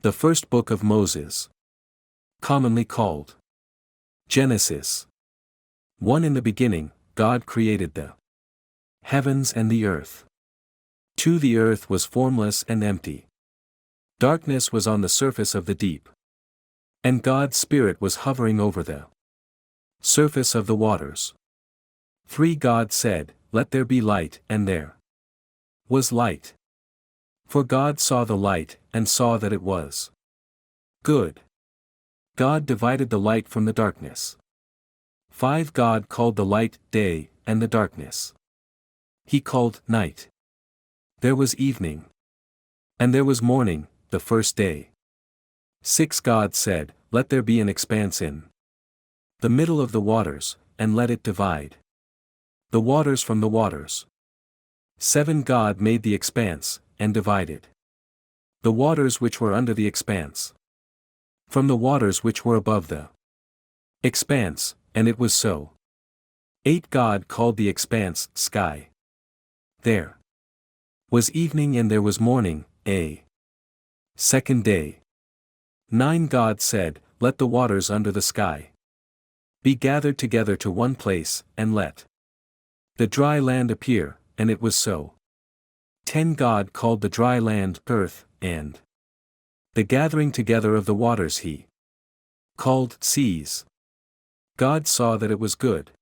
The first book of Moses. Commonly called Genesis. 1. In the beginning, God created the heavens and the earth. 2. The earth was formless and empty. Darkness was on the surface of the deep. And God's Spirit was hovering over the surface of the waters. 3. God said, "Let there be light," and there was light. For God saw the light, and saw that it was good. God divided the light from the darkness. 5. God called the light day, and the darkness He called night. There was evening. And there was morning, the first day. 6. God said, "Let there be an expanse in the middle of the waters, and let it divide the waters from the waters." 7. God made the expanse, and divided the waters which were under the expanse from the waters which were above the expanse, and it was so. 8. God called the expanse sky. There was evening and there was morning, a second day. 9. God said, "Let the waters under the sky be gathered together to one place, and let the dry land appear," and it was so. 10. God called the dry land earth, and the gathering together of the waters He called seas. God saw that it was good.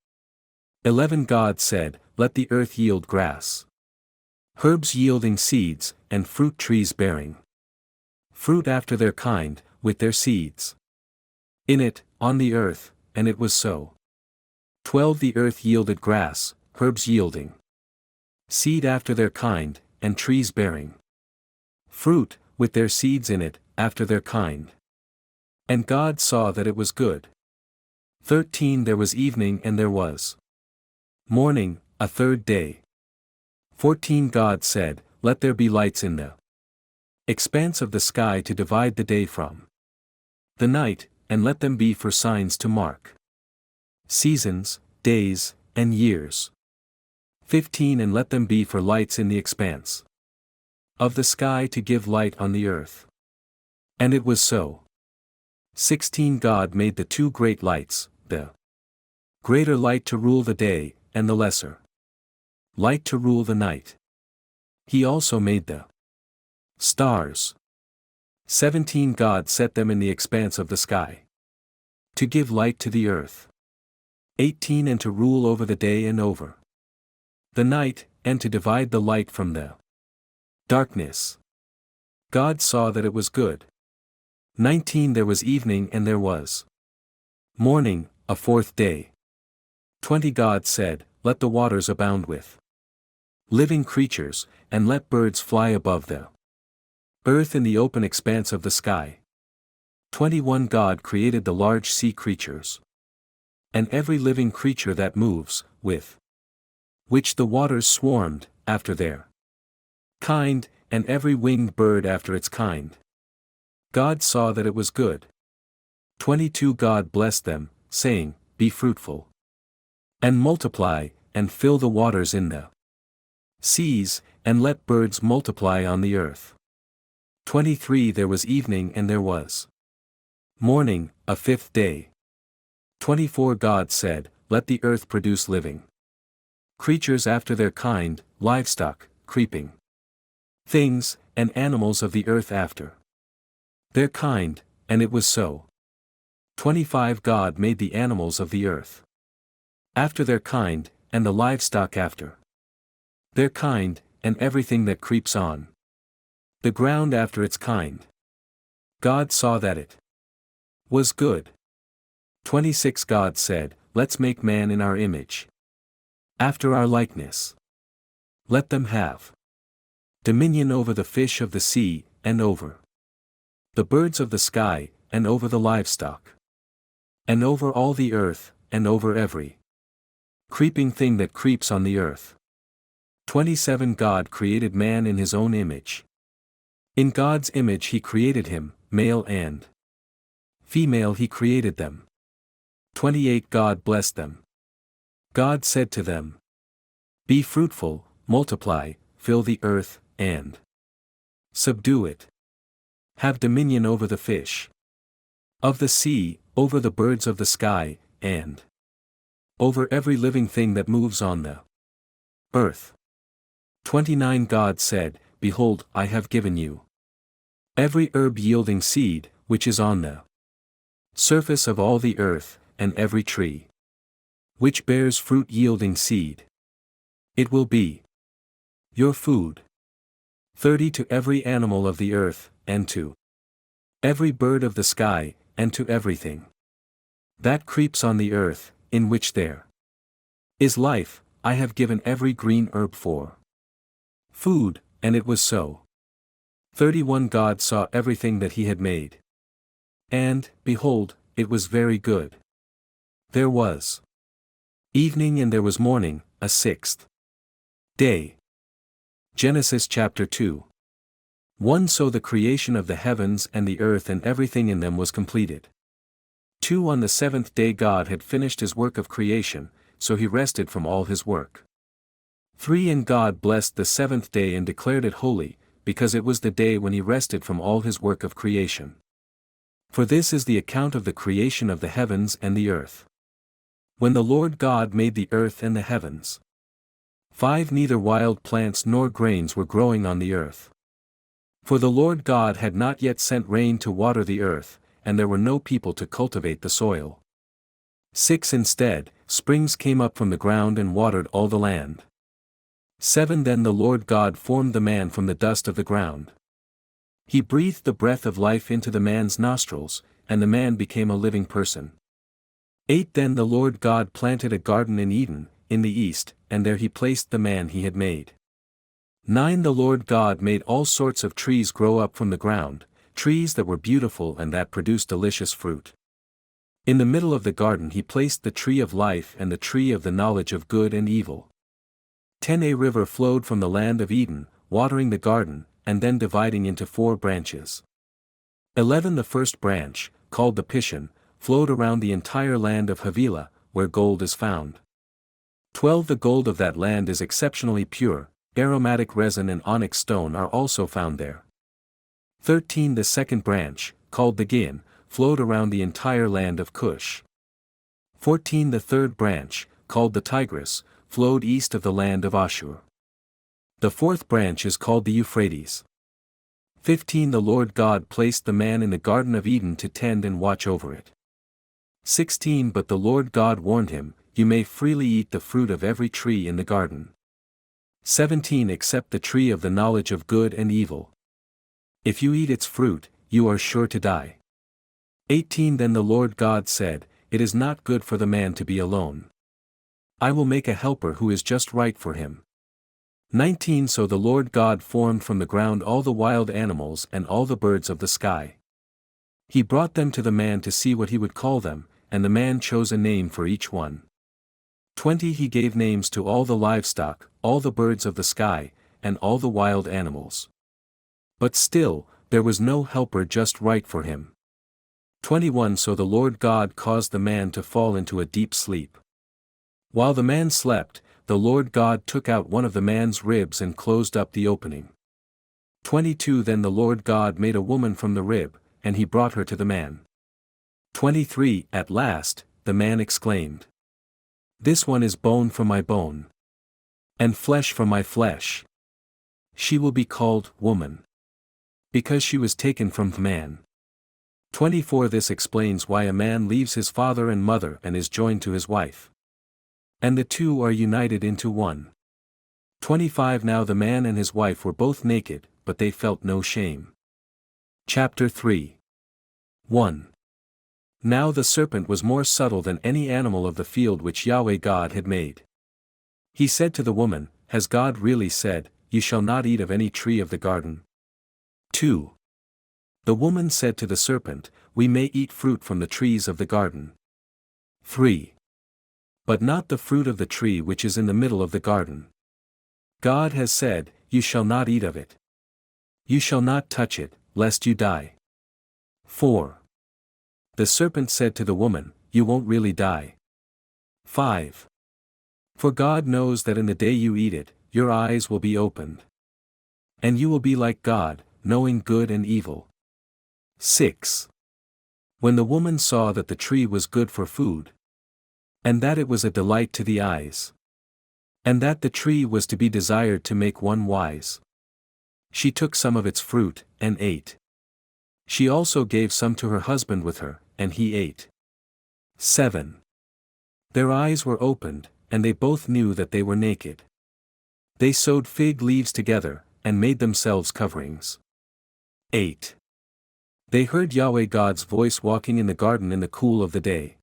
11. God said, "Let the earth yield grass, herbs yielding seeds, and fruit trees bearing fruit after their kind, with their seeds in it, on the earth," and it was so. 12. The earth yielded grass, herbs yielding seed after their kind, and trees bearing fruit, with their seeds in it, after their kind. And God saw that it was good. 13. There was evening and there was morning, a third day. 14. God said, "Let there be lights in the expanse of the sky to divide the day from the night, and let them be for signs to mark seasons, days, and years." 15. And let them be for lights in the expanse of the sky to give light on the earth. And it was so. 16. God made the two great lights, the greater light to rule the day, and the lesser light to rule the night. He also made the stars. 17. God set them in the expanse of the sky to give light to the earth. 18. And to rule over the day and over the night, and to divide the light from the darkness. God saw that it was good. 19. There was evening and there was morning, a fourth day. 20. God said, "Let the waters abound with living creatures, and let birds fly above the earth in the open expanse of the sky." 21. God created the large sea creatures, and every living creature that moves, with which the waters swarmed, after their kind, and every winged bird after its kind. God saw that it was good. 22. God blessed them, saying, "Be fruitful, and multiply, and fill the waters in the seas, and let birds multiply on the earth." 23. There was evening and there was morning, a fifth day. 24. God said, "Let the earth produce living creatures after their kind, livestock, creeping things, and animals of the earth after their kind," and it was so. 25. God made the animals of the earth after their kind, and the livestock after their kind, and everything that creeps on the ground after its kind. God saw that it was good. 26. God said, "Let's make man in our image, after our likeness. Let them have dominion over the fish of the sea, and over the birds of the sky, and over the livestock, and over all the earth, and over every creeping thing that creeps on the earth." 27. God created man in his own image. In God's image He created him, male and female He created them. 28. God blessed them. God said to them, "Be fruitful, multiply, fill the earth, and subdue it. have dominion over the fish of the sea, over the birds of the sky, and over every living thing that moves on the earth. 29 God said, Behold, I have given you every herb yielding seed, which is on the surface of all the earth, and every tree which bears fruit yielding seed. It will be your food. 30 To every animal of the earth, and to every bird of the sky, and to everything that creeps on the earth, in which there is life, I have given every green herb for food, and it was so. 31 God saw everything that he had made. And, behold, it was very good. There was evening and there was morning, a sixth day. Genesis chapter 2. 1 So the creation of the heavens and the earth and everything in them was completed. 2 On the seventh day God had finished his work of creation, so he rested from all his work. 3 And God blessed the seventh day and declared it holy, because it was the day when he rested from all his work of creation. For this is the account of the creation of the heavens and the earth. When the Lord God made the earth and the heavens. 5 Neither wild plants nor grains were growing on the earth. For the Lord God had not yet sent rain to water the earth, and there were no people to cultivate the soil. 6 Instead, springs came up from the ground and watered all the land. 7 Then the Lord God formed the man from the dust of the ground. He breathed the breath of life into the man's nostrils, and the man became a living person. 8 Then the Lord God planted a garden in Eden, in the east, and there he placed the man he had made. 9 The Lord God made all sorts of trees grow up from the ground, trees that were beautiful and that produced delicious fruit. In the middle of the garden he placed the tree of life and the tree of the knowledge of good and evil. 10 A river flowed from the land of Eden, watering the garden, and then dividing into 4 branches. 11 The first branch, called the Pishon, flowed around the entire land of Havilah, where gold is found. 12 The gold of that land is exceptionally pure, aromatic resin and onyx stone are also found there. 13 The second branch, called the Gihon, flowed around the entire land of Cush. 14 The third branch, called the Tigris, flowed east of the land of Ashur. The fourth branch is called the Euphrates. 15 The Lord God placed the man in the Garden of Eden to tend and watch over it. 16 But the Lord God warned him, You may freely eat the fruit of every tree in the garden. 17 Except the tree of the knowledge of good and evil. If you eat its fruit, you are sure to die. 18 Then the Lord God said, It is not good for the man to be alone. I will make a helper who is just right for him. 19 So the Lord God formed from the ground all the wild animals and all the birds of the sky. He brought them to the man to see what he would call them, and the man chose a name for each one. 20 He gave names to all the livestock, all the birds of the sky, and all the wild animals. But still, there was no helper just right for him. 21 So the Lord God caused the man to fall into a deep sleep. While the man slept, the Lord God took out one of the man's ribs and closed up the opening. 22 Then the Lord God made a woman from the rib, and he brought her to the man. 23 At last, the man exclaimed, This one is bone from my bone, and flesh from my flesh. She will be called woman, because she was taken from man. 24 This explains why a man leaves his father and mother and is joined to his wife, and the two are united into one. 25 Now the man and his wife were both naked, but they felt no shame. Chapter 3. 1. Now the serpent was more subtle than any animal of the field which Yahweh God had made. He said to the woman, Has God really said, You shall not eat of any tree of the garden? 2. The woman said to the serpent, We may eat fruit from the trees of the garden. 3. But not the fruit of the tree which is in the middle of the garden. God has said, You shall not eat of it. You shall not touch it, lest you die. 4. The serpent said to the woman, You won't really die. 5. For God knows that in the day you eat it, your eyes will be opened, and you will be like God, knowing good and evil. 6. When the woman saw that the tree was good for food, and that it was a delight to the eyes, and that the tree was to be desired to make one wise, she took some of its fruit, and ate. She also gave some to her husband with her, and he ate. 7. Their eyes were opened, and they both knew that they were naked. They sewed fig leaves together, and made themselves coverings. 8. They heard Yahweh God's voice walking in the garden in the cool of the day.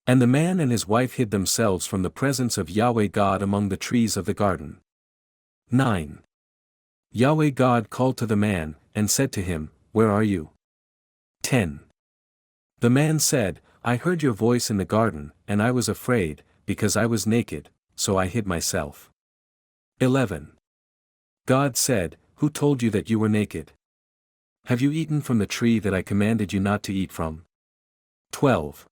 And the man and his wife hid themselves from the presence of Yahweh God among the trees of the garden. 9. Yahweh God called to the man, and said to him, Where are you? 10. The man said, I heard your voice in the garden, and I was afraid, because I was naked, so I hid myself. 11. God said, Who told you that you were naked? Have you eaten from the tree that I commanded you not to eat from? 12.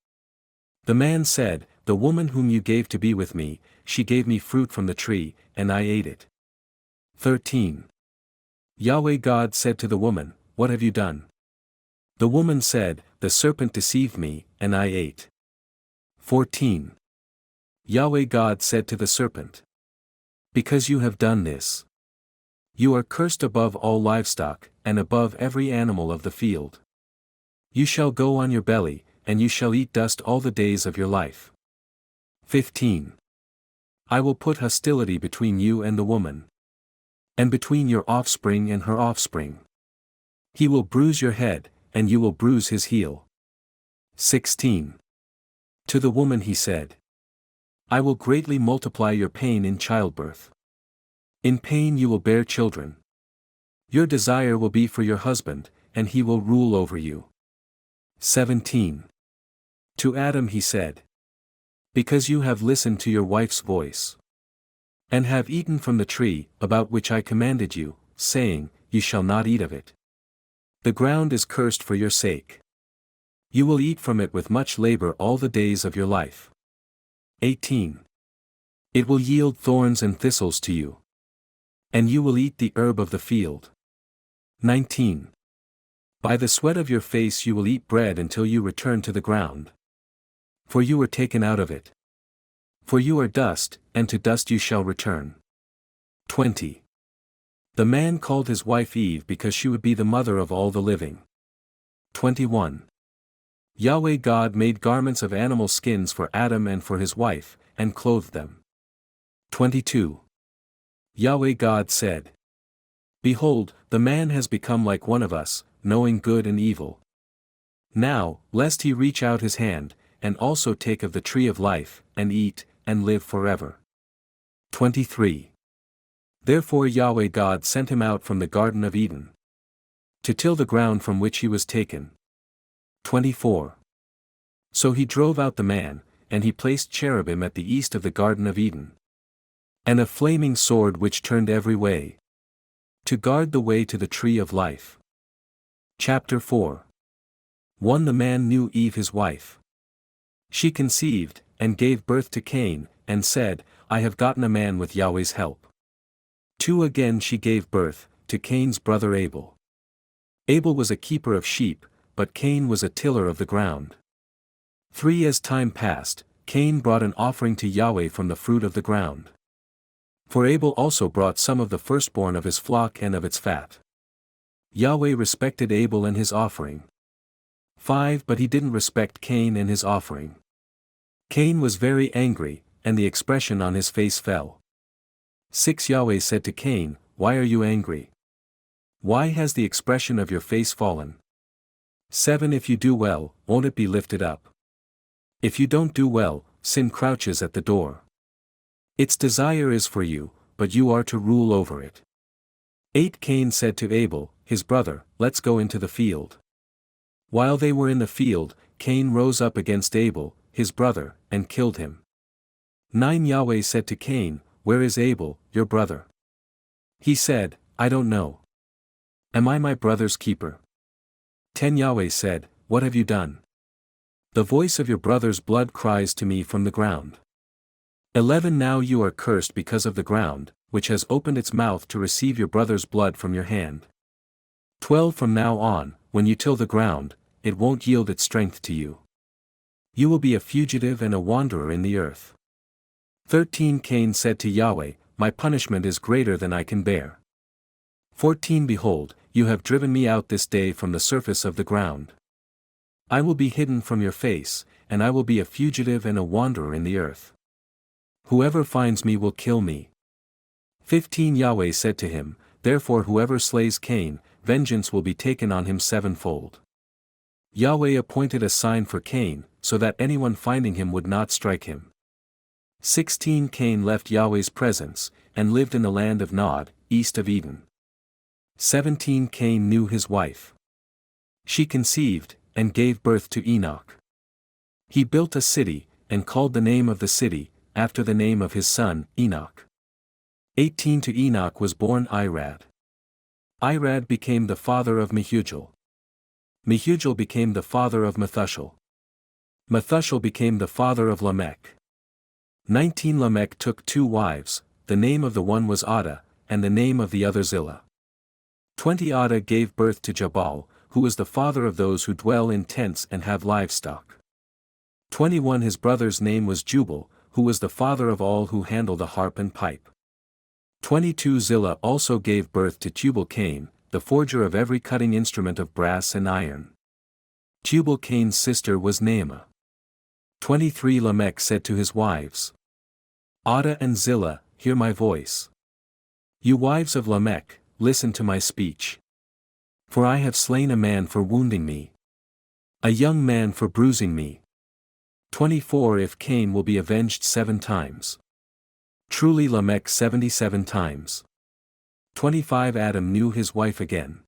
The man said, The woman whom you gave to be with me, she gave me fruit from the tree, and I ate it. 13. Yahweh God said to the woman, What have you done? The woman said, The serpent deceived me, and I ate. 14. Yahweh God said to the serpent, Because you have done this, you are cursed above all livestock, and above every animal of the field. You shall go on your belly, and you shall eat dust all the days of your life. 15. I will put hostility between you and the woman, and between your offspring and her offspring. He will bruise your head, and you will bruise his heel. 16. To the woman he said, I will greatly multiply your pain in childbirth. In pain you will bear children. Your desire will be for your husband, and he will rule over you. 17. To Adam he said, Because you have listened to your wife's voice, and have eaten from the tree, about which I commanded you, saying, You shall not eat of it. The ground is cursed for your sake. You will eat from it with much labor all the days of your life. 18. It will yield thorns and thistles to you, and you will eat the herb of the field. 19. By the sweat of your face you will eat bread until you return to the ground. For you were taken out of it. For you are dust, and to dust you shall return. 20. The man called his wife Eve because she would be the mother of all the living. 21. Yahweh God made garments of animal skins for Adam and for his wife, and clothed them. 22. Yahweh God said, Behold, the man has become like one of us, knowing good and evil. Now, lest he reach out his hand, and also take of the tree of life, and eat, and live forever. 23. Therefore Yahweh God sent him out from the Garden of Eden, to till the ground from which he was taken. 24. So he drove out the man, and he placed cherubim at the east of the Garden of Eden, and a flaming sword which turned every way, to guard the way to the tree of life. Chapter 4. 1. The man knew Eve his wife. She conceived, and gave birth to Cain, and said, I have gotten a man with Yahweh's help. 2. Again she gave birth, to Cain's brother Abel. Abel was a keeper of sheep, but Cain was a tiller of the ground. 3. As time passed, Cain brought an offering to Yahweh from the fruit of the ground. For Abel also brought some of the firstborn of his flock and of its fat. Yahweh respected Abel and his offering. 5. But he didn't respect Cain and his offering. Cain was very angry, and the expression on his face fell. 6. Yahweh said to Cain, Why are you angry? Why has the expression of your face fallen? 7. If you do well, won't it be lifted up? If you don't do well, sin crouches at the door. Its desire is for you, but you are to rule over it. 8. Cain said to Abel, his brother, Let's go into the field. While they were in the field, Cain rose up against Abel, his brother, and killed him. 9. Yahweh said to Cain, Where is Abel, your brother? He said, I don't know. Am I my brother's keeper? 10. Yahweh said, What have you done? The voice of your brother's blood cries to me from the ground. 11. Now you are cursed because of the ground, which has opened its mouth to receive your brother's blood from your hand. 12. From now on, when you till the ground, it won't yield its strength to you. You will be a fugitive and a wanderer in the earth. 13 Cain said to Yahweh, My punishment is greater than I can bear. 14 Behold, you have driven me out this day from the surface of the ground. I will be hidden from your face, and I will be a fugitive and a wanderer in the earth. Whoever finds me will kill me. 15 Yahweh said to him, Therefore whoever slays Cain, vengeance will be taken on him sevenfold. Yahweh appointed a sign for Cain, so that anyone finding him would not strike him. 16 Cain left Yahweh's presence, and lived in the land of Nod, east of Eden. 17 Cain knew his wife. She conceived, and gave birth to Enoch. He built a city, and called the name of the city, after the name of his son, Enoch. 18 To Enoch was born Irad. Irad became the father of Mehujael. Mehujael became the father of Methuselah. Methuselah became the father of Lamech. 19 Lamech took 2 wives, the name of the one was Adah, and the name of the other Zillah. 20 Adah gave birth to Jabal, who is the father of those who dwell in tents and have livestock. 21 His brother's name was Jubal, who was the father of all who handle the harp and pipe. 22 Zillah also gave birth to Tubal-Cain, the forger of every cutting instrument of brass and iron. Tubal-Cain's sister was Naamah. 23 Lamech said to his wives, Adah and Zillah, hear my voice. You wives of Lamech, listen to my speech. For I have slain a man for wounding me, a young man for bruising me. 24 If Cain will be avenged 7 times. Truly Lamech 77 times. 25 Adam knew his wife again.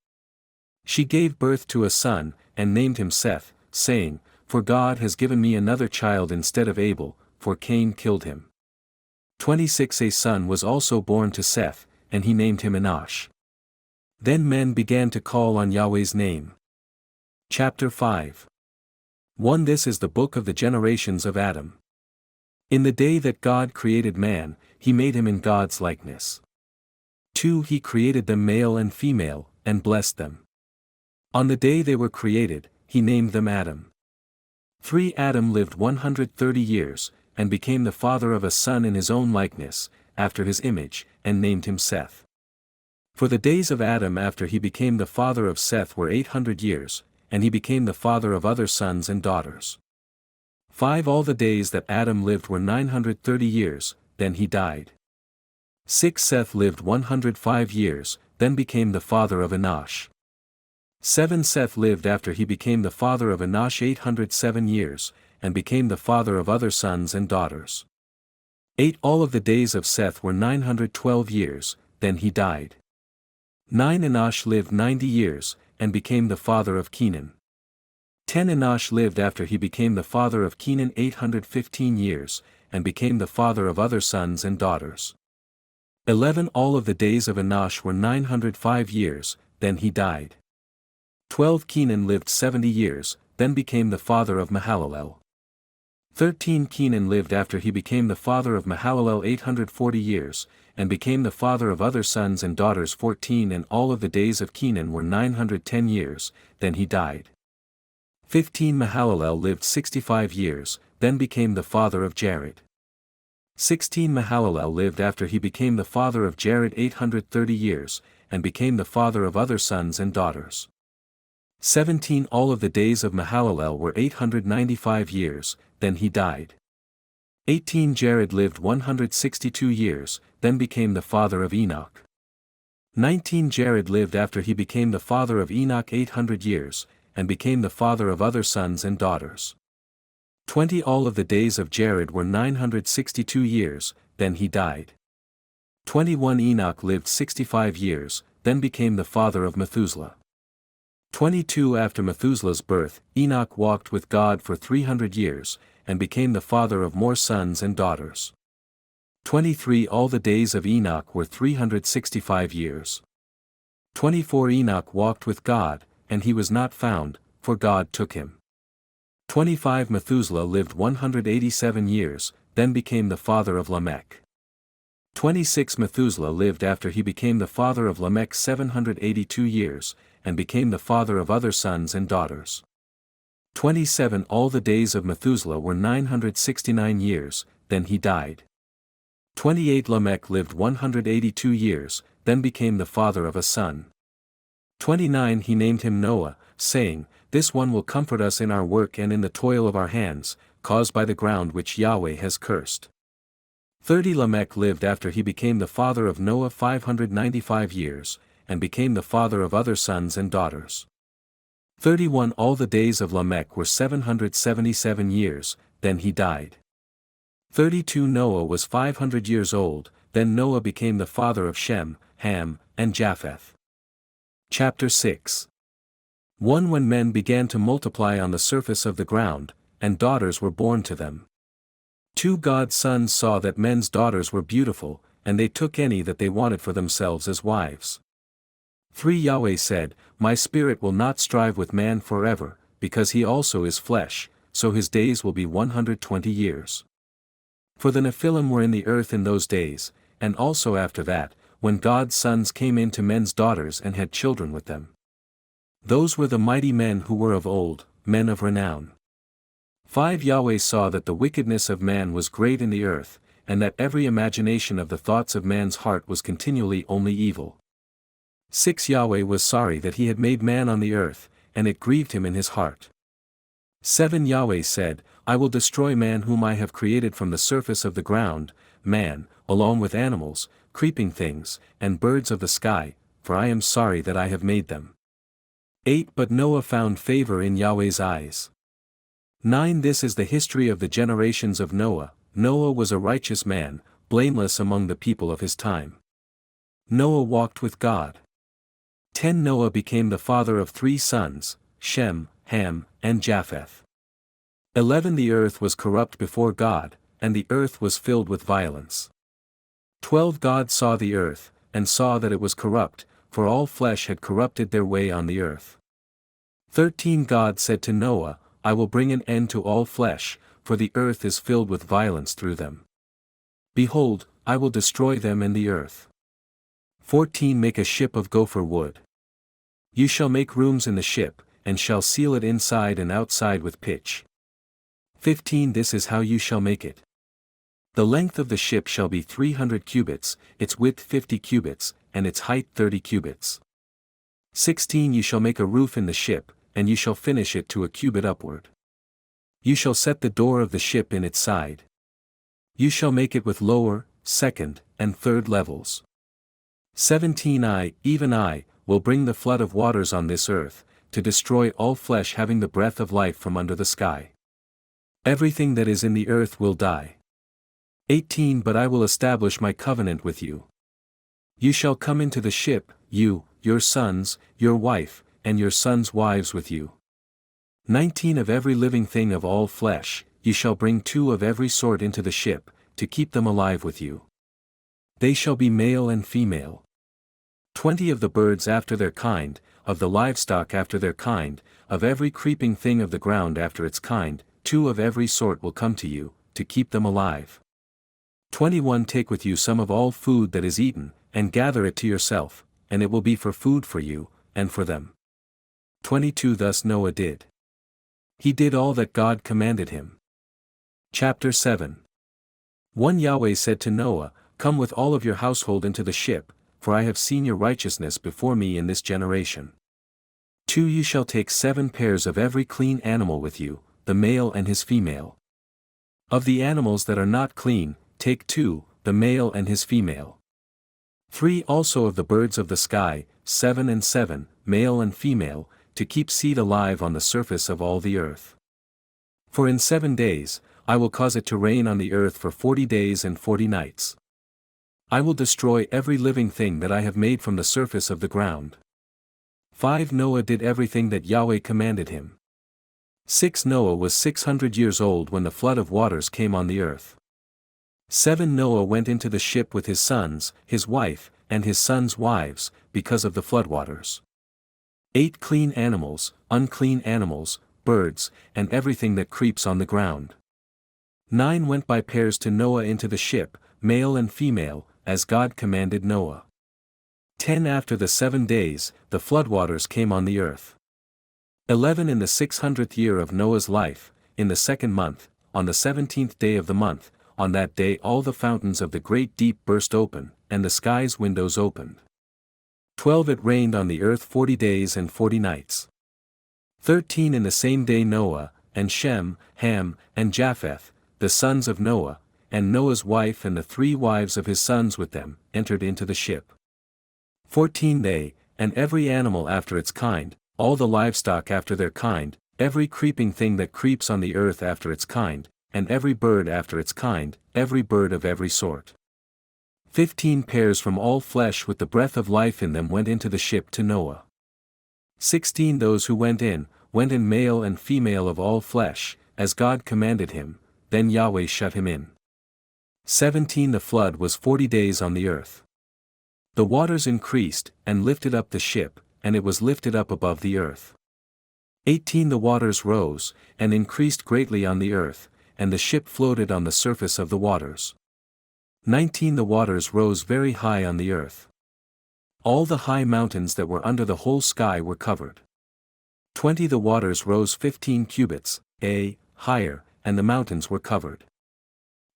She gave birth to a son, and named him Seth, saying, For God has given me another child instead of Abel, for Cain killed him. 26 A son was also born to Seth, and he named him Enosh. Then men began to call on Yahweh's name. Chapter 5 1 This is the book of the generations of Adam. In the day that God created man, he made him in God's likeness. 2 He created them male and female, and blessed them. On the day they were created, he named them Adam. 3 Adam lived 130 years, and became the father of a son in his own likeness, after his image, and named him Seth. For the days of Adam after he became the father of Seth were 800 years, and he became the father of other sons and daughters. 5 All the days that Adam lived were 930 years, then he died. 6 Seth lived 105 years, then became the father of Enosh. 7 Seth lived after he became the father of Enosh 807 years, and became the father of other sons and daughters. 8 All of the days of Seth were 912 years, then he died. 9 Enosh lived 90 years, and became the father of Kenan. 10 Enosh lived after he became the father of Kenan 815 years, and became the father of other sons and daughters. 11 All of the days of Enosh were 905 years, then he died. 12 Kenan lived 70 years, then became the father of Mahalalel. 13 Kenan lived after he became the father of Mahalalel 840 years, and became the father of other sons and daughters 14 And all of the days of Kenan were 910 years, then he died. 15 Mahalalel lived 65 years, then became the father of Jared. 16 Mahalalel lived after he became the father of Jared 830 years, and became the father of other sons and daughters. 17 All of the days of Mahalalel were 895 years, then he died. 18 Jared lived 162 years, then became the father of Enoch. 19 Jared lived after he became the father of Enoch 800 years, and became the father of other sons and daughters. 20 All of the days of Jared were 962 years, then he died. 21 Enoch lived 65 years, then became the father of Methuselah. 22 After Methuselah's birth, Enoch walked with God for 300 years, and became the father of more sons and daughters. 23 All the days of Enoch were 365 years. 24 Enoch walked with God, and he was not found, for God took him. 25 Methuselah lived 187 years, then became the father of Lamech. 26 Methuselah lived after he became the father of Lamech 782 years, and became the father of other sons and daughters. 27 All the days of Methuselah were 969 years, then he died. 28 Lamech lived 182 years, then became the father of a son. 29 He named him Noah, saying, This one will comfort us in our work and in the toil of our hands, caused by the ground which Yahweh has cursed. 30 Lamech lived after he became the father of Noah 595 years, and became the father of other sons and daughters. 31 All the days of Lamech were 777 years, then he died. 32 Noah was 500 years old, then Noah became the father of Shem, Ham, and Japheth. Chapter 6 1 When men began to multiply on the surface of the ground, and daughters were born to them. 2 God's sons saw that men's daughters were beautiful, and they took any that they wanted for themselves as wives. 3 Yahweh said, My spirit will not strive with man forever, because he also is flesh, so his days will be 120 years. For the Nephilim were in the earth in those days, and also after that, when God's sons came in to men's daughters and had children with them. Those were the mighty men who were of old, men of renown. 5 Yahweh saw that the wickedness of man was great in the earth, and that every imagination of the thoughts of man's heart was continually only evil. 6 Yahweh was sorry that he had made man on the earth, and it grieved him in his heart. 7 Yahweh said, I will destroy man whom I have created from the surface of the ground, man, along with animals, creeping things, and birds of the sky, for I am sorry that I have made them. 8 But Noah found favor in Yahweh's eyes. 9 This is the history of the generations of Noah. Noah was a righteous man, blameless among the people of his time. Noah walked with God. 10 Noah became the father of 3 sons, Shem, Ham, and Japheth. 11 The earth was corrupt before God, and the earth was filled with violence. 12 God saw the earth, and saw that it was corrupt, for all flesh had corrupted their way on the earth. 13 God said to Noah, I will bring an end to all flesh, for the earth is filled with violence through them. Behold, I will destroy them and the earth. 14 Make a ship of gopher wood. You shall make rooms in the ship, and shall seal it inside and outside with pitch. 15 This is how you shall make it. The length of the ship shall be 300 cubits, its width 50 cubits, and its height 30 cubits. 16 You shall make a roof in the ship, and you shall finish it to a cubit upward. You shall set the door of the ship in its side. You shall make it with lower, second, and third levels. 17 I, even I, will bring the flood of waters on this earth, to destroy all flesh having the breath of life from under the sky. Everything that is in the earth will die. 18 But I will establish my covenant with you. You shall come into the ship, you, your sons, your wife, and your sons' wives with you. 19 Of every living thing of all flesh, you shall bring 2 of every sort into the ship, to keep them alive with you. They shall be male and female. 20 Of the birds after their kind, of the livestock after their kind, of every creeping thing of the ground after its kind, 2 of every sort will come to you, to keep them alive. 21 Take with you some of all food that is eaten, and gather it to yourself, and it will be for food for you, and for them. 22 Thus Noah did. He did all that God commanded him. Chapter 7 1 Yahweh said to Noah, Come with all of your household into the ship, for I have seen your righteousness before me in this generation. 2 You shall take 7 pairs of every clean animal with you, the male and his female. Of the animals that are not clean, take 2, the male and his female. 3 Also of the birds of the sky, 7 and 7, male and female, to keep seed alive on the surface of all the earth. For in 7 days, I will cause it to rain on the earth for 40 days and 40 nights. I will destroy every living thing that I have made from the surface of the ground. 5 Noah did everything that Yahweh commanded him. 6 Noah was 600 years old when the flood of waters came on the earth. 7 Noah went into the ship with his sons, his wife, and his sons' wives, because of the floodwaters. 8 Clean animals, unclean animals, birds, and everything that creeps on the ground. 9 Went by pairs to Noah into the ship, male and female, as God commanded Noah. 10 After the 7 days, the floodwaters came on the earth. 11 In the 600th year of Noah's life, in the 2nd month, on the 17th day of the month, on that day all the fountains of the great deep burst open, and the sky's windows opened. 12 It rained on the earth 40 days and 40 nights. 13 In the same day Noah, and Shem, Ham, and Japheth, the sons of Noah, and Noah's wife and the 3 wives of his sons with them, entered into the ship. 14 They, and every animal after its kind, all the livestock after their kind, every creeping thing that creeps on the earth after its kind, and every bird after its kind, every bird of every sort. 15 Pairs from all flesh with the breath of life in them went into the ship to Noah. 16 Those who went in male and female of all flesh, as God commanded him, then Yahweh shut him in. 17 The flood was 40 days on the earth. The waters increased, and lifted up the ship, and it was lifted up above the earth. 18 The waters rose, and increased greatly on the earth, and the ship floated on the surface of the waters. 19 The waters rose very high on the earth. All the high mountains that were under the whole sky were covered. 20 The waters rose 15 cubits, higher, and the mountains were covered.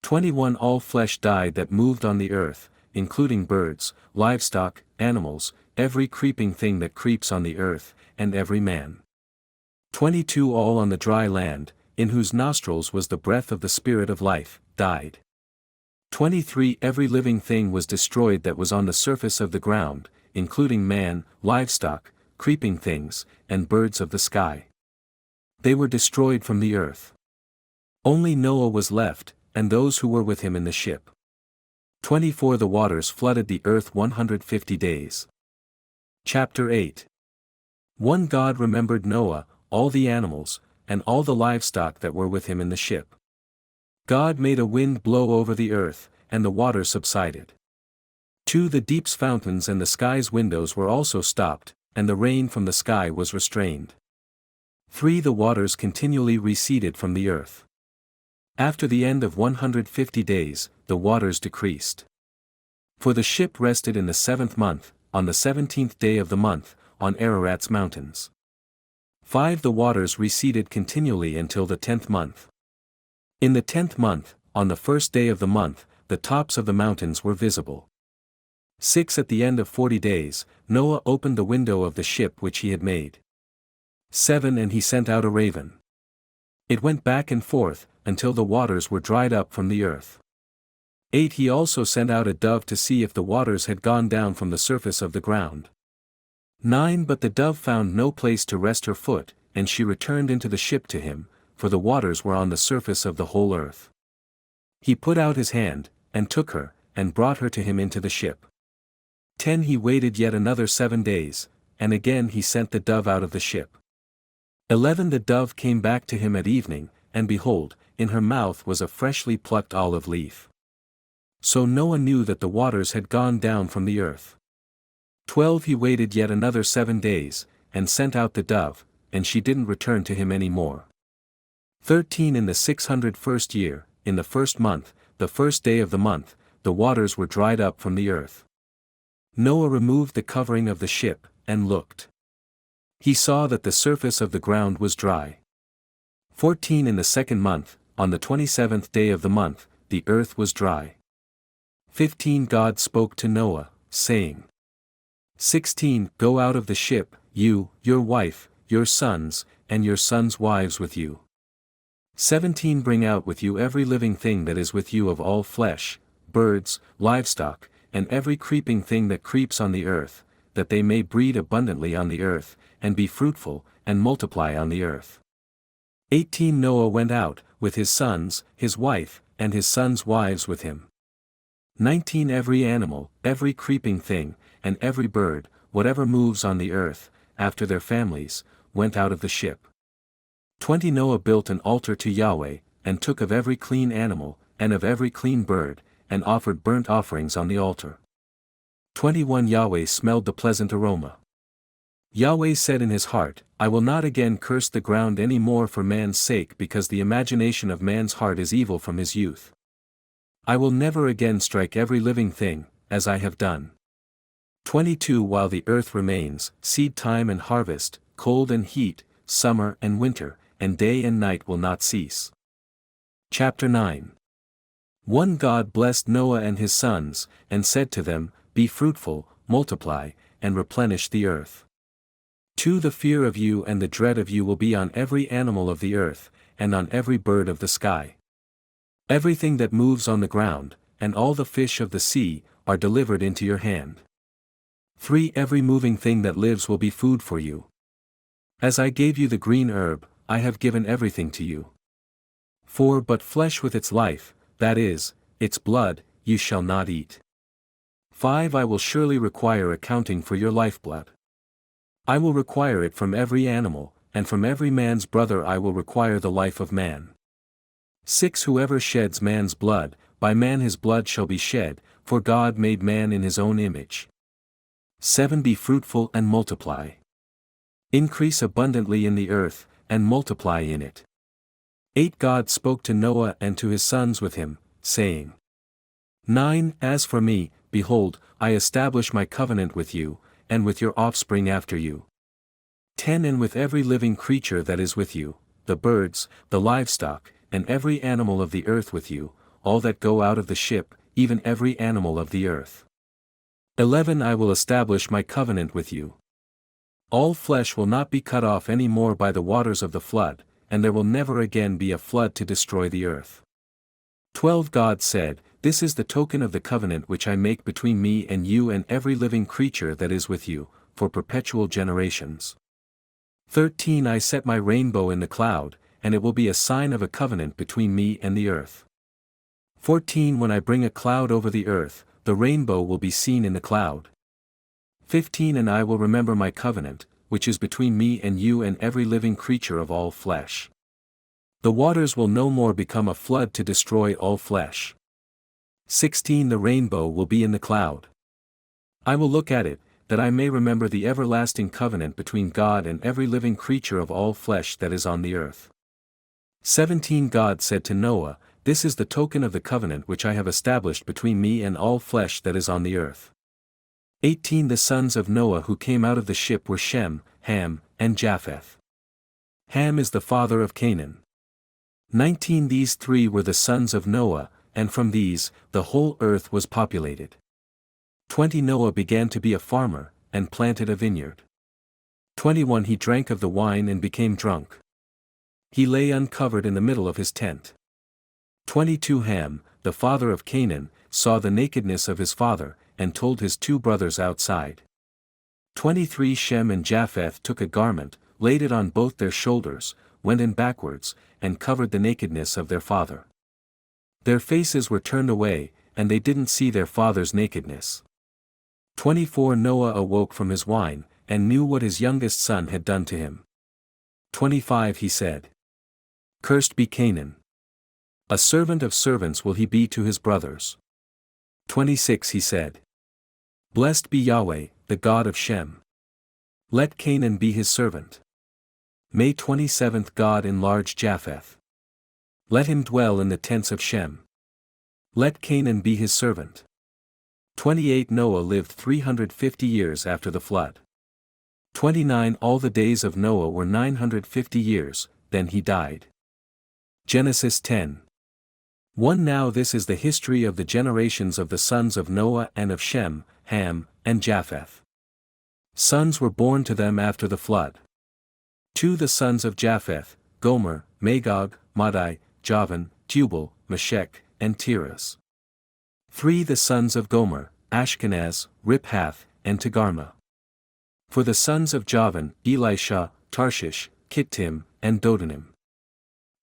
21 All flesh died that moved on the earth, including birds, livestock, animals, every creeping thing that creeps on the earth, and every man. 22 All on the dry land, in whose nostrils was the breath of the Spirit of life, died. 23 Every living thing was destroyed that was on the surface of the ground, including man, livestock, creeping things, and birds of the sky. They were destroyed from the earth. Only Noah was left, and those who were with him in the ship. 24 The waters flooded the earth 150 days. Chapter 8 1 God remembered Noah, all the animals, and all the livestock that were with him in the ship. God made a wind blow over the earth, and the water subsided. 2 The deep's fountains and the sky's windows were also stopped, and the rain from the sky was restrained. 3 The waters continually receded from the earth. After the end of 150 days, the waters decreased. For the ship rested in the 7th month, on the 17th day of the month, on Ararat's mountains. 5 The waters receded continually until the 10th month. In the 10th month, on the 1st day of the month, the tops of the mountains were visible. 6 At the end of 40 days, Noah opened the window of the ship which he had made. 7 And he sent out a raven. It went back and forth, until the waters were dried up from the earth. 8 He also sent out a dove to see if the waters had gone down from the surface of the ground. 9 But the dove found no place to rest her foot, and she returned into the ship to him, for the waters were on the surface of the whole earth. He put out his hand, and took her, and brought her to him into the ship. 10 He waited yet another 7 days, and again he sent the dove out of the ship. 11 The dove came back to him at evening, and behold, in her mouth was a freshly plucked olive leaf. So Noah knew that the waters had gone down from the earth. 12 He waited yet another 7 days, and sent out the dove, and she didn't return to him any more. 13 In the 601st year, in the 1st month, the 1st day of the month, the waters were dried up from the earth. Noah removed the covering of the ship, and looked. He saw that the surface of the ground was dry. 14 In the 2nd month, on the 27th day of the month, the earth was dry. 15 God spoke to Noah, saying, 16 Go out of the ship, you, your wife, your sons, and your sons' wives with you. 17 Bring out with you every living thing that is with you of all flesh, birds, livestock, and every creeping thing that creeps on the earth, that they may breed abundantly on the earth, and be fruitful, and multiply on the earth. 18 Noah went out, with his sons, his wife, and his sons' wives with him. 19 Every animal, every creeping thing, and every bird, whatever moves on the earth, after their families, went out of the ship. 20 Noah built an altar to Yahweh, and took of every clean animal, and of every clean bird, and offered burnt offerings on the altar. 21 Yahweh smelled the pleasant aroma. Yahweh said in his heart, I will not again curse the ground any more for man's sake, because the imagination of man's heart is evil from his youth. I will never again strike every living thing, as I have done. 22 While the earth remains, seed time and harvest, cold and heat, summer and winter, and day and night will not cease. Chapter 9. One God blessed Noah and his sons, and said to them, Be fruitful, multiply, and replenish the earth. 2 The fear of you and the dread of you will be on every animal of the earth, and on every bird of the sky. Everything that moves on the ground, and all the fish of the sea, are delivered into your hand. 3 Every moving thing that lives will be food for you. As I gave you the green herb, I have given everything to you. 4 But flesh with its life, that is, its blood, you shall not eat. 5 I will surely require accounting for your lifeblood. I will require it from every animal, and from every man's brother I will require the life of man. 6 Whoever sheds man's blood, by man his blood shall be shed, for God made man in his own image. 7 Be fruitful and multiply. Increase abundantly in the earth, and multiply in it. 8 God spoke to Noah and to his sons with him, saying, 9 As for me, behold, I establish my covenant with you, and with your offspring after you. 10 And with every living creature that is with you, the birds, the livestock, and every animal of the earth with you, all that go out of the ship, even every animal of the earth. 11 I will establish my covenant with you. All flesh will not be cut off any more by the waters of the flood, and there will never again be a flood to destroy the earth. 12 God said, This is the token of the covenant which I make between me and you and every living creature that is with you, for perpetual generations. 13 I set my rainbow in the cloud, and it will be a sign of a covenant between me and the earth. 14 When I bring a cloud over the earth, the rainbow will be seen in the cloud. 15 And I will remember my covenant, which is between me and you and every living creature of all flesh. The waters will no more become a flood to destroy all flesh. 16 The rainbow will be in the cloud. I will look at it, that I may remember the everlasting covenant between God and every living creature of all flesh that is on the earth. 17 God said to Noah, This is the token of the covenant which I have established between me and all flesh that is on the earth. 18 The sons of Noah who came out of the ship were Shem, Ham, and Japheth. Ham is the father of Canaan. 19 These three were the sons of Noah, and from these, the whole earth was populated. 20 Noah began to be a farmer, and planted a vineyard. 21 He drank of the wine and became drunk. He lay uncovered in the middle of his tent. 22 Ham, the father of Canaan, saw the nakedness of his father, and told his 2 brothers outside. 23 Shem and Japheth took a garment, laid it on both their shoulders, went in backwards, and covered the nakedness of their father. Their faces were turned away, and they didn't see their father's nakedness. 24 Noah awoke from his wine, and knew what his youngest son had done to him. 25 He said, Cursed be Canaan. A servant of servants will he be to his brothers. 26 He said, Blessed be Yahweh, the God of Shem. Let Canaan be his servant. May 27th God enlarge Japheth. Let him dwell in the tents of Shem. Let Canaan be his servant. 28 Noah lived 350 years after the flood. 29 All the days of Noah were 950 years, then he died. Genesis 10. 1 Now this is the history of the generations of the sons of Noah and of Shem, Ham, and Japheth. Sons were born to them after the flood. 2 The sons of Japheth, Gomer, Magog, Madai, Javan, Tubal, Meshech, and Tiras. 3 The sons of Gomer, Ashkenaz, Riphath, and Togarmah. For the sons of Javan, Elisha, Tarshish, Kittim, and Dodanim.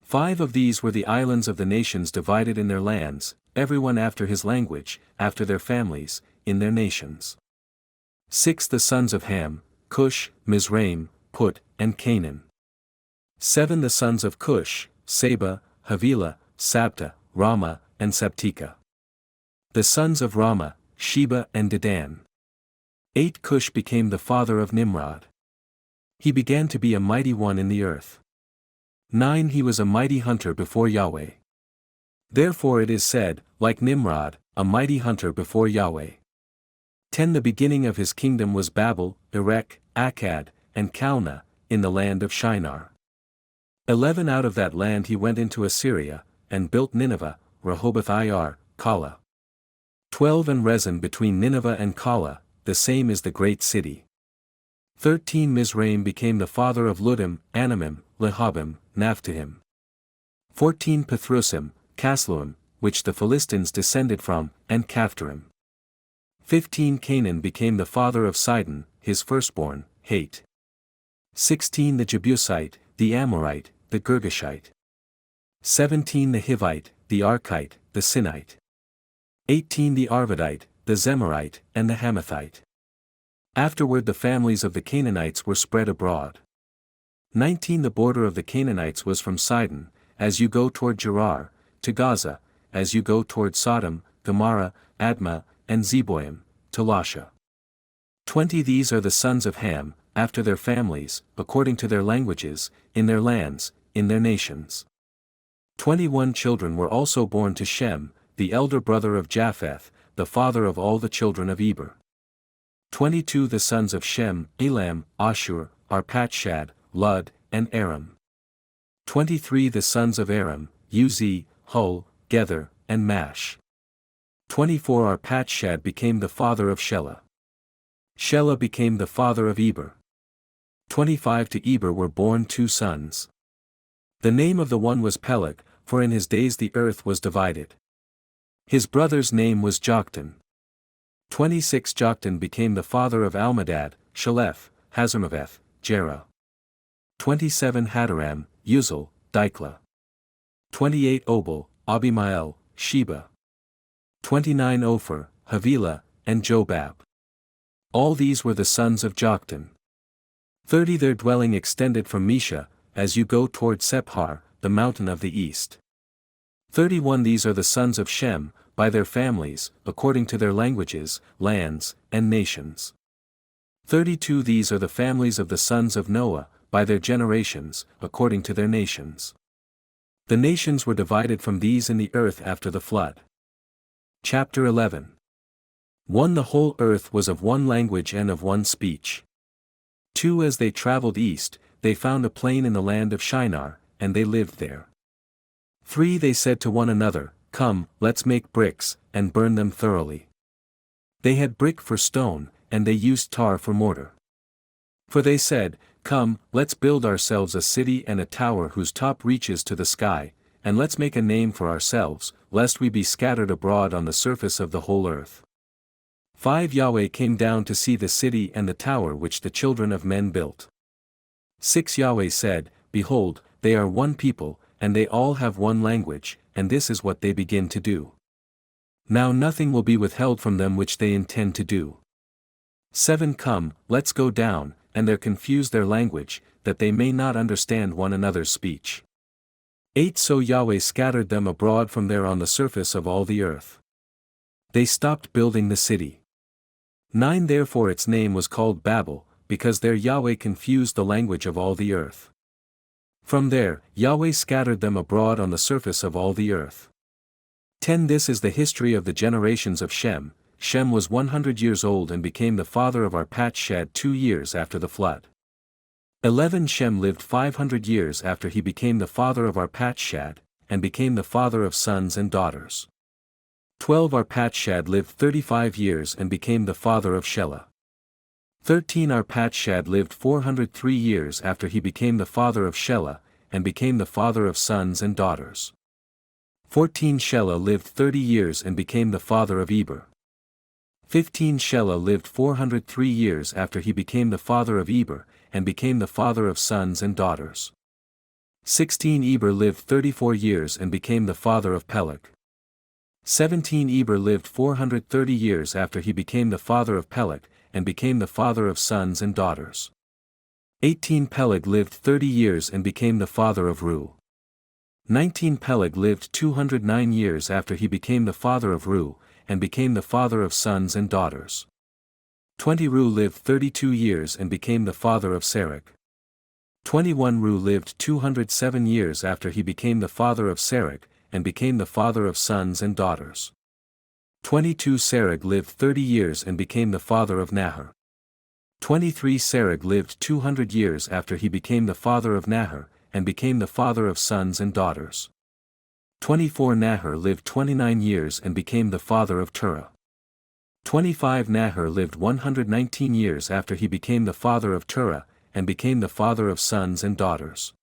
5 Of these were the islands of the nations divided in their lands, everyone after his language, after their families, in their nations. 6 The sons of Ham, Cush, Mizraim, Put, and Canaan. 7 The sons of Cush, Seba, Havilah, Sabta, Rama, and Sabtika. The sons of Rama, Sheba and Dedan. 8 Cush became the father of Nimrod. He began to be a mighty one in the earth. 9 He was a mighty hunter before Yahweh. Therefore it is said, like Nimrod, a mighty hunter before Yahweh. 10 The beginning of his kingdom was Babel, Erech, Akkad, and Calneh, in the land of Shinar. 11 Out of that land he went into Assyria, and built Nineveh, Rehoboth-ir, Calah. 12 And Rezin between Nineveh and Calah, the same is the great city. 13 Mizraim became the father of Ludim, Anamim, Lehabim, Naphtuhim. 14 Pathrusim, Casluhim, which the Philistines descended from, and Caphtorim. 15 Canaan became the father of Sidon, his firstborn, Hate. 16 The Jebusite, the Amorite, the Girgashite. 17 The Hivite, the Archite, the Sinite. 18 The Arvadite, the Zemarite, and the Hamathite. Afterward the families of the Canaanites were spread abroad. 19 The border of the Canaanites was from Sidon, as you go toward Gerar, to Gaza, as you go toward Sodom, Gomorrah, Admah, and Zeboim, to Lasha. 20 These are the sons of Ham, after their families, according to their languages, in their lands, in their nations. 21 Children were also born to Shem, the elder brother of Japheth, the father of all the children of Eber. 22 The sons of Shem, Elam, Ashur, Arpachshad, Lud, and Aram. 23 The sons of Aram, Uzi, Hul, Gether, and Mash. 24 Arpachshad became the father of Shelah. Shelah became the father of Eber. 25 To Eber were born 2 sons. The name of the one was Peleg, for in his days the earth was divided. His brother's name was Joktan. 26 Joktan became the father of Almadad, Shalef, Hazarmaveth, Jerah. 27 Hadaram, Uzal, Diklah. 28 Obal, Abimael, Sheba. 29 Ophir, Havilah, and Jobab. All these were the sons of Joktan. 30 Their dwelling extended from Mesha, as you go toward Sephar, the mountain of the east. 31 These are the sons of Shem, by their families, according to their languages, lands, and nations. 32 These are the families of the sons of Noah, by their generations, according to their nations. The nations were divided from these in the earth after the flood. Chapter 11. 1 The whole earth was of one language and of one speech. 2 As they traveled east, they found a plain in the land of Shinar, and they lived there. 3 They said to one another, Come, let's make bricks, and burn them thoroughly. They had brick for stone, and they used tar for mortar. For they said, Come, let's build ourselves a city and a tower whose top reaches to the sky, and let's make a name for ourselves, lest we be scattered abroad on the surface of the whole earth. 5 Yahweh came down to see the city and the tower which the children of men built. 6 Yahweh said, Behold, they are one people, and they all have one language, and this is what they begin to do. Now nothing will be withheld from them which they intend to do. 7 Come, let's go down, and there confuse their language, that they may not understand one another's speech. 8 So Yahweh scattered them abroad from there on the surface of all the earth. They stopped building the city. 9 Therefore its name was called Babel, because there Yahweh confused the language of all the earth. From there, Yahweh scattered them abroad on the surface of all the earth. 10 This is the history of the generations of Shem. Shem was 100 years old and became the father of Arpachshad 2 years after the flood. 11 Shem lived 500 years after he became the father of Arpachshad, and became the father of sons and daughters. 12 Arpachshad lived 35 years and became the father of Shelah. 13 Arpachshad lived 403 years after he became the father of Shelah, and became the father of sons and daughters. 14 Shelah lived 30 years and became the father of Eber. 15 Shelah lived 403 years after he became the father of Eber, and became the father of sons and daughters. 16 Eber lived 34 years and became the father of Peleg. 17 Eber lived 430 years after he became the father of Peleg, and became the father of sons and daughters. 18 Peleg lived 30 years and became the father of Reu. 19 Peleg lived 209 years after he became the father of Reu, and became the father of sons and daughters. 20 Reu lived 32 years and became the father of Serach. 21 Reu lived 207 years after he became the father of Serach, and became the father of sons and daughters. 22 Serug lived 30 years and became the father of Nahor. 23 Serug lived 200 years after he became the father of Nahor, and became the father of sons and daughters. 24 Nahor lived 29 years and became the father of Terah. 25 Nahor lived 119 years after he became the father of Terah, and became the father of sons and daughters.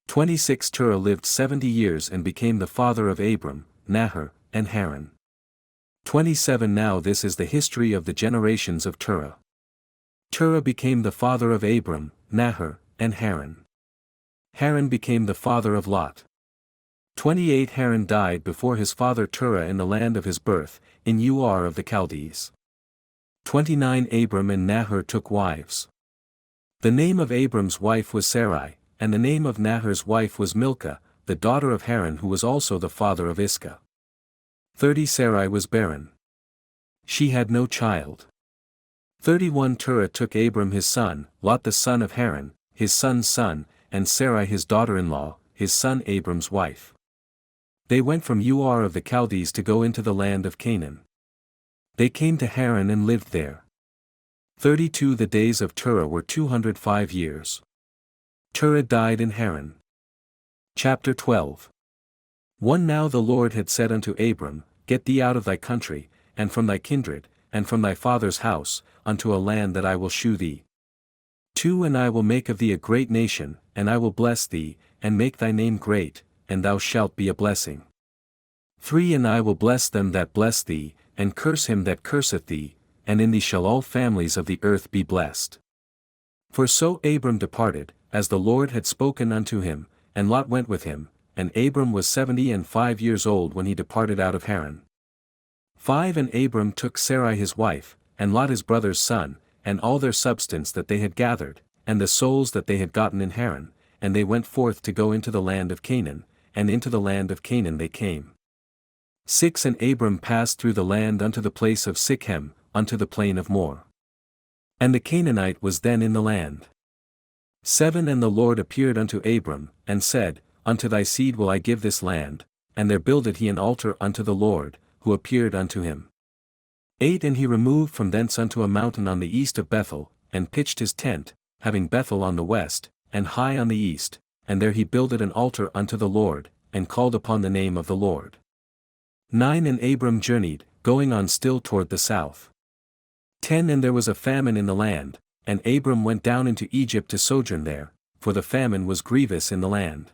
26 Terah lived 70 years and became the father of Abram, Nahor, and Haran. 27 Now this is the history of the generations of Terah. Terah became the father of Abram, Nahor, and Haran. Haran became the father of Lot. 28 Haran died before his father Terah in the land of his birth, in Ur of the Chaldees. 29 Abram and Nahor took wives. The name of Abram's wife was Sarai, and the name of Nahor's wife was Milcah, the daughter of Haran, who was also the father of Iscah. 30 Sarai was barren. She had no child. 31 Terah took Abram his son, Lot the son of Haran, his son's son, and Sarai his daughter-in-law, his son Abram's wife. They went from Ur of the Chaldees to go into the land of Canaan. They came to Haran and lived there. 32 The days of Terah were 205 years. Terah died in Haran. Chapter 12. 1 Now the Lord had said unto Abram, Get thee out of thy country, and from thy kindred, and from thy father's house, unto a land that I will shew thee. 2 And I will make of thee a great nation, and I will bless thee, and make thy name great, and thou shalt be a blessing. 3 And I will bless them that bless thee, and curse him that curseth thee, and in thee shall all families of the earth be blessed. For so Abram departed, as the Lord had spoken unto him, and Lot went with him, and Abram was 75 years old when he departed out of Haran. 5 And Abram took Sarai his wife, and Lot his brother's son, and all their substance that they had gathered, and the souls that they had gotten in Haran, and they went forth to go into the land of Canaan, and into the land of Canaan they came. 6 And Abram passed through the land unto the place of Sichem, unto the plain of Moreh. And the Canaanite was then in the land. 7 And the Lord appeared unto Abram, and said, Unto thy seed will I give this land, and there builded he an altar unto the Lord, who appeared unto him. 8 And he removed from thence unto a mountain on the east of Bethel, and pitched his tent, having Bethel on the west, and Hai on the east, and there he builded an altar unto the Lord, and called upon the name of the Lord. 9 And Abram journeyed, going on still toward the south. 10 And there was a famine in the land, and Abram went down into Egypt to sojourn there, for the famine was grievous in the land.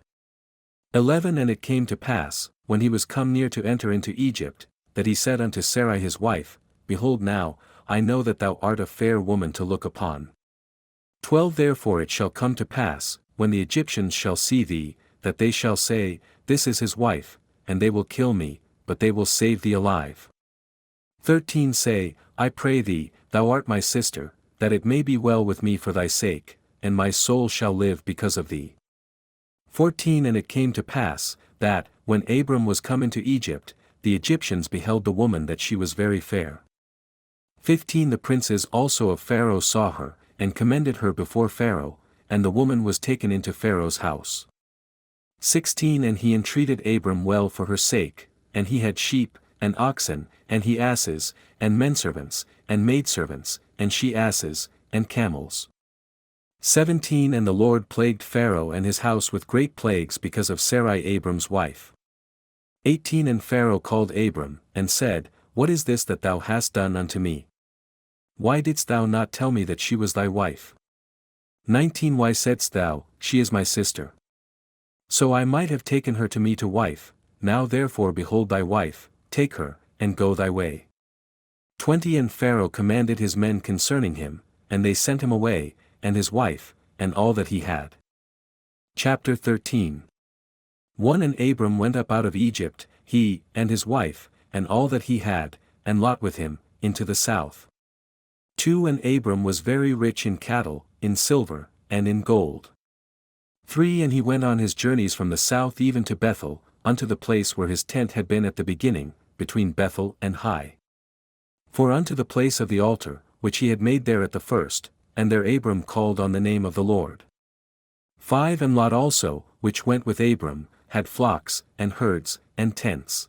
11 And it came to pass, when he was come near to enter into Egypt, that he said unto Sarai his wife, Behold now, I know that thou art a fair woman to look upon. 12 Therefore it shall come to pass, when the Egyptians shall see thee, that they shall say, This is his wife, and they will kill me, but they will save thee alive. 13 Say, I pray thee, thou art my sister, that it may be well with me for thy sake, and my soul shall live because of thee. 14 And it came to pass, that, when Abram was come into Egypt, the Egyptians beheld the woman that she was very fair. 15 The princes also of Pharaoh saw her, and commended her before Pharaoh, and the woman was taken into Pharaoh's house. 16 And he entreated Abram well for her sake, and he had sheep, and oxen, and he asses, and menservants, and maidservants, and she asses, and camels. 17 And the Lord plagued Pharaoh and his house with great plagues because of Sarai Abram's wife. 18 And Pharaoh called Abram, and said, What is this that thou hast done unto me? Why didst thou not tell me that she was thy wife? 19 Why saidst thou, She is my sister? So I might have taken her to me to wife. Now therefore behold thy wife, take her, and go thy way. 20 And Pharaoh commanded his men concerning him, and they sent him away, and his wife, and all that he had. Chapter 13. 1 And Abram went up out of Egypt, he, and his wife, and all that he had, and Lot with him, into the south. 2 And Abram was very rich in cattle, in silver, and in gold. 3 And he went on his journeys from the south even to Bethel, unto the place where his tent had been at the beginning, between Bethel and Hai. 4 Unto the place of the altar, which he had made there at the first, and there Abram called on the name of the Lord. 5 And Lot also, which went with Abram, had flocks, and herds, and tents.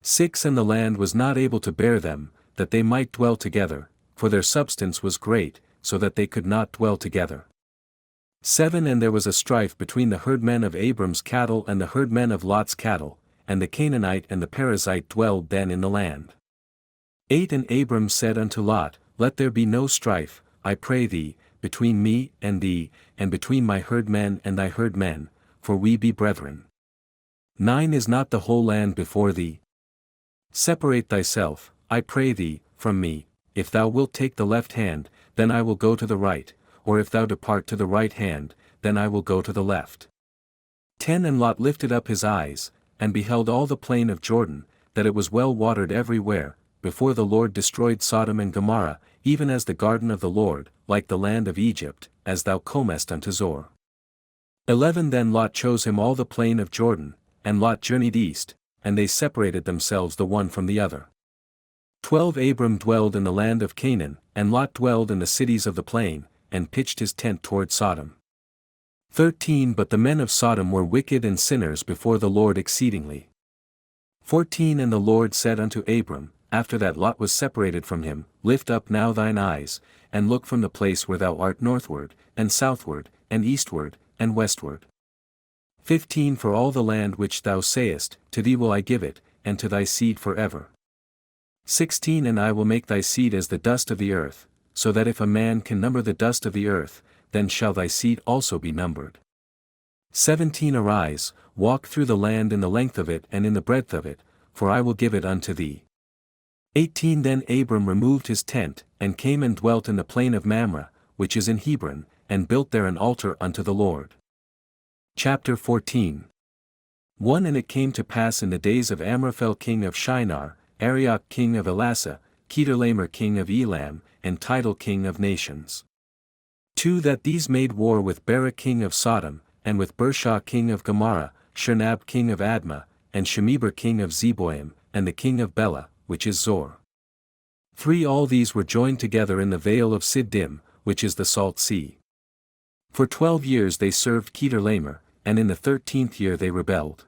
6 And the land was not able to bear them, that they might dwell together, for their substance was great, so that they could not dwell together. 7 And there was a strife between the herdmen of Abram's cattle and the herdmen of Lot's cattle, and the Canaanite and the Perizzite dwelled then in the land. 8 And Abram said unto Lot, Let there be no strife, I pray thee, between me and thee, and between my herdmen and thy herdmen, for we be brethren. 9 Is not the whole land before thee? Separate thyself, I pray thee, from me. If thou wilt take the left hand, then I will go to the right, or if thou depart to the right hand, then I will go to the left. 10 And Lot lifted up his eyes, and beheld all the plain of Jordan, that it was well watered everywhere, before the Lord destroyed Sodom and Gomorrah, even as the garden of the Lord, like the land of Egypt, as thou comest unto Zoar. 11 Then Lot chose him all the plain of Jordan, and Lot journeyed east, and they separated themselves the one from the other. 12 Abram dwelled in the land of Canaan, and Lot dwelled in the cities of the plain, and pitched his tent toward Sodom. 13 But the men of Sodom were wicked and sinners before the Lord exceedingly. 14 And the Lord said unto Abram, after that Lot was separated from him, Lift up now thine eyes, and look from the place where thou art northward, and southward, and eastward, and westward. 15 For all the land which thou sayest, to thee will I give it, and to thy seed forever. 16 And I will make thy seed as the dust of the earth, so that if a man can number the dust of the earth, then shall thy seed also be numbered. 17 Arise, walk through the land in the length of it and in the breadth of it, for I will give it unto thee. 18 Then Abram removed his tent, and came and dwelt in the plain of Mamre, which is in Hebron, and built there an altar unto the Lord. Chapter 14 1 And it came to pass in the days of Amraphel king of Shinar, Arioch king of Elasa, Chedorlaomer king of Elam, and Tidal king of nations. 2 That these made war with Bera king of Sodom, and with Bershah king of Gomorrah, Shernab king of Admah, and Shemeber king of Zeboim, and the king of Bela, which is Zor. 3 All these were joined together in the vale of Siddim, which is the salt sea. For 12 years they served Chedorlaomer, and in the 13th year they rebelled.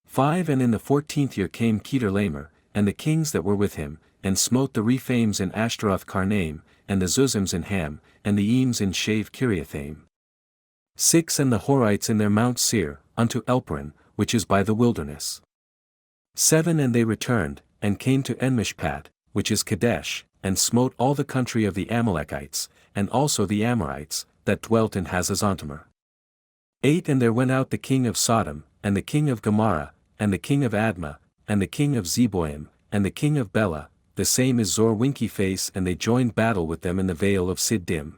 5 And in the 14th year came Chedorlaomer, and the kings that were with him, and smote the Rephaims in Ashtaroth Karnaim, and the Zuzims in Ham, and the Eames in Shave Kiriathaim. 6 And the Horites in their Mount Seir, unto Elparan, which is by the wilderness. 7 And they returned, and came to Enmishpat, which is Kadesh, and smote all the country of the Amalekites, and also the Amorites, that dwelt in Hazazontamar. 8 And there went out the king of Sodom, and the king of Gomorrah, and the king of Admah, and the king of Zeboim, and the king of Bela, the same is Zor Winky-Face, and they joined battle with them in the vale of Siddim.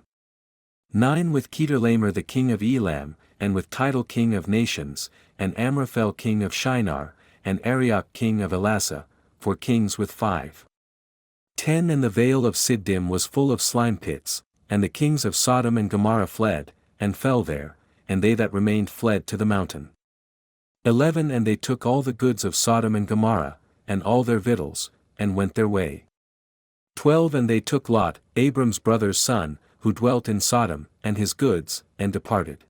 9 With Chedorlaomer the king of Elam, and with Tidal king of nations, and Amraphel king of Shinar, and Arioch king of Elasa, 4 kings with 5. 10 And the vale of Siddim was full of slime pits, and the kings of Sodom and Gomorrah fled, and fell there, and they that remained fled to the mountain. 11 And they took all the goods of Sodom and Gomorrah, and all their victuals, and went their way. 12 And they took Lot, Abram's brother's son, who dwelt in Sodom, and his goods, and departed.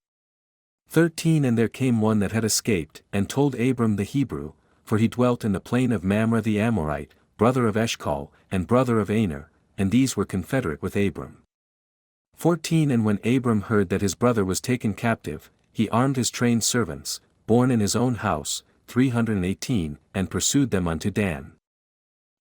13 And there came one that had escaped, and told Abram the Hebrew, for he dwelt in the plain of Mamre the Amorite, brother of Eshcol, and brother of Aner, and these were confederate with Abram. 14 And when Abram heard that his brother was taken captive, he armed his trained servants, born in his own house, 318, and pursued them unto Dan.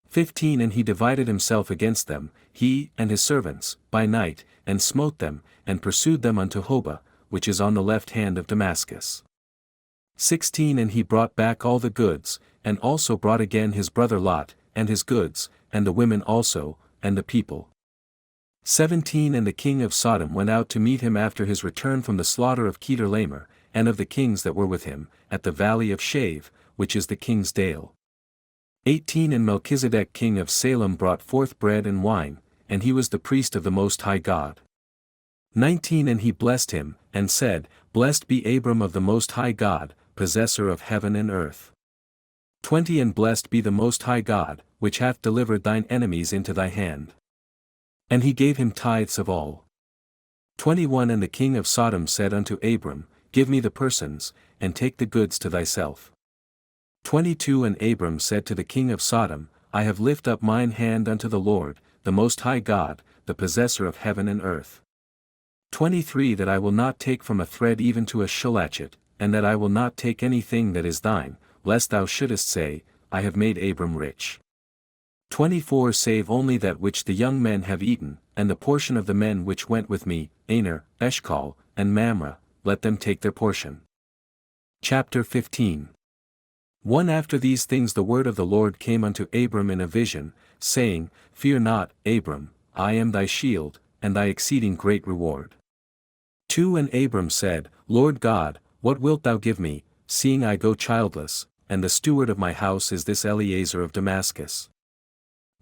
15 And he divided himself against them, he and his servants, by night, and smote them, and pursued them unto Hobah, which is on the left hand of Damascus. 16 And he brought back all the goods, and also brought again his brother Lot, and his goods, and the women also, and the people. 17 And the king of Sodom went out to meet him after his return from the slaughter of Chedorlaomer, and of the kings that were with him, at the valley of Shave, which is the king's dale. 18 And Melchizedek king of Salem brought forth bread and wine, and he was the priest of the Most High God. 19 And he blessed him, and said, Blessed be Abram of the Most High God, possessor of heaven and earth. 20 And blessed be the Most High God, which hath delivered thine enemies into thy hand. And he gave him tithes of all. 21 And the king of Sodom said unto Abram, Give me the persons, and take the goods to thyself. 22 And Abram said to the king of Sodom, I have lifted up mine hand unto the Lord, the Most High God, the possessor of heaven and earth. 23 That I will not take from a thread even to a shilachet, and that I will not take anything that is thine, lest thou shouldest say, I have made Abram rich. 24 Save only that which the young men have eaten, and the portion of the men which went with me, Aner, Eshcol, and Mamre, let them take their portion. Chapter 15. 1 After these things the word of the Lord came unto Abram in a vision, saying, Fear not, Abram, I am thy shield, and thy exceeding great reward. 2 And Abram said, Lord God, what wilt thou give me, seeing I go childless, and the steward of my house is this Eliezer of Damascus?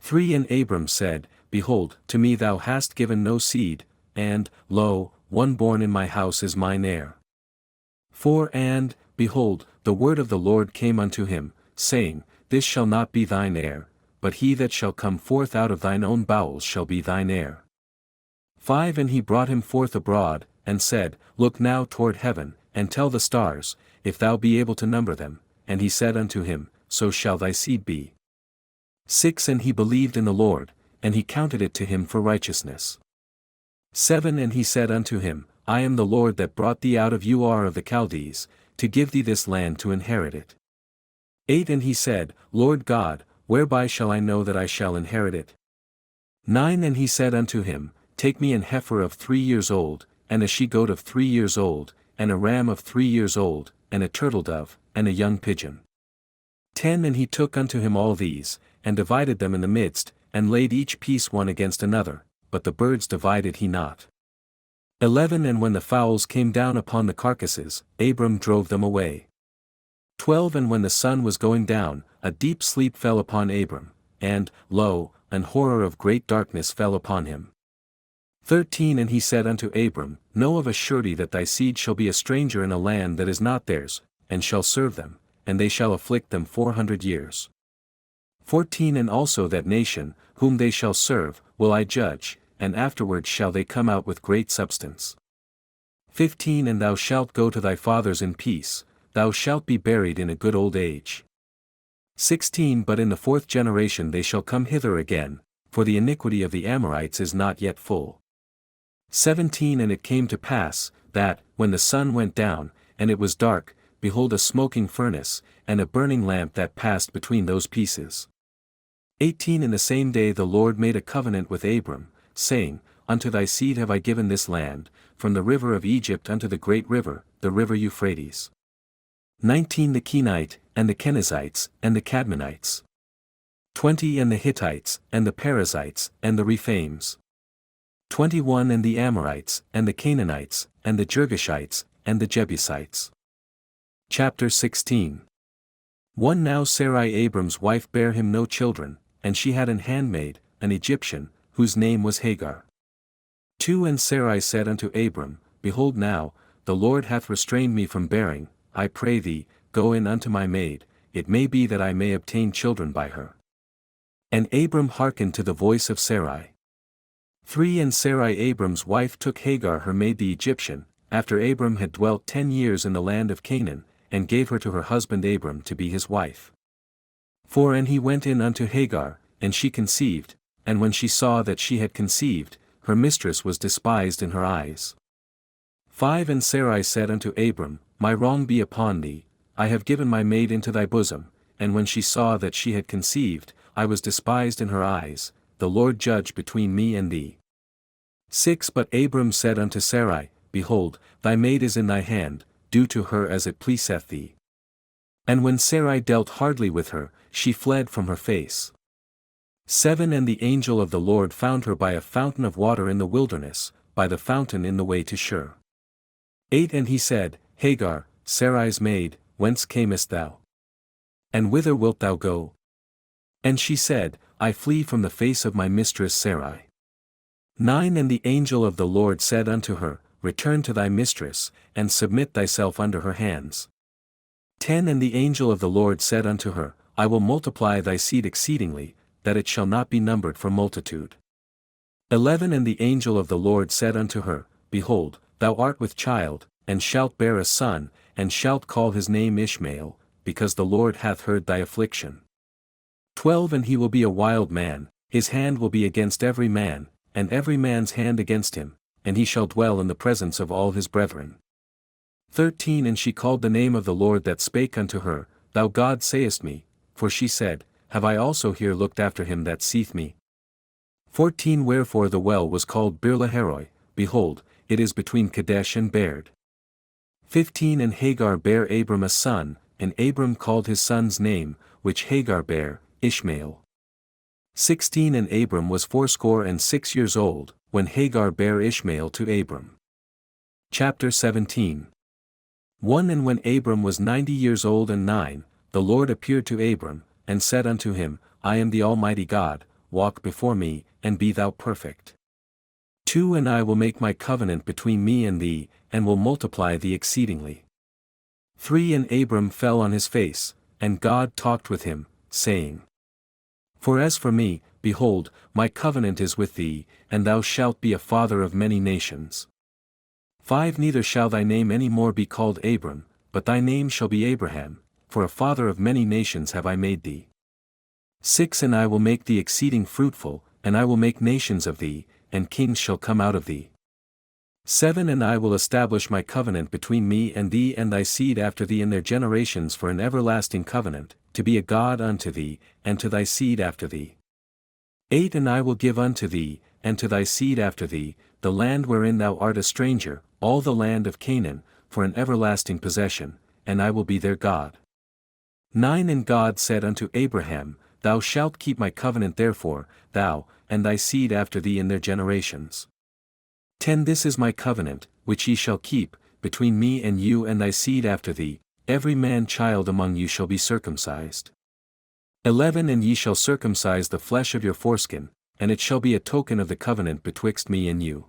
3 And Abram said, Behold, to me thou hast given no seed, and, lo, one born in my house is mine heir. 4 And, behold, the word of the Lord came unto him, saying, This shall not be thine heir, but he that shall come forth out of thine own bowels shall be thine heir. 5 And he brought him forth abroad, and said, Look now toward heaven, and tell the stars, if thou be able to number them, and he said unto him, So shall thy seed be. 6 And he believed in the Lord, and he counted it to him for righteousness. 7 And he said unto him, I am the Lord that brought thee out of Ur of the Chaldees, to give thee this land to inherit it. 8 And he said, Lord God, whereby shall I know that I shall inherit it? 9 And he said unto him, Take me an heifer of 3 years old, and a she-goat of 3 years old, and a ram of 3 years old, and a turtle-dove, and a young pigeon. 10 And he took unto him all these, and divided them in the midst, and laid each piece one against another, but the birds divided he not. 11 And when the fowls came down upon the carcasses, Abram drove them away. 12 And when the sun was going down, a deep sleep fell upon Abram, and, lo, an horror of great darkness fell upon him. 13 And he said unto Abram, Know of a surety that thy seed shall be a stranger in a land that is not theirs, and shall serve them, and they shall afflict them 400 years. 14 And also that nation, whom they shall serve, will I judge, and afterwards shall they come out with great substance. 15 And thou shalt go to thy fathers in peace, thou shalt be buried in a good old age. 16 But in the 4th generation they shall come hither again, for the iniquity of the Amorites is not yet full. 17 And it came to pass, that, when the sun went down, and it was dark, behold a smoking furnace, and a burning lamp that passed between those pieces. 18 In the same day the Lord made a covenant with Abram, saying, Unto thy seed have I given this land, from the river of Egypt unto the great river, the river Euphrates. 19 The Kenite, and the Kenizzites, and the Cadmonites. 20 And the Hittites, and the Perizzites, and the Rephaims. 21 And the Amorites, and the Canaanites, and the Girgashites, and the Jebusites. Chapter 16. 1 Now Sarai Abram's wife bare him no children, and she had an handmaid, an Egyptian, whose name was Hagar. 2 And Sarai said unto Abram, Behold now, the Lord hath restrained me from bearing, I pray thee, go in unto my maid, it may be that I may obtain children by her. And Abram hearkened to the voice of Sarai. 3 And Sarai Abram's wife took Hagar her maid the Egyptian, after Abram had dwelt 10 years in the land of Canaan, and gave her to her husband Abram to be his wife. 4 And he went in unto Hagar, and she conceived, and when she saw that she had conceived, her mistress was despised in her eyes. 5 And Sarai said unto Abram, My wrong be upon thee, I have given my maid into thy bosom, and when she saw that she had conceived, I was despised in her eyes, the Lord judge between me and thee. 6 But Abram said unto Sarai, Behold, thy maid is in thy hand, do to her as it pleaseth thee. And when Sarai dealt hardly with her, she fled from her face. 7 And the angel of the Lord found her by a fountain of water in the wilderness, by the fountain in the way to Shur. 8 And he said, Hagar, Sarai's maid, whence camest thou? And whither wilt thou go? And she said, I flee from the face of my mistress Sarai. 9 And the angel of the Lord said unto her, Return to thy mistress, and submit thyself under her hands. 10 And the angel of the Lord said unto her, I will multiply thy seed exceedingly, that it shall not be numbered for multitude. 11 And the angel of the Lord said unto her, Behold, thou art with child, and shalt bear a son, and shalt call his name Ishmael, because the Lord hath heard thy affliction. 12 And he will be a wild man, his hand will be against every man, and every man's hand against him, and he shall dwell in the presence of all his brethren. 13 And she called the name of the Lord that spake unto her, Thou God sayest me, for she said, Have I also here looked after him that seeth me? 14 Wherefore the well was called Beer-lahai-roi, behold, it is between Kadesh and Bered. 15 And Hagar bare Abram a son, and Abram called his son's name, which Hagar bare, Ishmael. 16 And Abram was 86 years old, when Hagar bare Ishmael to Abram. Chapter 17. 1 And when Abram was 90 years old and 9, the Lord appeared to Abram, and said unto him, I am the Almighty God, walk before me, and be thou perfect. 2 And I will make my covenant between me and thee, and will multiply thee exceedingly. 3 And Abram fell on his face, and God talked with him, saying, For as for me, behold, my covenant is with thee, and thou shalt be a father of many nations. 5 Neither shall thy name any more be called Abram, but thy name shall be Abraham, for a father of many nations have I made thee. 6 And I will make thee exceeding fruitful, and I will make nations of thee, and kings shall come out of thee. 7 And I will establish my covenant between me and thee and thy seed after thee in their generations for an everlasting covenant, to be a God unto thee, and to thy seed after thee. 8 And I will give unto thee, and to thy seed after thee, the land wherein thou art a stranger, all the land of Canaan, for an everlasting possession, and I will be their God. 9 And God said unto Abraham, Thou shalt keep my covenant therefore, thou, and thy seed after thee in their generations. 10 This is my covenant, which ye shall keep, between me and you and thy seed after thee, every man child among you shall be circumcised. 11 And ye shall circumcise the flesh of your foreskin, and it shall be a token of the covenant betwixt me and you.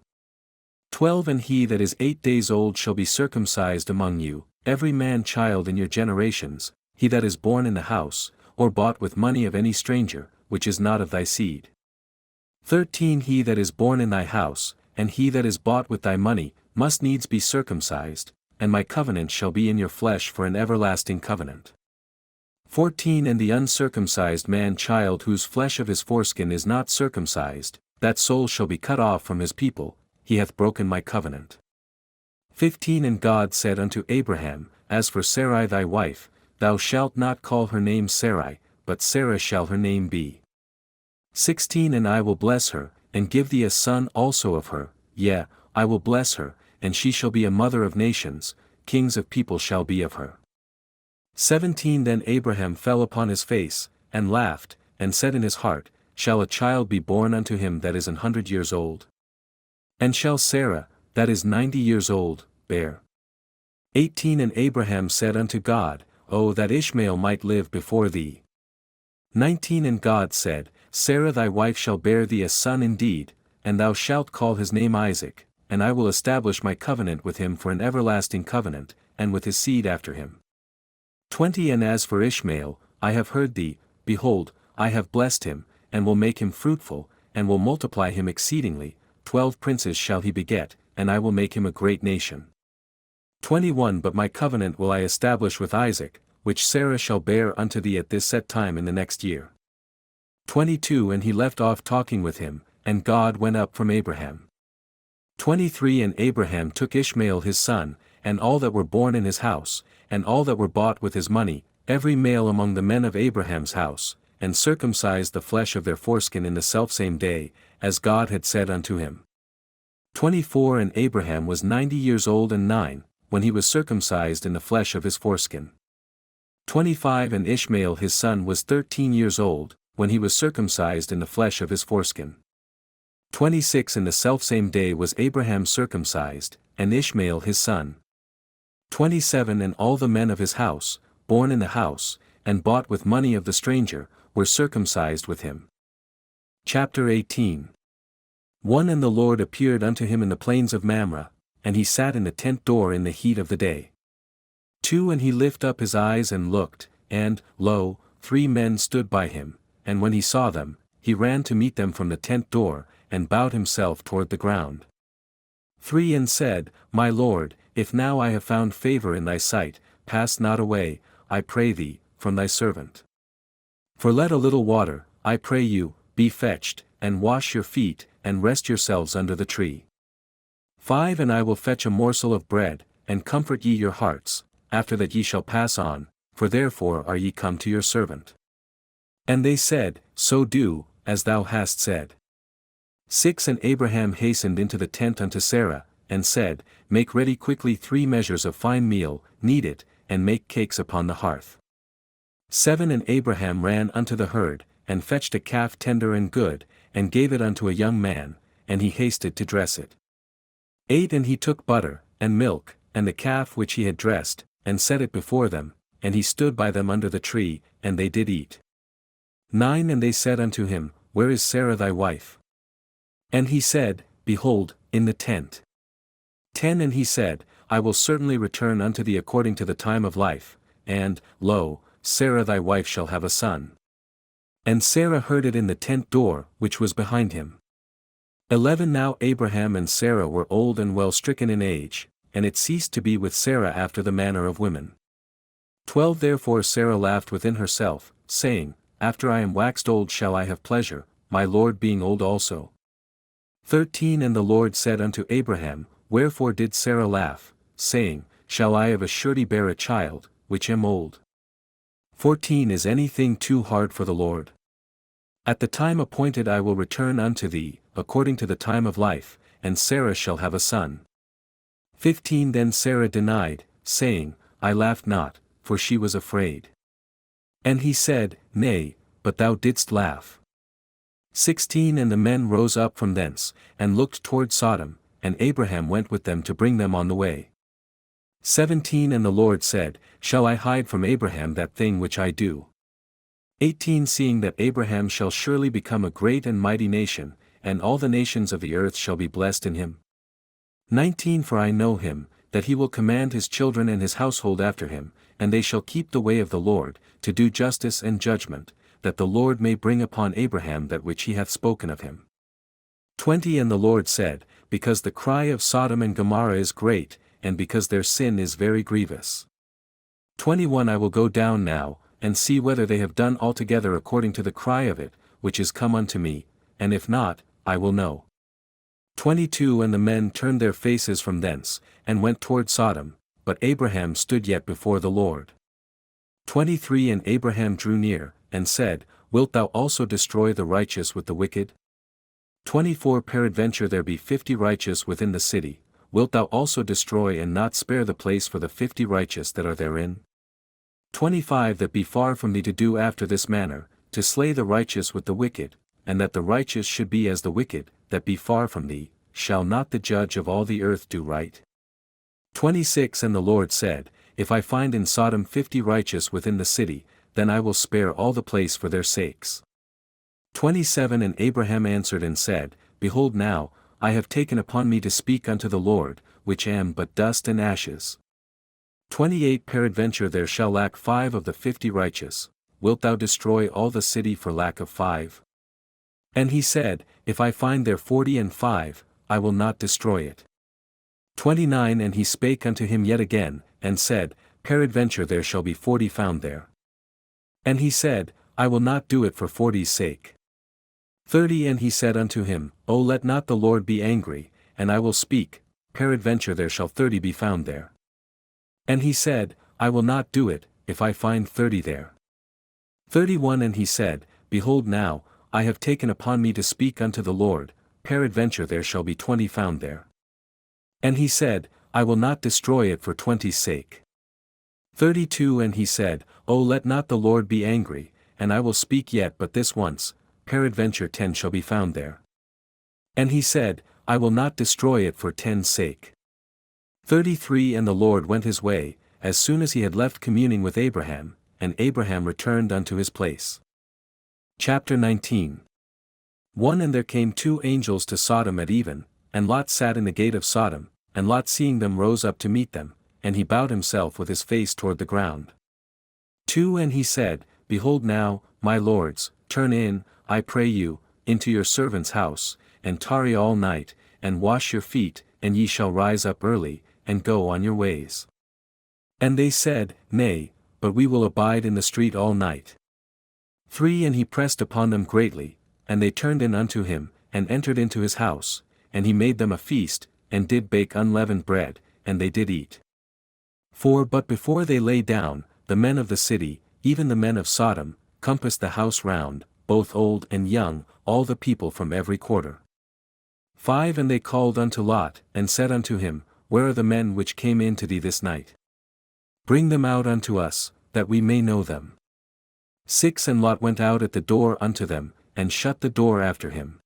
12 And he that is 8 days old shall be circumcised among you, every man child in your generations, he that is born in the house, or bought with money of any stranger, which is not of thy seed. 13 He that is born in thy house, and he that is bought with thy money, must needs be circumcised, and my covenant shall be in your flesh for an everlasting covenant. 14 And the uncircumcised man child whose flesh of his foreskin is not circumcised, that soul shall be cut off from his people, he hath broken my covenant. 15 And God said unto Abraham, As for Sarai thy wife, thou shalt not call her name Sarai, but Sarah shall her name be. 16 And I will bless her, and give thee a son also of her, yea, I will bless her, and she shall be a mother of nations, kings of people shall be of her. 17 Then Abraham fell upon his face, and laughed, and said in his heart, Shall a child be born unto him that is 100 years old? And shall Sarah, that is 90 years old, bear? 18 And Abraham said unto God, O that Ishmael might live before thee. 19 And God said, Sarah thy wife shall bear thee a son indeed, and thou shalt call his name Isaac, and I will establish my covenant with him for an everlasting covenant, and with his seed after him. 20 And as for Ishmael, I have heard thee, behold, I have blessed him, and will make him fruitful, and will multiply him exceedingly, 12 princes shall he beget, and I will make him a great nation. 21 But my covenant will I establish with Isaac, which Sarah shall bear unto thee at this set time in the next year. 22 And he left off talking with him, and God went up from Abraham. 23 And Abraham took Ishmael his son, and all that were born in his house, and all that were bought with his money, every male among the men of Abraham's house, and circumcised the flesh of their foreskin in the selfsame day, as God had said unto him. 24 And Abraham was 90 years old and 9, when he was circumcised in the flesh of his foreskin. 25 And Ishmael his son was 13 years old, when he was circumcised in the flesh of his foreskin. 26 And the selfsame day was Abraham circumcised, and Ishmael his son. 27 And all the men of his house, born in the house, and bought with money of the stranger, were circumcised with him. Chapter 18. 1 And the Lord appeared unto him in the plains of Mamre, and he sat in the tent door in the heat of the day. 2 And he lift up his eyes and looked, and, lo, 3 men stood by him, and when he saw them, he ran to meet them from the tent door, and bowed himself toward the ground. 3 And said, My Lord, if now I have found favor in thy sight, pass not away, I pray thee, from thy servant. For let a little water, I pray you, be fetched, and wash your feet, and rest yourselves under the tree. 5 And I will fetch a morsel of bread, and comfort ye your hearts, after that ye shall pass on, for therefore are ye come to your servant. And they said, So do, as thou hast said. 6 And Abraham hastened into the tent unto Sarah, and said, Make ready quickly 3 measures of fine meal, knead it, and make cakes upon the hearth. 7 And Abraham ran unto the herd, and fetched a calf tender and good, and gave it unto a young man, and he hasted to dress it. 8 And he took butter, and milk, and the calf which he had dressed, and set it before them, and he stood by them under the tree, and they did eat. 9 And they said unto him, Where is Sarah thy wife? And he said, Behold, in the tent. 10 And he said, I will certainly return unto thee according to the time of life, and, lo, Sarah thy wife shall have a son. And Sarah heard it in the tent door, which was behind him. 11 Now Abraham and Sarah were old and well stricken in age, and it ceased to be with Sarah after the manner of women. 12 Therefore Sarah laughed within herself, saying, After I am waxed old shall I have pleasure, my Lord being old also. 13 And the Lord said unto Abraham, Wherefore did Sarah laugh, saying, Shall I of a surety bear a child, which am old? 14 Is anything too hard for the Lord? At the time appointed I will return unto thee, according to the time of life, and Sarah shall have a son. 15 Then Sarah denied, saying, I laughed not, for she was afraid. And he said, Nay, but thou didst laugh. 16 And the men rose up from thence, and looked toward Sodom, and Abraham went with them to bring them on the way. 17 And the Lord said, Shall I hide from Abraham that thing which I do? 18 Seeing that Abraham shall surely become a great and mighty nation, and all the nations of the earth shall be blessed in him. 19 For I know him, that he will command his children and his household after him, and they shall keep the way of the Lord, to do justice and judgment, that the Lord may bring upon Abraham that which he hath spoken of him. 20 And the Lord said, Because the cry of Sodom and Gomorrah is great, and because their sin is very grievous. 21 I will go down now, and see whether they have done altogether according to the cry of it, which is come unto me, and if not, I will know. 22 And the men turned their faces from thence, and went toward Sodom, but Abraham stood yet before the Lord. 23 And Abraham drew near, and said, Wilt thou also destroy the righteous with the wicked? 24 Peradventure there be 50 righteous within the city, wilt thou also destroy and not spare the place for the 50 righteous that are therein? 25 That be far from thee to do after this manner, to slay the righteous with the wicked, and that the righteous should be as the wicked, that be far from thee, shall not the judge of all the earth do right? 26 And the Lord said, If I find in Sodom 50 righteous within the city, then I will spare all the place for their sakes. 27 And Abraham answered and said, Behold now, I have taken upon me to speak unto the Lord, which am but dust and ashes. 28 Peradventure there shall lack 5 of the 50 righteous, wilt thou destroy all the city for lack of 5? And he said, If I find there 40 and 5, I will not destroy it. 29 And he spake unto him yet again, and said, Peradventure there shall be 40 found there. And he said, I will not do it for 40's sake. 30 And he said unto him, O let not the Lord be angry, and I will speak, peradventure there shall 30 be found there. And he said, I will not do it, if I find 30 there. 31 And he said, Behold now, I have taken upon me to speak unto the Lord, peradventure there shall be 20 found there. And he said, I will not destroy it for 20's sake. 32 And he said, O let not the Lord be angry, and I will speak yet but this once, peradventure 10 shall be found there. And he said, I will not destroy it for 10's sake. 33 And the Lord went his way, as soon as he had left communing with Abraham, and Abraham returned unto his place. Chapter 19 1 And there came 2 angels to Sodom at even, and Lot sat in the gate of Sodom, and Lot seeing them rose up to meet them, and he bowed himself with his face toward the ground. 2 And he said, Behold now, my lords, turn in, I pray you, into your servant's house, and tarry all night, and wash your feet, and ye shall rise up early, and go on your ways. And they said, Nay, but we will abide in the street all night. 3 And he pressed upon them greatly, and they turned in unto him, and entered into his house, and he made them a feast, and did bake unleavened bread, and they did eat. 4 But before they lay down, the men of the city, even the men of Sodom, compassed the house round, both old and young, all the people from every quarter. 5 And they called unto Lot, and said unto him, Where are the men which came in to thee this night? Bring them out unto us, that we may know them. 6 And Lot went out at the door unto them, and shut the door after him.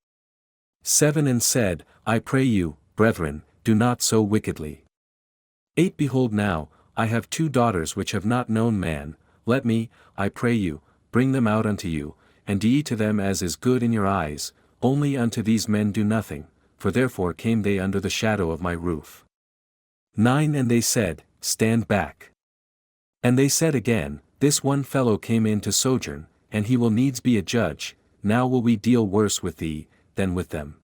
7 And said, I pray you, brethren, do not so wickedly. 8 Behold now, I have 2 daughters which have not known man, let me, I pray you, bring them out unto you, and do ye to them as is good in your eyes, only unto these men do nothing, for therefore came they under the shadow of my roof. 9 And they said, Stand back. And they said again, This one fellow came in to sojourn, and he will needs be a judge, now will we deal worse with thee, than with them.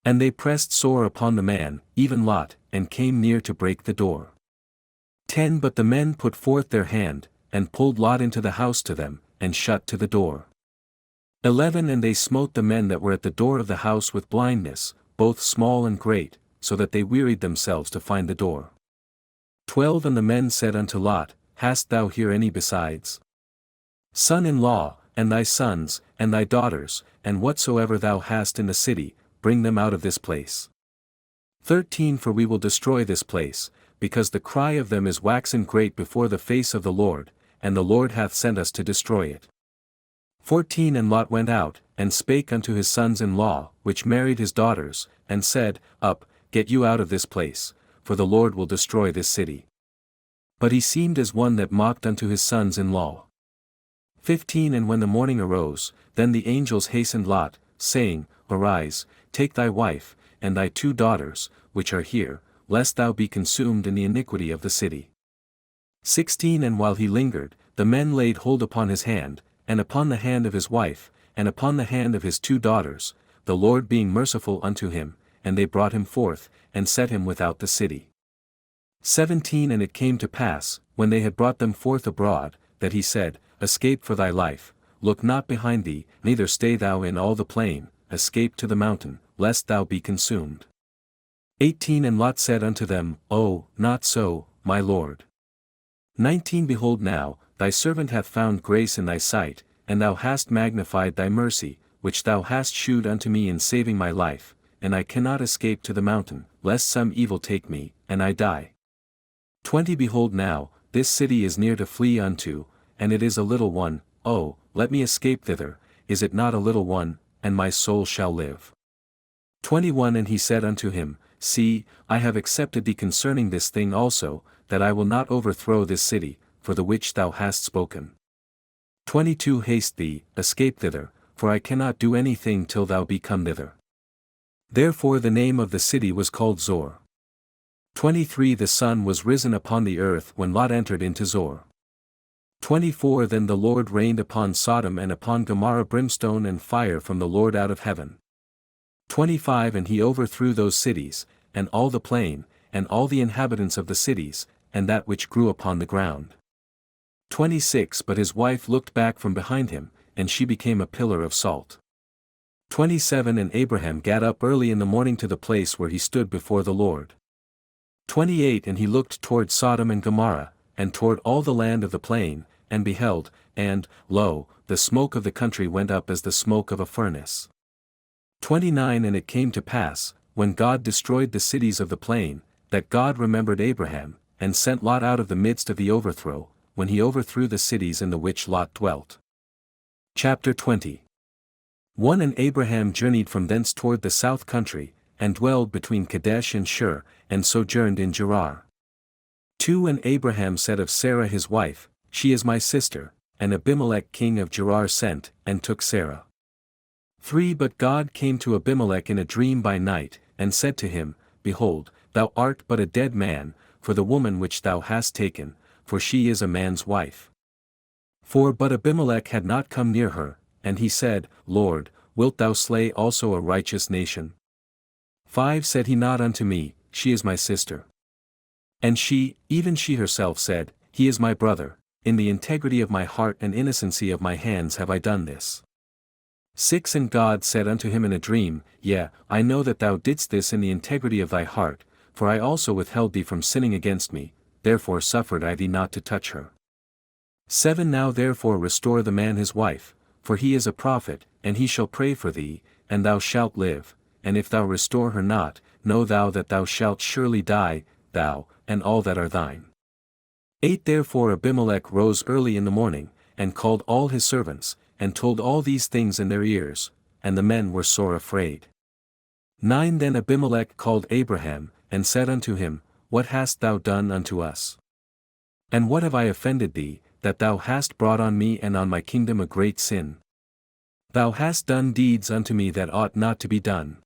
And they pressed sore upon the man, even Lot, and came near to break the door. 10 But the men put forth their hand, and pulled Lot into the house to them, and shut to the door. 11 And they smote the men that were at the door of the house with blindness, both small and great, so that they wearied themselves to find the door. 12 And the men said unto Lot, Hast thou here any besides? Son-in-law, and thy sons, and thy daughters, and whatsoever thou hast in the city, bring them out of this place. 13 For we will destroy this place, because the cry of them is waxen great before the face of the Lord, and the Lord hath sent us to destroy it. 14 And Lot went out, and spake unto his sons-in-law, which married his daughters, and said, Up, get you out of this place, for the Lord will destroy this city. But he seemed as one that mocked unto his sons-in-law. 15 And when the morning arose, then the angels hastened Lot, saying, Arise, take thy wife, and thy 2 daughters, which are here, lest thou be consumed in the iniquity of the city. 16 And while he lingered, the men laid hold upon his hand, and upon the hand of his wife, and upon the hand of his 2 daughters, the Lord being merciful unto him, and they brought him forth, and set him without the city. 17 And it came to pass, when they had brought them forth abroad, that he said, Escape for thy life, look not behind thee, neither stay thou in all the plain, escape to the mountain, lest thou be consumed. 18 And Lot said unto them, Oh, not so, my lord. 19 Behold now, thy servant hath found grace in thy sight, and thou hast magnified thy mercy, which thou hast shewed unto me in saving my life, and I cannot escape to the mountain, lest some evil take me, and I die. 20 Behold now, this city is near to flee unto, and it is a little one, oh, let me escape thither, is it not a little one, and my soul shall live. 21 And he said unto him, See, I have accepted thee concerning this thing also, that I will not overthrow this city, for the which thou hast spoken. 22 Haste thee, escape thither, for I cannot do anything till thou be come thither. Therefore the name of the city was called Zor. 23 The sun was risen upon the earth when Lot entered into Zor. 24 Then the Lord rained upon Sodom and upon Gomorrah brimstone and fire from the Lord out of heaven. 25 And he overthrew those cities, and all the plain, and all the inhabitants of the cities, and that which grew upon the ground. 26 But his wife looked back from behind him, and she became a pillar of salt. 27 And Abraham gat up early in the morning to the place where he stood before the Lord. 28 And he looked toward Sodom and Gomorrah, and toward all the land of the plain, and beheld, and, lo, the smoke of the country went up as the smoke of a furnace. 29 And it came to pass, when God destroyed the cities of the plain, that God remembered Abraham, and sent Lot out of the midst of the overthrow, when he overthrew the cities in the which Lot dwelt. Chapter 20 1 And Abraham journeyed from thence toward the south country, and dwelled between Kadesh and Shur, and sojourned in Gerar. 2 And Abraham said of Sarah his wife, She is my sister, and Abimelech king of Gerar sent, and took Sarah. 3 But God came to Abimelech in a dream by night, and said to him, Behold, thou art but a dead man, for the woman which thou hast taken, for she is a man's wife. 4 But Abimelech had not come near her, and he said, Lord, wilt thou slay also a righteous nation? 5 Said he not unto me, She is my sister. And she, even she herself said, He is my brother. in the integrity of my heart and innocency of my hands have I done this. 6 And God said unto him in a dream, Yea, I know that thou didst this in the integrity of thy heart, for I also withheld thee from sinning against me, therefore suffered I thee not to touch her. 7 Now therefore restore the man his wife, for he is a prophet, and he shall pray for thee, and thou shalt live, and if thou restore her not, know thou that thou shalt surely die, thou, and all that are thine. 8 Therefore Abimelech rose early in the morning, and called all his servants, and told all these things in their ears, and the men were sore afraid. 9 Then Abimelech called Abraham, and said unto him, What hast thou done unto us? And what have I offended thee, that thou hast brought on me and on my kingdom a great sin? Thou hast done deeds unto me that ought not to be done.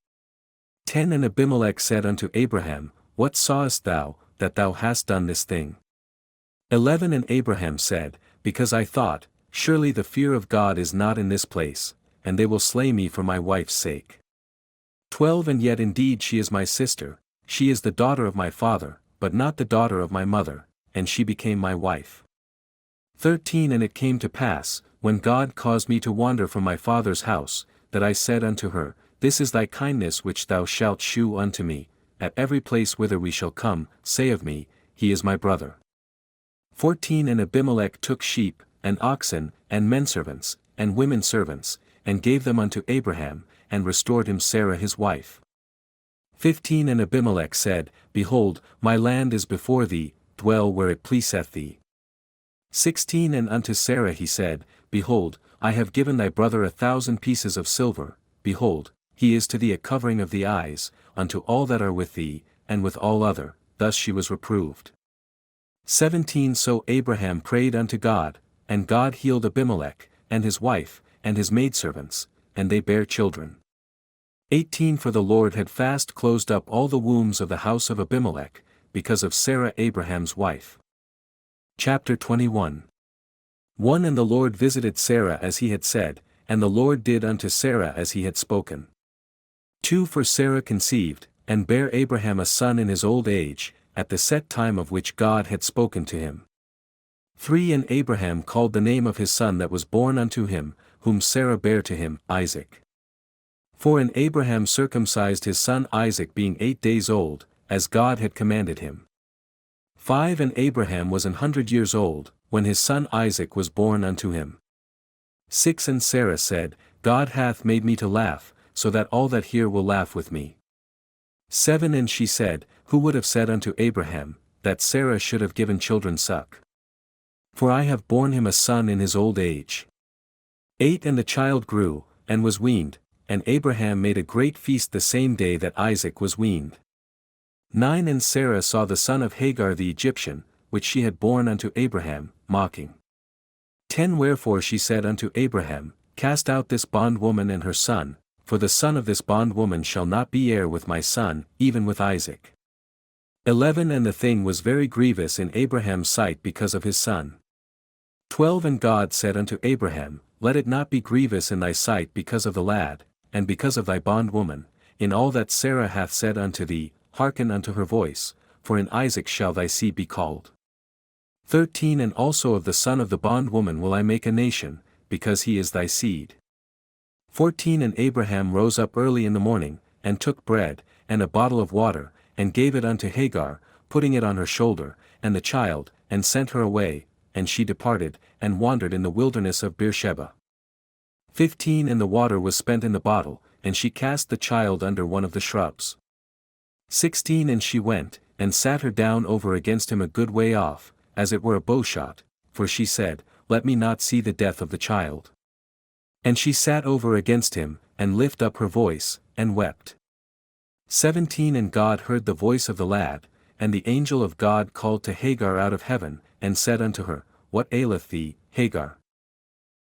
10 And Abimelech said unto Abraham, What sawest thou, that thou hast done this thing? 11 And Abraham said, Because I thought, Surely the fear of God is not in this place, and they will slay me for my wife's sake. 12 And yet indeed she is my sister, she is the daughter of my father, but not the daughter of my mother, and she became my wife. 13 And it came to pass, when God caused me to wander from my father's house, that I said unto her, This is thy kindness which thou shalt shew unto me, at every place whither we shall come, say of me, He is my brother. 14 And Abimelech took sheep, and oxen, and menservants, and women servants, and gave them unto Abraham, and restored him Sarah his wife. 15 And Abimelech said, Behold, my land is before thee, dwell where it pleaseth thee. 16 And unto Sarah he said, Behold, I have given thy brother 1,000 pieces of silver, behold, he is to thee a covering of the eyes, unto all that are with thee, and with all other, thus she was reproved. 17 So Abraham prayed unto God, and God healed Abimelech, and his wife, and his maidservants, and they bare children. 18 For the Lord had fast closed up all the wombs of the house of Abimelech, because of Sarah Abraham's wife. Chapter 21 1 And the Lord visited Sarah as he had said, and the Lord did unto Sarah as he had spoken. 2 For Sarah conceived, and bare Abraham a son in his old age, at the set time of which God had spoken to him. 3 And Abraham called the name of his son that was born unto him, whom Sarah bare to him, Isaac. 4 And Abraham circumcised his son Isaac being 8 days old, as God had commanded him. 5 And Abraham was 100 years old, when his son Isaac was born unto him. 6 And Sarah said, God hath made me to laugh, so that all that hear will laugh with me. 7 And she said, Who would have said unto Abraham, that Sarah should have given children suck? For I have borne him a son in his old age. 8 And the child grew, and was weaned, and Abraham made a great feast the same day that Isaac was weaned. 9 And Sarah saw the son of Hagar the Egyptian, which she had borne unto Abraham, mocking. 10 Wherefore she said unto Abraham, Cast out this bondwoman and her son, for the son of this bondwoman shall not be heir with my son, even with Isaac. 11 And the thing was very grievous in Abraham's sight because of his son. 12 And God said unto Abraham, Let it not be grievous in thy sight because of the lad, and because of thy bondwoman, in all that Sarah hath said unto thee, hearken unto her voice, for in Isaac shall thy seed be called. 13 And also of the son of the bondwoman will I make a nation, because he is thy seed. 14 And Abraham rose up early in the morning, and took bread, and a bottle of water, and gave it unto Hagar, putting it on her shoulder, and the child, and sent her away, and she departed, and wandered in the wilderness of Beersheba. 15 And the water was spent in the bottle, and she cast the child under one of the shrubs. 16 And she went, and sat her down over against him a good way off, as it were a bowshot, for she said, Let me not see the death of the child. And she sat over against him, and lift up her voice, and wept. 17 And God heard the voice of the lad, and the angel of God called to Hagar out of heaven, and said unto her, What aileth thee, Hagar?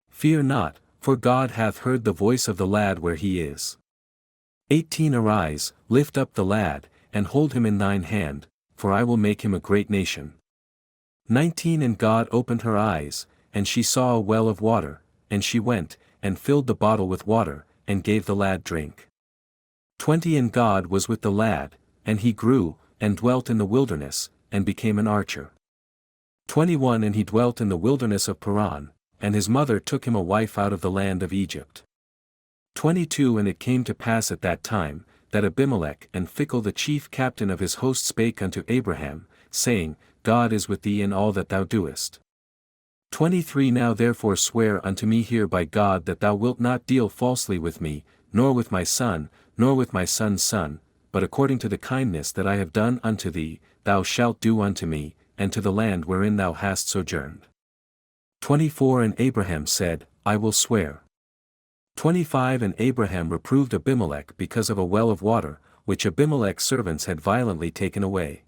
Fear not, for God hath heard the voice of the lad where he is. 18 Arise, lift up the lad, and hold him in thine hand, for I will make him a great nation. 19 And God opened her eyes, and she saw a well of water, and she went, and filled the bottle with water, and gave the lad drink. 20 And God was with the lad, and he grew, and dwelt in the wilderness, and became an archer. 21 And he dwelt in the wilderness of Paran, and his mother took him a wife out of the land of Egypt. 22 And it came to pass at that time, that Abimelech and Phicol the chief captain of his host spake unto Abraham, saying, God is with thee in all that thou doest. 23 Now therefore swear unto me here by God that thou wilt not deal falsely with me, nor with my son, nor with my son's son, but according to the kindness that I have done unto thee, thou shalt do unto me, and to the land wherein thou hast sojourned. 24 And Abraham said, I will swear. 25 And Abraham reproved Abimelech because of a well of water, which Abimelech's servants had violently taken away.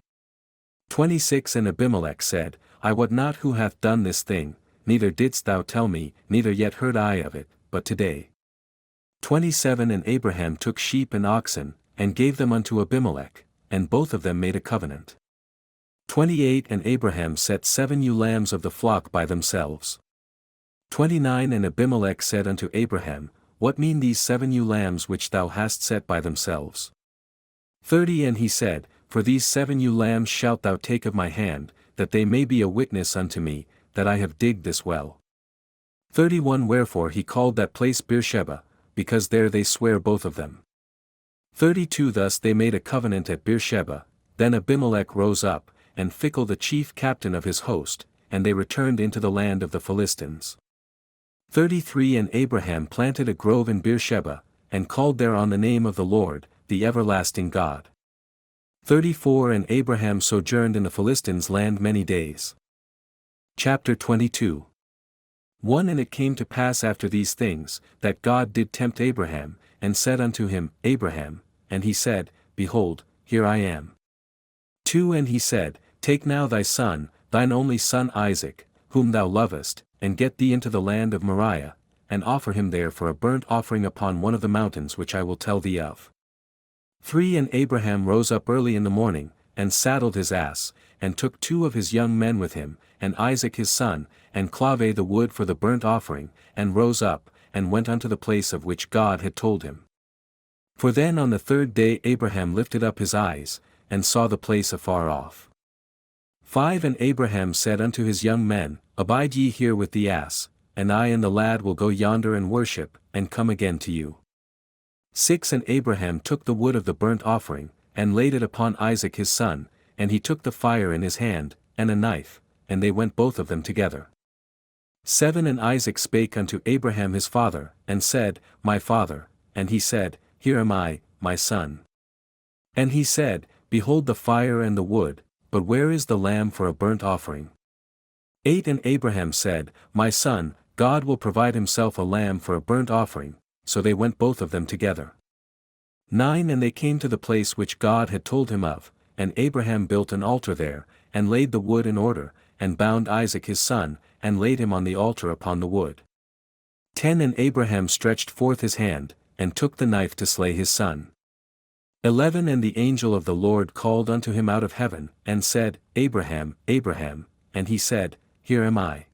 26 And Abimelech said, I wot not who hath done this thing, neither didst thou tell me, neither yet heard I of it, but today. 27 And Abraham took sheep and oxen, and gave them unto Abimelech, and both of them made a covenant. 28 And Abraham set 7 ewe lambs of the flock by themselves. 29 And Abimelech said unto Abraham, What mean these 7 ewe lambs which thou hast set by themselves? 30 And he said, For these 7 ewe lambs shalt thou take of my hand, that they may be a witness unto me, that I have digged this well. 31 Wherefore he called that place Beersheba, because there they sware both of them. 32 Thus they made a covenant at Beersheba. Then Abimelech rose up, and Phicol the chief captain of his host, and they returned into the land of the Philistines. 33 And Abraham planted a grove in Beersheba, and called thereon the name of the Lord, the everlasting God. 34 And Abraham sojourned in the Philistines' land many days. Chapter 22. 1 And it came to pass after these things, that God did tempt Abraham, and said unto him, Abraham, and he said, Behold, here I am. 2 And he said, Take now thy son, thine only son Isaac, whom thou lovest, and get thee into the land of Moriah, and offer him there for a burnt offering upon one of the mountains which I will tell thee of. 3 And Abraham rose up early in the morning, and saddled his ass, and took 2 of his young men with him, and Isaac his son, and clave the wood for the burnt offering, and rose up, and went unto the place of which God had told him. For then on the 3rd day Abraham lifted up his eyes, and saw the place afar off. 5 And Abraham said unto his young men, Abide ye here with the ass, and I and the lad will go yonder and worship, and come again to you. 6 And Abraham took the wood of the burnt offering, and laid it upon Isaac his son, and he took the fire in his hand, and a knife, and they went both of them together. 7 And Isaac spake unto Abraham his father, and said, My father, and he said, Here am I, my son. And he said, Behold the fire and the wood, but where is the lamb for a burnt offering? 8 And Abraham said, My son, God will provide himself a lamb for a burnt offering, so they went both of them together. 9 And they came to the place which God had told him of, and Abraham built an altar there, and laid the wood in order, and bound Isaac his son, and laid him on the altar upon the wood. 10 And Abraham stretched forth his hand, and took the knife to slay his son. 11 And the angel of the Lord called unto him out of heaven, and said, Abraham, Abraham, and he said, Here am I.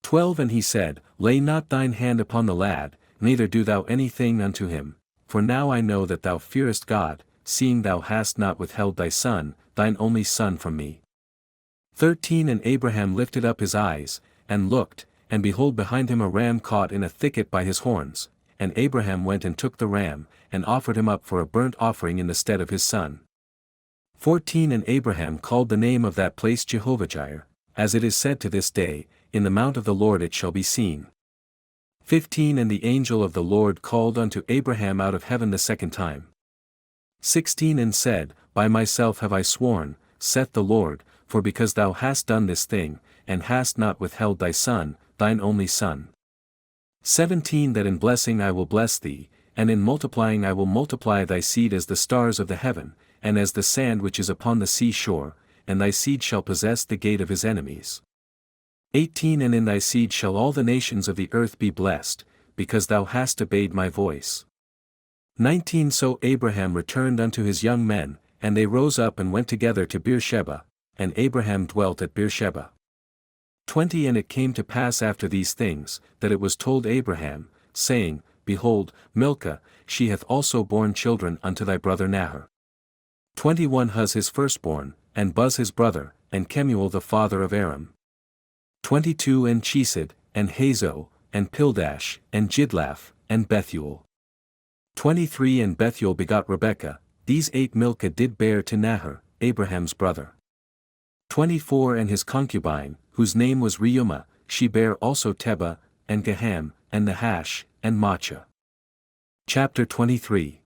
12 And he said, Lay not thine hand upon the lad, neither do thou anything unto him, for now I know that thou fearest God, seeing thou hast not withheld thy son, thine only son from me. 13 And Abraham lifted up his eyes, and looked, and behold behind him a ram caught in a thicket by his horns, and Abraham went and took the ram, and offered him up for a burnt offering in the stead of his son. 14 And Abraham called the name of that place Jehovah-Jireh, as it is said to this day, In the mount of the Lord it shall be seen. 15 And the angel of the Lord called unto Abraham out of heaven the 2nd time. 16 And said, By myself have I sworn, saith the Lord, for because thou hast done this thing, and hast not withheld thy son, thine only son. 17 That in blessing I will bless thee, and in multiplying I will multiply thy seed as the stars of the heaven, and as the sand which is upon the sea shore, and thy seed shall possess the gate of his enemies. 18 And in thy seed shall all the nations of the earth be blessed, because thou hast obeyed my voice. 19 So Abraham returned unto his young men, and they rose up and went together to Beersheba, and Abraham dwelt at Beersheba. 20 And it came to pass after these things, that it was told Abraham, saying, Behold, Milcah, she hath also borne children unto thy brother Nahor. 21 Huz his firstborn, and Buz his brother, and Kemuel the father of Aram. 22 and Chesed, and Hazo, and Pildash, and Jidlaph, and Bethuel. 23 and Bethuel begot Rebekah. These 8 Milcah did bear to Nahor, Abraham's brother. 24 and his concubine, whose name was Reumah, she bare also Tebah, and Gaham, and Nahash, and Maachah. Chapter 23.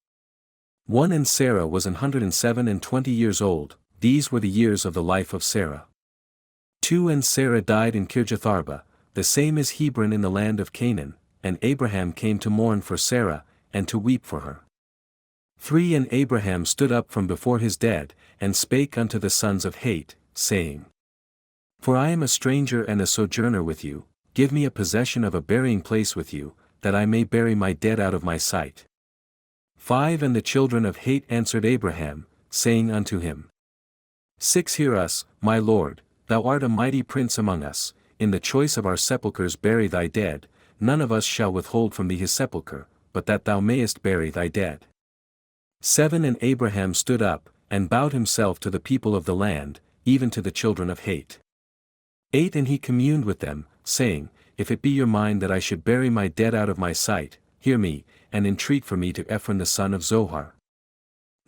1 And Sarah was 107 and 20 years old, these were the years of the life of Sarah. 2 And Sarah died in Kirjatharba, the same is Hebron in the land of Canaan, and Abraham came to mourn for Sarah, and to weep for her. 3 And Abraham stood up from before his dead, and spake unto the sons of Het, saying, For I am a stranger and a sojourner with you, give me a possession of a burying place with you, that I may bury my dead out of my sight. 5 And the children of Het answered Abraham, saying unto him, 6 Hear us, my lord, thou art a mighty prince among us, in the choice of our sepulchres bury thy dead, none of us shall withhold from thee his sepulchre, but that thou mayest bury thy dead. 7 And Abraham stood up, and bowed himself to the people of the land, even to the children of Het. 8 And he communed with them, saying, If it be your mind that I should bury my dead out of my sight, hear me, and entreat for me to Ephron the son of Zohar.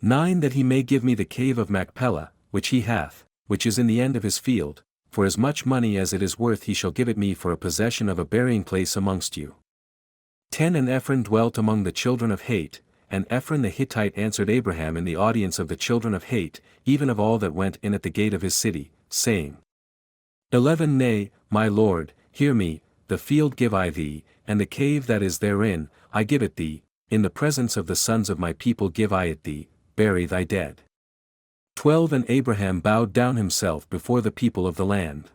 9 That he may give me the cave of Machpelah, which he hath, which is in the end of his field, for as much money as it is worth he shall give it me for a possession of a burying place amongst you. 10 And Ephron dwelt among the children of Het, and Ephron the Hittite answered Abraham in the audience of the children of Het, even of all that went in at the gate of his city, saying, 11 Nay, my lord, hear me, the field give I thee, and the cave that is therein, I give it thee, in the presence of the sons of my people give I it thee, bury thy dead. 12 And Abraham bowed down himself before the people of the land.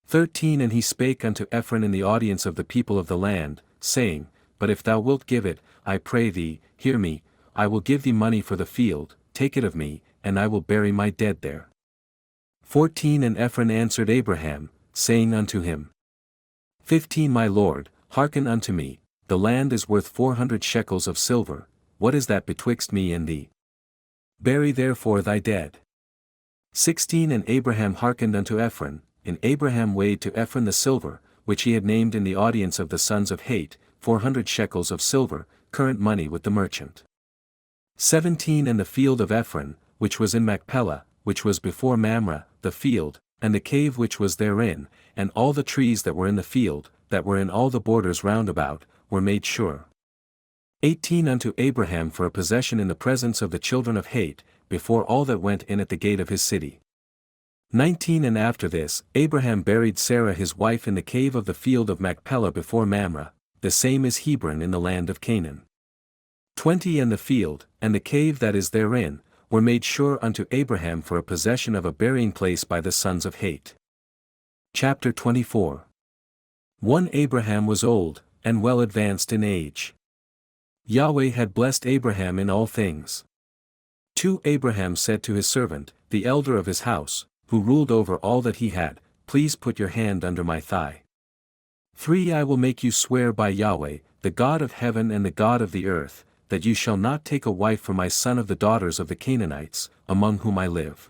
13 And he spake unto Ephron in the audience of the people of the land, saying, But if thou wilt give it, I pray thee, hear me, I will give thee money for the field, take it of me, and I will bury my dead there. 14 And Ephron answered Abraham, saying unto him, 15 My lord, hearken unto me, the land is worth 400 shekels of silver, what is that betwixt me and thee? Bury therefore thy dead. 16 And Abraham hearkened unto Ephron, and Abraham weighed to Ephron the silver, which he had named in the audience of the sons of Het, 400 shekels of silver, current money with the merchant. 17 And the field of Ephron, which was in Machpelah, which was before Mamre, the field, and the cave which was therein, and all the trees that were in the field, that were in all the borders round about, were made sure. 18 Unto Abraham for a possession in the presence of the children of Het, before all that went in at the gate of his city. 19 And after this, Abraham buried Sarah his wife in the cave of the field of Machpelah before Mamre, the same is Hebron in the land of Canaan. 20 And the field, and the cave that is therein, were made sure unto Abraham for a possession of a burying place by the sons of Het. Chapter 24. 1 Abraham was old, and well advanced in age. Yahweh had blessed Abraham in all things. 2 Abraham said to his servant, the elder of his house, who ruled over all that he had, Please put your hand under my thigh. 3 I will make you swear by Yahweh, the God of heaven and the God of the earth, that you shall not take a wife for my son of the daughters of the Canaanites, among whom I live.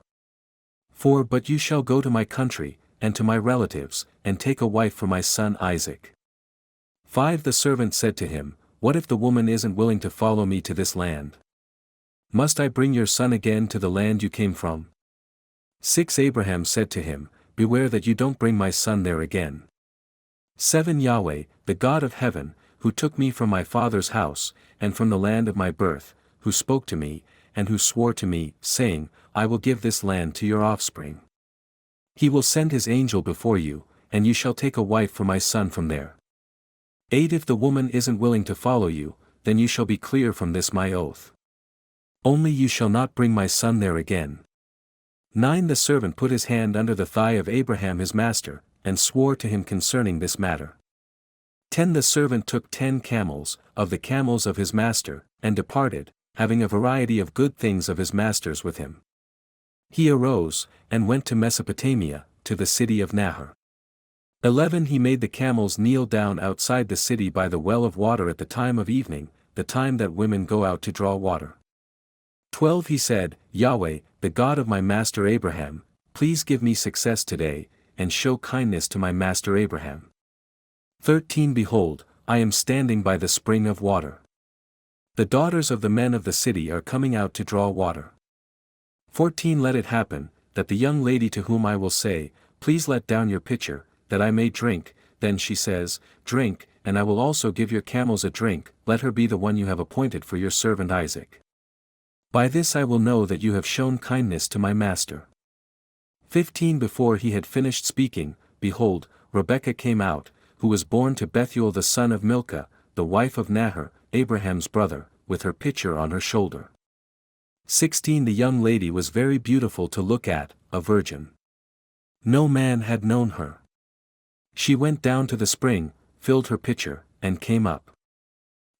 4 But you shall go to my country, and to my relatives, and take a wife for my son Isaac. 5 The servant said to him, What if the woman isn't willing to follow me to this land? Must I bring your son again to the land you came from? 6 Abraham said to him, Beware that you don't bring my son there again. 7 Yahweh, the God of heaven, who took me from my father's house, and from the land of my birth, who spoke to me, and who swore to me, saying, I will give this land to your offspring. He will send his angel before you, and you shall take a wife for my son from there. 8 If the woman isn't willing to follow you, then you shall be clear from this my oath. Only you shall not bring my son there again. 9 The servant put his hand under the thigh of Abraham his master, and swore to him concerning this matter. 10 The servant took 10 camels, of the camels of his master, and departed, having a variety of good things of his master's with him. He arose, and went to Mesopotamia, to the city of Nahor. 11 He made the camels kneel down outside the city by the well of water at the time of evening, the time that women go out to draw water. 12 He said, Yahweh, the God of my master Abraham, please give me success today, and show kindness to my master Abraham. 13 Behold, I am standing by the spring of water. The daughters of the men of the city are coming out to draw water. 14 Let it happen, that the young lady to whom I will say, Please let down your pitcher, that I may drink, then she says, Drink, and I will also give your camels a drink, let her be the one you have appointed for your servant Isaac. By this I will know that you have shown kindness to my master. 15 Before he had finished speaking, behold, Rebekah came out, who was born to Bethuel the son of Milcah, the wife of Nahor, Abraham's brother, with her pitcher on her shoulder. 16 The young lady was very beautiful to look at, a virgin. No man had known her. She went down to the spring, filled her pitcher, and came up.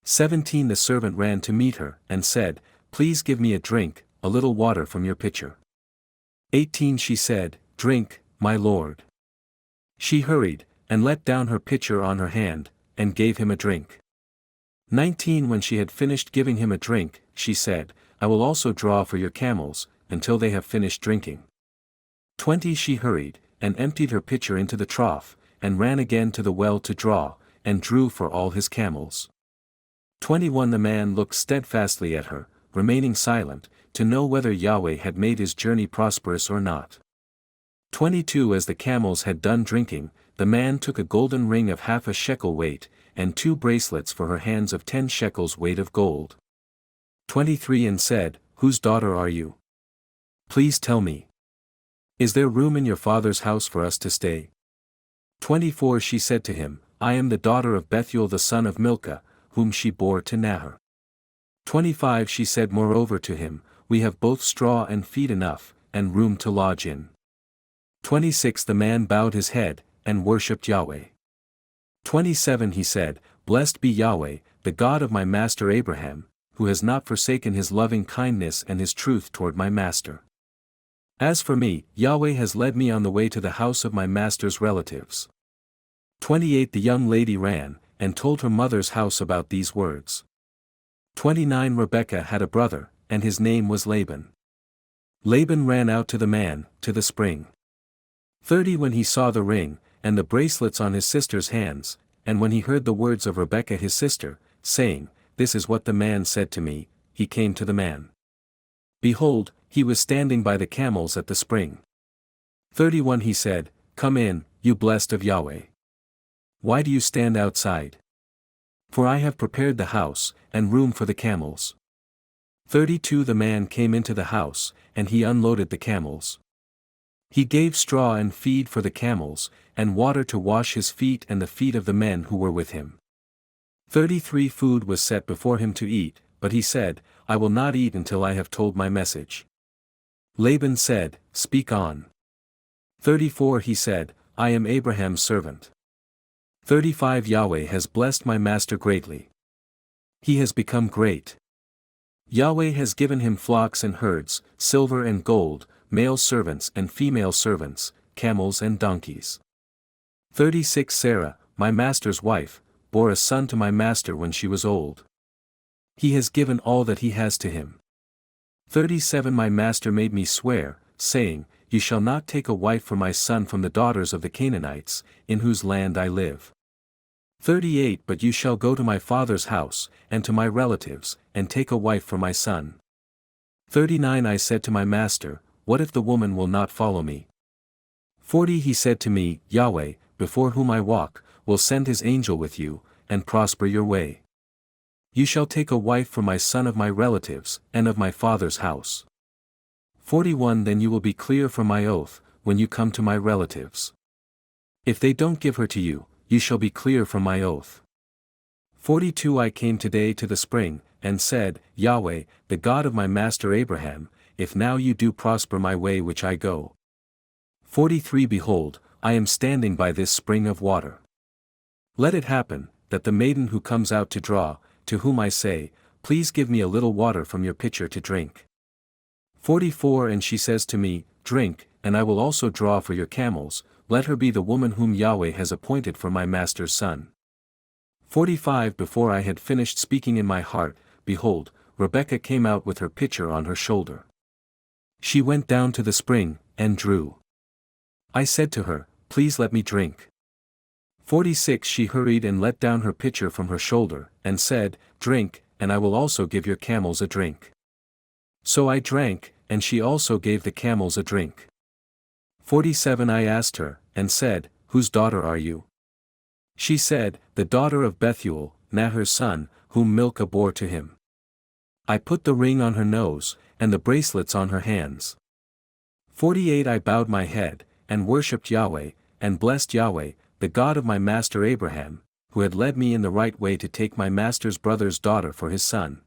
17 The servant ran to meet her, and said, Please give me a drink, a little water from your pitcher. 18 She said, Drink, my lord. She hurried, and let down her pitcher on her hand, and gave him a drink. 19 When she had finished giving him a drink, she said, I will also draw for your camels, until they have finished drinking. 20 She hurried, and emptied her pitcher into the trough, and ran again to the well to draw, and drew for all his camels. 21 The man looked steadfastly at her, remaining silent, to know whether Yahweh had made his journey prosperous or not. 22 As the camels had done drinking, the man took a golden ring of half a shekel weight, and 2 bracelets for her hands of 10 shekels weight of gold. 23 And said, Whose daughter are you? Please tell me. Is there room in your father's house for us to stay? 24 She said to him, I am the daughter of Bethuel the son of Milcah, whom she bore to Nahor. 25 She said moreover to him, We have both straw and feed enough, and room to lodge in. 26 The man bowed his head, and worshipped Yahweh. 27 He said, Blessed be Yahweh, the God of my master Abraham, who has not forsaken his loving kindness and his truth toward my master. As for me, Yahweh has led me on the way to the house of my master's relatives. 28 The young lady ran, and told her mother's house about these words. 29 Rebekah had a brother, and his name was Laban. Laban ran out to the man, to the spring. 30 When he saw the ring, and the bracelets on his sister's hands, and when he heard the words of Rebekah his sister, saying, This is what the man said to me, he came to the man. Behold, he was standing by the camels at the spring. 31 He said, Come in, you blessed of Yahweh. Why do you stand outside? For I have prepared the house, and room for the camels. 32 The man came into the house, and he unloaded the camels. He gave straw and feed for the camels, and water to wash his feet and the feet of the men who were with him. 33 Food was set before him to eat, but he said, I will not eat until I have told my message. Laban said, Speak on. 34 He said, I am Abraham's servant. 35 Yahweh has blessed my master greatly. He has become great. Yahweh has given him flocks and herds, silver and gold, male servants and female servants, camels and donkeys. 36 Sarah, my master's wife, bore a son to my master when she was old. He has given all that he has to him. 37 My master made me swear, saying, You shall not take a wife for my son from the daughters of the Canaanites, in whose land I live. 38 But you shall go to my father's house, and to my relatives, and take a wife for my son. 39 I said to my master, What if the woman will not follow me? 40 He said to me, Yahweh, before whom I walk, will send his angel with you, and prosper your way. You shall take a wife for my son of my relatives, and of my father's house. 41 Then you will be clear from my oath, when you come to my relatives. If they don't give her to you, you shall be clear from my oath. 42 I came today to the spring, and said, Yahweh, the God of my master Abraham, if now you do prosper my way which I go. 43 Behold, I am standing by this spring of water. Let it happen, that the maiden who comes out to draw, to whom I say, Please give me a little water from your pitcher to drink. 44 And she says to me, Drink, and I will also draw for your camels, let her be the woman whom Yahweh has appointed for my master's son. 45 Before I had finished speaking in my heart, behold, Rebekah came out with her pitcher on her shoulder. She went down to the spring, and drew. I said to her, please let me drink. 46 She hurried and let down her pitcher from her shoulder, and said, Drink, and I will also give your camels a drink. So I drank, and she also gave the camels a drink. 47 I asked her, and said, Whose daughter are you? She said, The daughter of Bethuel, Nahor's son, whom Milcah bore to him. I put the ring on her nose, and the bracelets on her hands. 48 I bowed my head, and worshipped Yahweh, and blessed Yahweh, the God of my master Abraham, who had led me in the right way to take my master's brother's daughter for his son.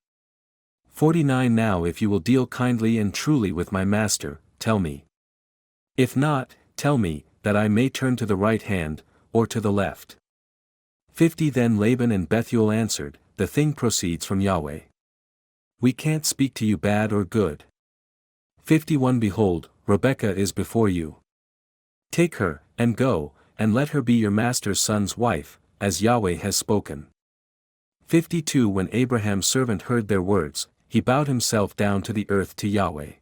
49 Now if you will deal kindly and truly with my master, tell me. If not, tell me, that I may turn to the right hand, or to the left. 50 Then Laban and Bethuel answered, The thing proceeds from Yahweh. We can't speak to you bad or good. 51 Behold, Rebekah is before you. Take her, and go, and let her be your master's son's wife, as Yahweh has spoken. 52 When Abraham's servant heard their words, he bowed himself down to the earth to Yahweh.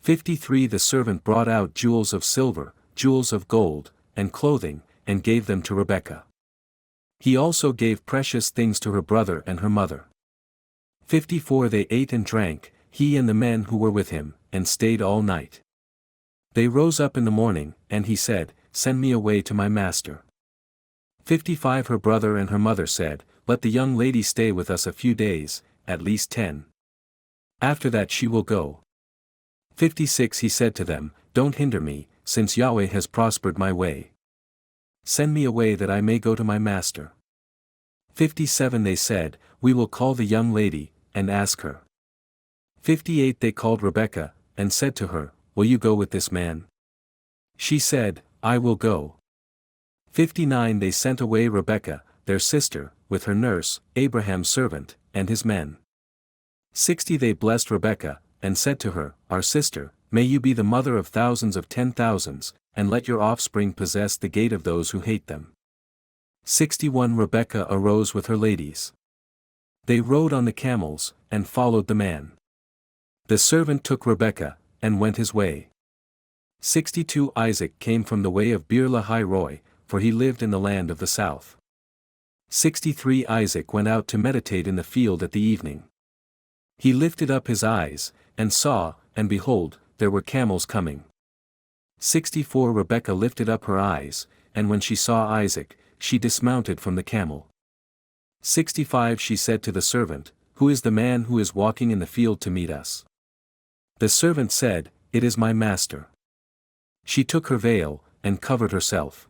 53 The servant brought out jewels of silver, jewels of gold, and clothing, and gave them to Rebekah. He also gave precious things to her brother and her mother. 54 They ate and drank, he and the men who were with him, and stayed all night. They rose up in the morning, and he said, Send me away to my master. 55 Her brother and her mother said, Let the young lady stay with us a few days, at least 10. After that she will go. 56 He said to them, Don't hinder me, since Yahweh has prospered my way. Send me away that I may go to my master. 57 They said, We will call the young lady, and ask her. 58 They called Rebekah, and said to her, Will you go with this man? She said, I will go. 59 They sent away Rebekah, their sister, with her nurse, Abraham's servant, and his men. 60 They blessed Rebekah, and said to her, Our sister, may you be the mother of thousands of 10,000s, and let your offspring possess the gate of those who hate them. 61 Rebekah arose with her ladies. They rode on the camels, and followed the man. The servant took Rebekah, and went his way. 62 Isaac came from the way of Beer-lahai-roi, for he lived in the land of the south. 63 Isaac went out to meditate in the field at the evening. He lifted up his eyes, and saw, and behold, there were camels coming. 64 Rebekah lifted up her eyes, and when she saw Isaac, she dismounted from the camel. 65 She said to the servant, Who is the man who is walking in the field to meet us? The servant said, It is my master. She took her veil, and covered herself.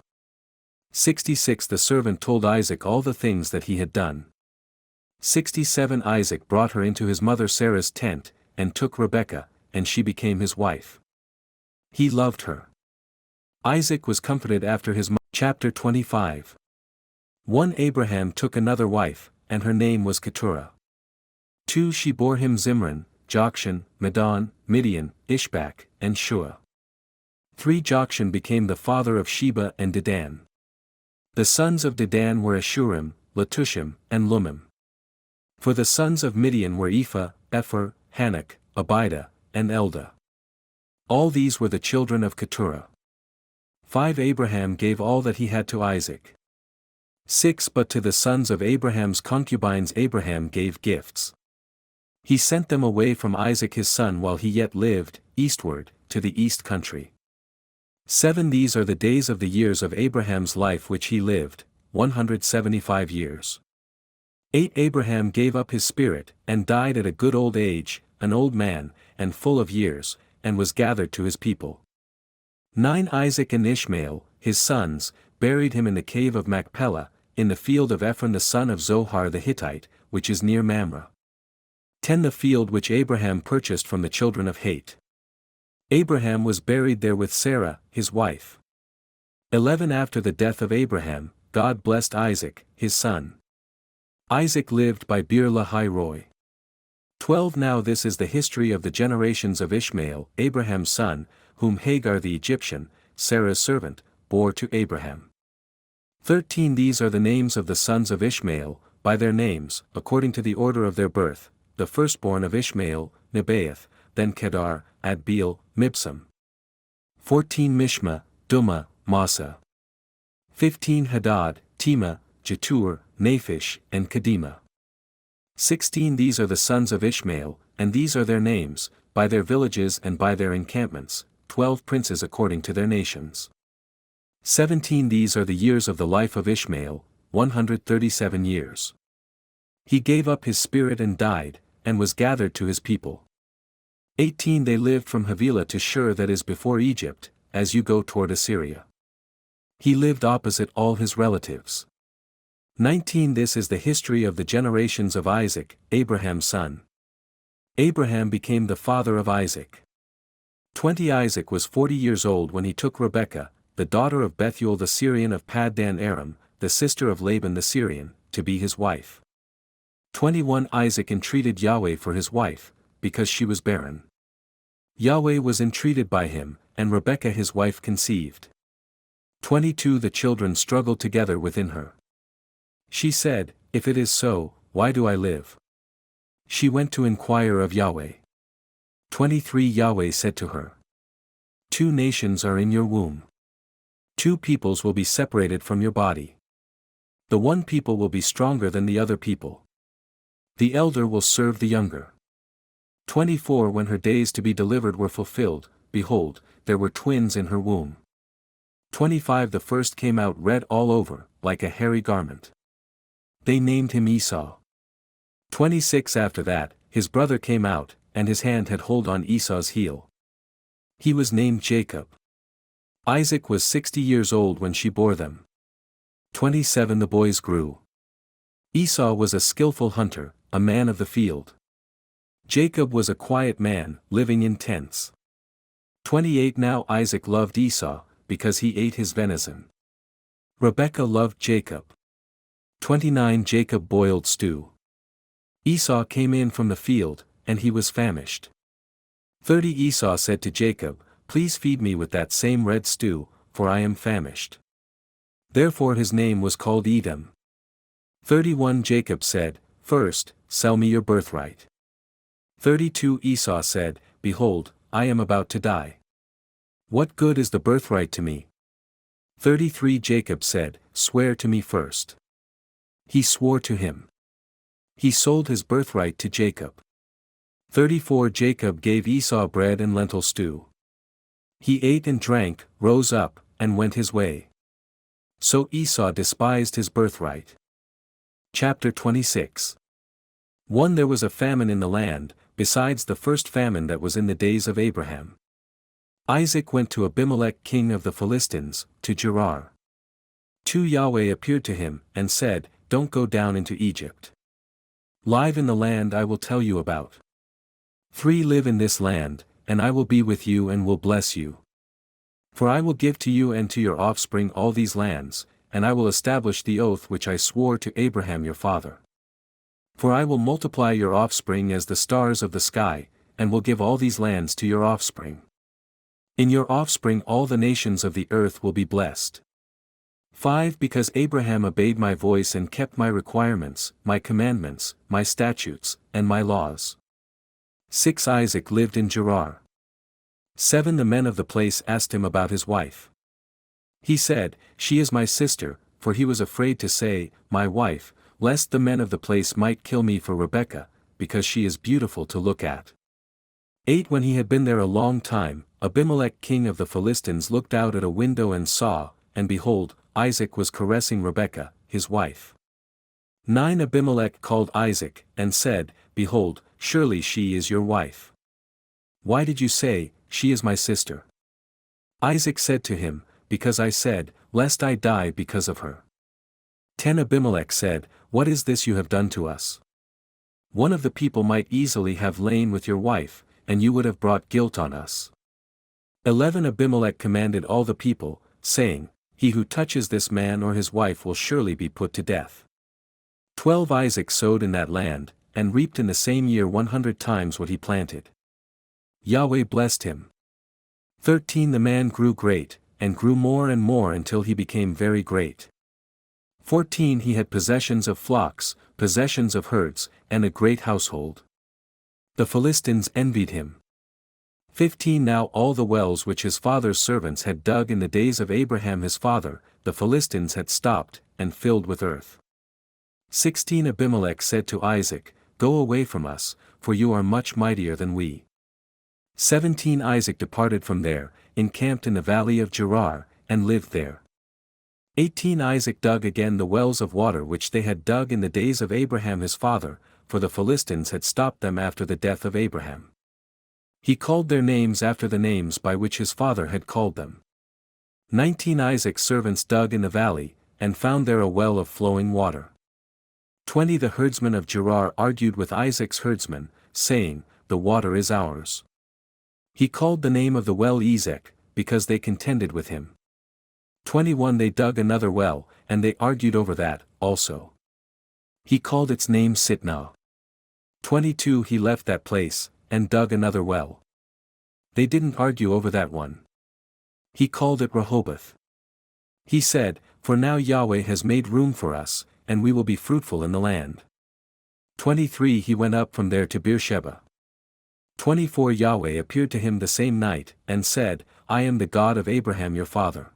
66 The servant told Isaac all the things that he had done. 67 Isaac brought her into his mother Sarah's tent, and took Rebekah, and she became his wife. He loved her. Isaac was comforted after his mother. Chapter 25 1 Abraham took another wife, and her name was Keturah. 2 She bore him Zimran, Jokshan, Medan, Midian, Ishbak, and Shua. 3 Jokshan became the father of Sheba and Dedan. The sons of Dedan were Ashurim, Letushim, and Lumim. For the sons of Midian were Ephah, Epher, Hanok, Abida, and Eldah. All these were the children of Keturah. 5 Abraham gave all that he had to Isaac. 6 But to the sons of Abraham's concubines Abraham gave gifts. He sent them away from Isaac his son while he yet lived, eastward, to the east country. 7 These are the days of the years of Abraham's life which he lived, 175 years. 8 Abraham gave up his spirit, and died at a good old age, an old man, and full of years, and was gathered to his people. 9 Isaac and Ishmael, his sons, buried him in the cave of Machpelah, in the field of Ephron the son of Zohar the Hittite, which is near Mamre. 10 The field which Abraham purchased from the children of Het. Abraham was buried there with Sarah, his wife. 11 After the death of Abraham, God blessed Isaac, his son. Isaac lived by Beer-lahai-roi. 12 Now this is the history of the generations of Ishmael, Abraham's son, whom Hagar the Egyptian, Sarah's servant, bore to Abraham. 13 These are the names of the sons of Ishmael, by their names, according to the order of their birth, the firstborn of Ishmael, Nebaioth, then Kedar, Adbeel, Mibsam. 14 Mishma, Dumah, Massa. 15 Hadad, Tema, Jetur, Naphish, and Kedemah. 16 These are the sons of Ishmael, and these are their names, by their villages and by their encampments, 12 princes according to their nations. 17 These are the years of the life of Ishmael, 137 years. He gave up his spirit and died, and was gathered to his people. 18 They lived from Havilah to Shur, that is before Egypt, as you go toward Assyria. He lived opposite all his relatives. 19 This is the history of the generations of Isaac, Abraham's son. Abraham became the father of Isaac. 20 Isaac was 40 years old when he took Rebekah, the daughter of Bethuel the Syrian of Paddan Aram, the sister of Laban the Syrian, to be his wife. 21 Isaac entreated Yahweh for his wife, because she was barren. Yahweh was entreated by him, and Rebekah his wife conceived. 22 The children struggled together within her. She said, If it is so, why do I live? She went to inquire of Yahweh. 23 Yahweh said to her, 2 nations are in your womb. 2 peoples will be separated from your body. The one people will be stronger than the other people. The elder will serve the younger. 24 When her days to be delivered were fulfilled, behold, there were twins in her womb. 25 The first came out red all over, like a hairy garment. They named him Esau. 26 After that, his brother came out, and his hand had hold on Esau's heel. He was named Jacob. Isaac was 60 years old when she bore them. 27 The boys grew. Esau was a skillful hunter, a man of the field. Jacob was a quiet man, living in tents. 28 Now Isaac loved Esau, because he ate his venison. Rebekah loved Jacob. 29 Jacob boiled stew. Esau came in from the field, and he was famished. 30 Esau said to Jacob, Please feed me with that same red stew, for I am famished. Therefore his name was called Edom. 31 Jacob said, First, sell me your birthright. 32 Esau said, Behold, I am about to die. What good is the birthright to me? 33 Jacob said, Swear to me first. He swore to him. He sold his birthright to Jacob. 34 Jacob gave Esau bread and lentil stew. He ate and drank, rose up, and went his way. So Esau despised his birthright. Chapter 26. 1 There was a famine in the land, besides the first famine that was in the days of Abraham. Isaac went to Abimelech king of the Philistines, to Gerar. 2 Yahweh appeared to him, and said, Don't go down into Egypt. Live in the land I will tell you about. 3 Live in this land, and I will be with you and will bless you. For I will give to you and to your offspring all these lands, and I will establish the oath which I swore to Abraham your father. For I will multiply your offspring as the stars of the sky, and will give all these lands to your offspring. In your offspring all the nations of the earth will be blessed. 5 Because Abraham obeyed my voice and kept my requirements, my commandments, my statutes, and my laws. 6 Isaac lived in Gerar. 7 The men of the place asked him about his wife. He said, She is my sister, for he was afraid to say, My wife, lest the men of the place might kill me for Rebekah, because she is beautiful to look at. 8 When he had been there a long time, Abimelech king of the Philistines looked out at a window and saw, and behold, Isaac was caressing Rebekah, his wife. 9 Abimelech called Isaac, and said, Behold, surely she is your wife. Why did you say, She is my sister? Isaac said to him, Because I said, Lest I die because of her. 10 Abimelech said, What is this you have done to us? One of the people might easily have lain with your wife, and you would have brought guilt on us. 11 Abimelech commanded all the people, saying, He who touches this man or his wife will surely be put to death. 12 Isaac sowed in that land, and reaped in the same year 100 times what he planted. Yahweh blessed him. 13 The man grew great, and grew more and more until he became very great. 14 He had possessions of flocks, possessions of herds, and a great household. The Philistines envied him. 15 Now all the wells which his father's servants had dug in the days of Abraham his father, the Philistines had stopped, and filled with earth. 16 Abimelech said to Isaac, Go away from us, for you are much mightier than we. 17 Isaac departed from there, encamped in the valley of Gerar, and lived there. 18 Isaac dug again the wells of water which they had dug in the days of Abraham his father, for the Philistines had stopped them after the death of Abraham. He called their names after the names by which his father had called them. 19 Isaac's servants dug in the valley, and found there a well of flowing water. 20 The herdsmen of Gerar argued with Isaac's herdsmen, saying, The water is ours. He called the name of the well Ezek, because they contended with him. 21 They dug another well, and they argued over that, also. He called its name Sitnah. 22 He left that place, and dug another well. They didn't argue over that one. He called it Rehoboth. He said, For now Yahweh has made room for us, and we will be fruitful in the land. 23 He went up from there to Beersheba. 24 Yahweh appeared to him the same night, and said, I am the God of Abraham your father.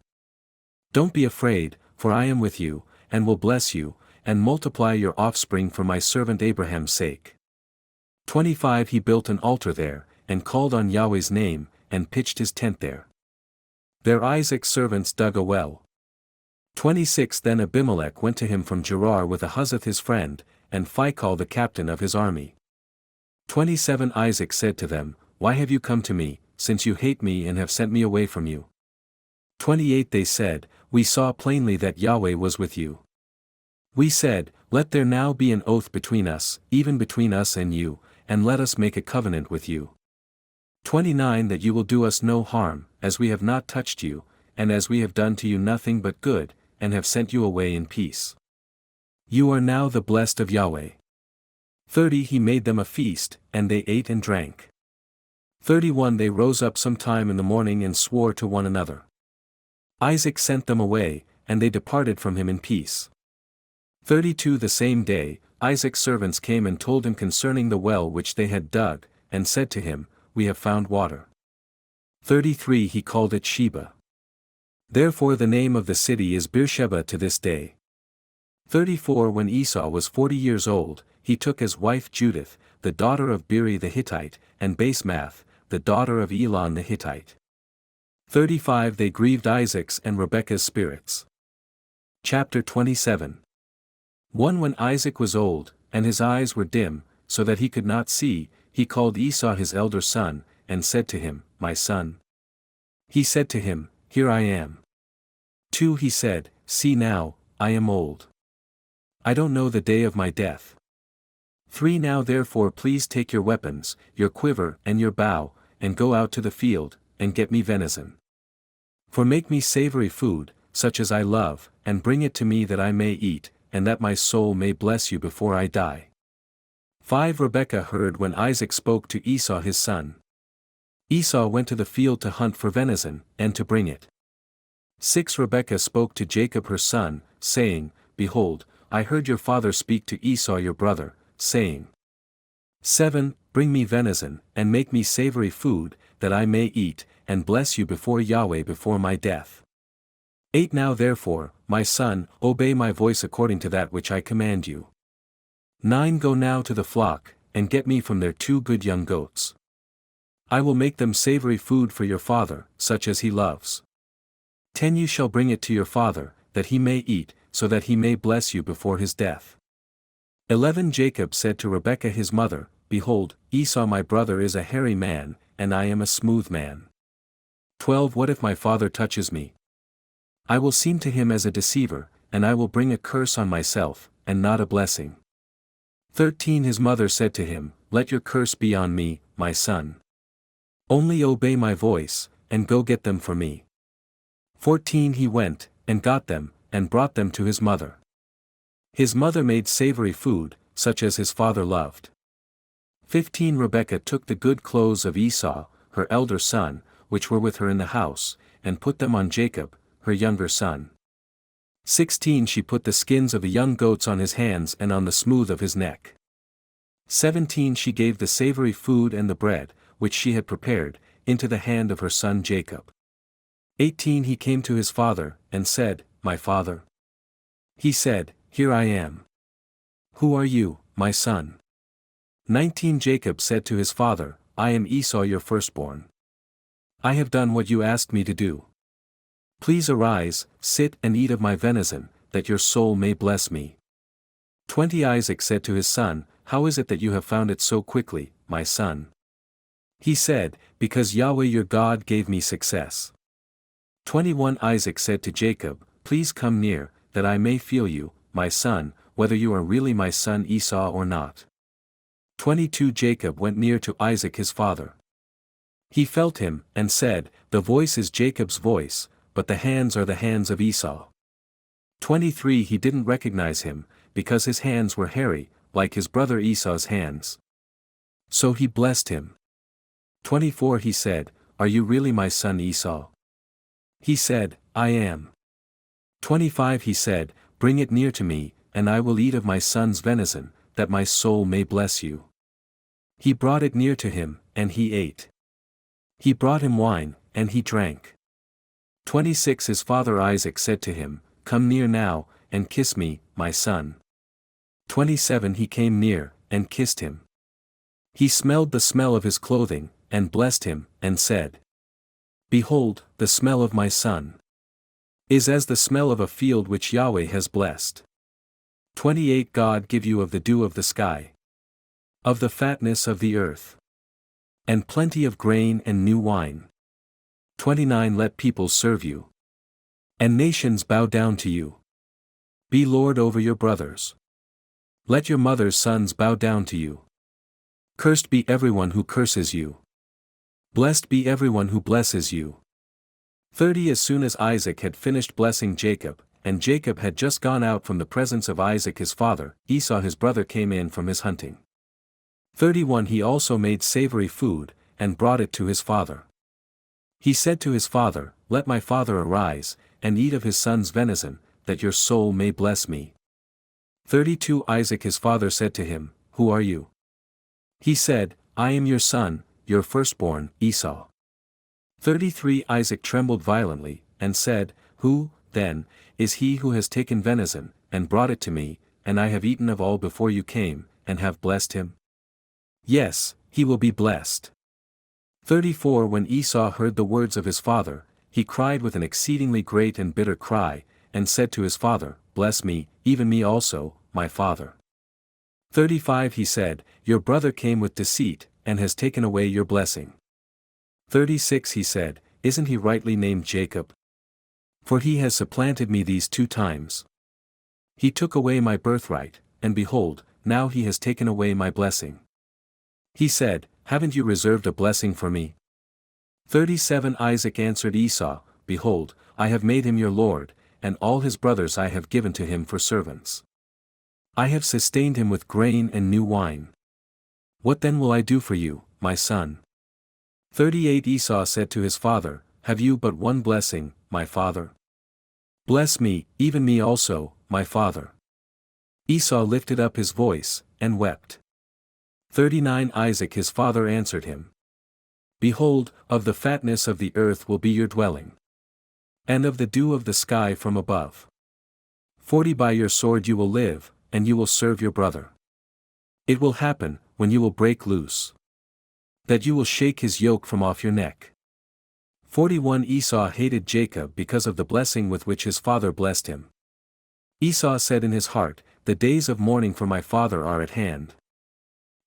Don't be afraid, for I am with you, and will bless you, and multiply your offspring for my servant Abraham's sake. 25 He built an altar there, and called on Yahweh's name, and pitched his tent there. There Isaac's servants dug a well. 26 Then Abimelech went to him from Gerar with Ahuzzath his friend, and Phicol the captain of his army. 27 Isaac said to them, Why have you come to me, since you hate me and have sent me away from you? 28 They said, We saw plainly that Yahweh was with you. We said, Let there now be an oath between us, even between us and you, and let us make a covenant with you. 29 That you will do us no harm, as we have not touched you, and as we have done to you nothing but good, and have sent you away in peace. You are now the blessed of Yahweh. 30 He made them a feast, and they ate and drank. 31 They rose up some time in the morning and swore to one another. Isaac sent them away, and they departed from him in peace. 32 The same day, Isaac's servants came and told him concerning the well which they had dug, and said to him, We have found water. 33 He called it Sheba. Therefore the name of the city is Beersheba to this day. 34 When Esau was 40 years old, he took as wife Judith, the daughter of Beeri the Hittite, and Basemath, the daughter of Elon the Hittite. 35 They grieved Isaac's and Rebekah's spirits. Chapter 27 1 When Isaac was old, and his eyes were dim, so that he could not see, he called Esau his elder son, and said to him, My son. He said to him, Here I am. 2 He said, See now, I am old. I don't know the day of my death. 3 Now therefore please take your weapons, your quiver and your bow, and go out to the field, and get me venison. 4 Make me savory food, such as I love, and bring it to me that I may eat, and that my soul may bless you before I die. 5 Rebekah heard when Isaac spoke to Esau his son. Esau went to the field to hunt for venison, and to bring it. 6 Rebekah spoke to Jacob her son, saying, Behold, I heard your father speak to Esau your brother, saying, 7 Bring me venison, and make me savory food, that I may eat, and bless you before Yahweh before my death. 8 Now therefore, my son, obey my voice according to that which I command you. 9 Go now to the flock, and get me from there 2 good young goats. I will make them savory food for your father, such as he loves. 10 You shall bring it to your father, that he may eat, so that he may bless you before his death. 11 Jacob said to Rebekah his mother, Behold, Esau my brother is a hairy man, and I am a smooth man. 12 What if my father touches me? I will seem to him as a deceiver, and I will bring a curse on myself, and not a blessing. 13 His mother said to him, Let your curse be on me, my son. Only obey my voice, and go get them for me. 14 He went, and got them, and brought them to his mother. His mother made savory food, such as his father loved. 15 Rebekah took the good clothes of Esau, her elder son, which were with her in the house, and put them on Jacob, her younger son. 16 She put the skins of the young goats on his hands and on the smooth of his neck. 17 She gave the savory food and the bread, which she had prepared, into the hand of her son Jacob. 18 He came to his father, and said, My father. He said, Here I am. Who are you, my son? 19 Jacob said to his father, I am Esau your firstborn. I have done what you asked me to do. Please arise, sit and eat of my venison, that your soul may bless me. 20 Isaac said to his son, How is it that you have found it so quickly, my son? He said, Because Yahweh your God gave me success. 21 Isaac said to Jacob, Please come near, that I may feel you, my son, whether you are really my son Esau or not. 22 Jacob went near to Isaac his father. He felt him, and said, The voice is Jacob's voice, but the hands are the hands of Esau. 23 He didn't recognize him, because his hands were hairy, like his brother Esau's hands. So he blessed him. 24 He said, Are you really my son Esau? He said, I am. 25 He said, Bring it near to me, and I will eat of my son's venison, that my soul may bless you. He brought it near to him, and he ate. He brought him wine, and he drank. 26 His father Isaac said to him, Come near now, and kiss me, my son. 27 He came near, and kissed him. He smelled the smell of his clothing, and blessed him, and said, Behold, the smell of my son is as the smell of a field which Yahweh has blessed. 28 God give you of the dew of the sky, of the fatness of the earth, and plenty of grain and new wine. 29 Let peoples serve you, and nations bow down to you. Be Lord over your brothers. Let your mother's sons bow down to you. Cursed be everyone who curses you. Blessed be everyone who blesses you. 30 As soon as Isaac had finished blessing Jacob, and Jacob had just gone out from the presence of Isaac his father, Esau his brother came in from his hunting. 31 He also made savory food, and brought it to his father. He said to his father, Let my father arise, and eat of his son's venison, that your soul may bless me. 32 Isaac his father said to him, Who are you? He said, I am your son, your firstborn, Esau. 33 Isaac trembled violently, and said, Who, then, is he who has taken venison, and brought it to me, and I have eaten of all before you came, and have blessed him? Yes, he will be blessed. 34 When Esau heard the words of his father, he cried with an exceedingly great and bitter cry, and said to his father, Bless me, even me also, my father. 35 He said, Your brother came with deceit, and has taken away your blessing. 36 He said, Isn't he rightly named Jacob? For he has supplanted me these 2 times. He took away my birthright, and behold, now he has taken away my blessing. He said, Haven't you reserved a blessing for me? 37 Isaac answered Esau, Behold, I have made him your lord, and all his brothers I have given to him for servants. I have sustained him with grain and new wine. What then will I do for you, my son? 38 Esau said to his father, Have you but one blessing, my father? Bless me, even me also, my father. Esau lifted up his voice, and wept. 39 Isaac his father answered him, Behold, of the fatness of the earth will be your dwelling, and of the dew of the sky from above. 40 By your sword you will live, and you will serve your brother. It will happen, when you will break loose, that you will shake his yoke from off your neck. 41 Esau hated Jacob because of the blessing with which his father blessed him. Esau said in his heart, The days of mourning for my father are at hand.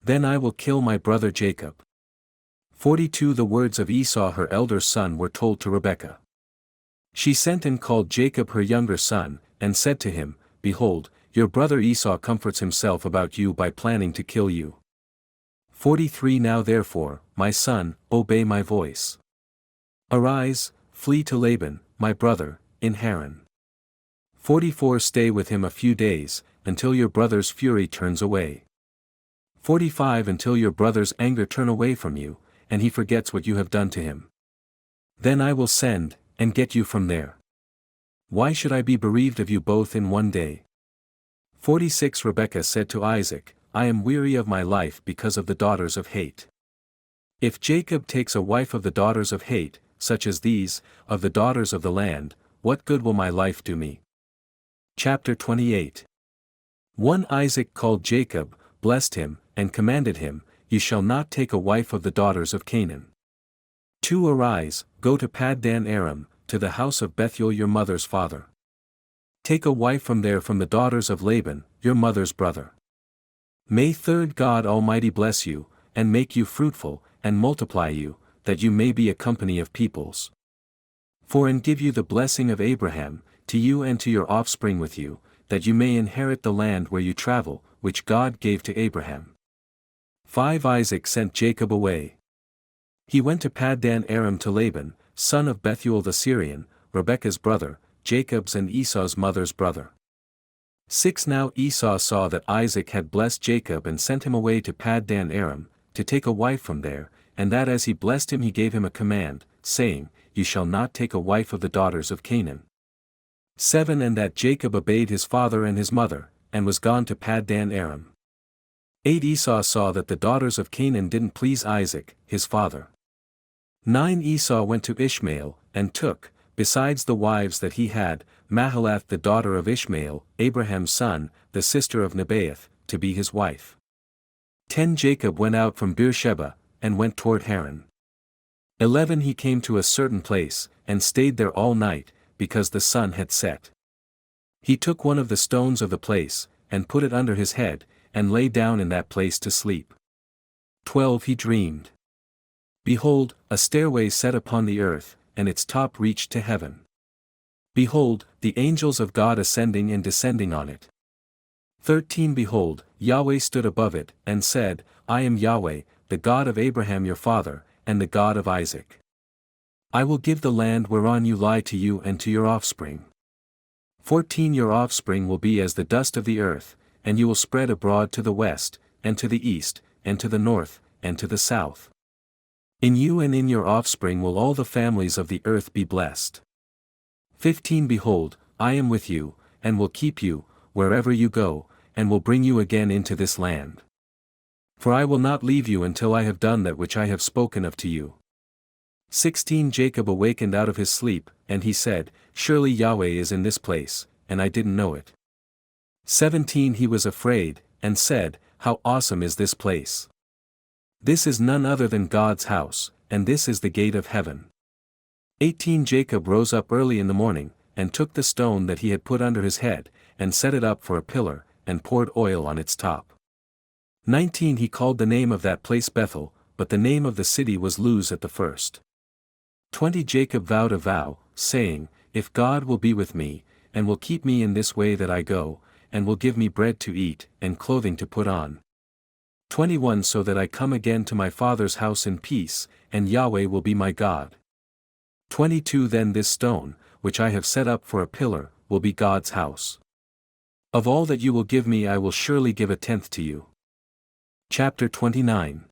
Then I will kill my brother Jacob. 42 The words of Esau her elder son were told to Rebekah. She sent and called Jacob her younger son, and said to him, Behold, your brother Esau comforts himself about you by planning to kill you. 43 Now therefore, my son, obey my voice. Arise, flee to Laban, my brother, in Haran. 44 Stay with him a few days, until your brother's fury turns away. 45 Until your brother's anger turn away from you, and he forgets what you have done to him. Then I will send, and get you from there. Why should I be bereaved of you both in one day? 46 Rebekah said to Isaac, I am weary of my life because of the daughters of hate. If Jacob takes a wife of the daughters of hate, such as these, of the daughters of the land, what good will my life do me? Chapter 28. One Isaac called Jacob, blessed him, and commanded him, You shall not take a wife of the daughters of Canaan. 2 Arise, go to Paddan Aram, to the house of Bethuel your mother's father. Take a wife from there from the daughters of Laban, your mother's brother. May 3 God Almighty bless you, and make you fruitful, and multiply you, that you may be a company of peoples. 4 And give you the blessing of Abraham, to you and to your offspring with you, that you may inherit the land where you travel, which God gave to Abraham. 5 Isaac sent Jacob away. He went to Paddan Aram to Laban, son of Bethuel the Syrian, Rebekah's brother, Jacob's and Esau's mother's brother. 6 Now Esau saw that Isaac had blessed Jacob and sent him away to Paddan Aram, to take a wife from there, and that as he blessed him he gave him a command, saying, You shall not take a wife of the daughters of Canaan. 7 And that Jacob obeyed his father and his mother, and was gone to Paddan Aram. 8 Esau saw that the daughters of Canaan didn't please Isaac, his father. 9 Esau went to Ishmael, and took, besides the wives that he had, Mahalath the daughter of Ishmael, Abraham's son, the sister of Nebaioth, to be his wife. 10 Jacob went out from Beersheba, and went toward Haran. 11 He came to a certain place, and stayed there all night, because the sun had set. He took one of the stones of the place, and put it under his head, and lay down in that place to sleep. 12 He dreamed. Behold, a stairway set upon the earth, and its top reached to heaven. Behold, the angels of God ascending and descending on it. 13 Behold, Yahweh stood above it, and said, I am Yahweh, the God of Abraham your father, and the God of Isaac. I will give the land whereon you lie to you and to your offspring. 14 Your offspring will be as the dust of the earth, and you will spread abroad to the west, and to the east, and to the north, and to the south. In you and in your offspring will all the families of the earth be blessed. 15 Behold, I am with you, and will keep you, wherever you go, and will bring you again into this land. For I will not leave you until I have done that which I have spoken of to you. 16 Jacob awakened out of his sleep, and he said, Surely Yahweh is in this place, and I didn't know it. 17 He was afraid, and said, How awesome is this place! This is none other than God's house, and this is the gate of heaven. 18 Jacob rose up early in the morning, and took the stone that he had put under his head, and set it up for a pillar, and poured oil on its top. 19 He called the name of that place Bethel, but the name of the city was Luz at the first. 20 Jacob vowed a vow, saying, If God will be with me, and will keep me in this way that I go, and will give me bread to eat, and clothing to put on. 21 So that I come again to my father's house in peace, and Yahweh will be my God. 22 Then this stone, which I have set up for a pillar, will be God's house. Of all that you will give me I will surely give a tenth to you. Chapter 29.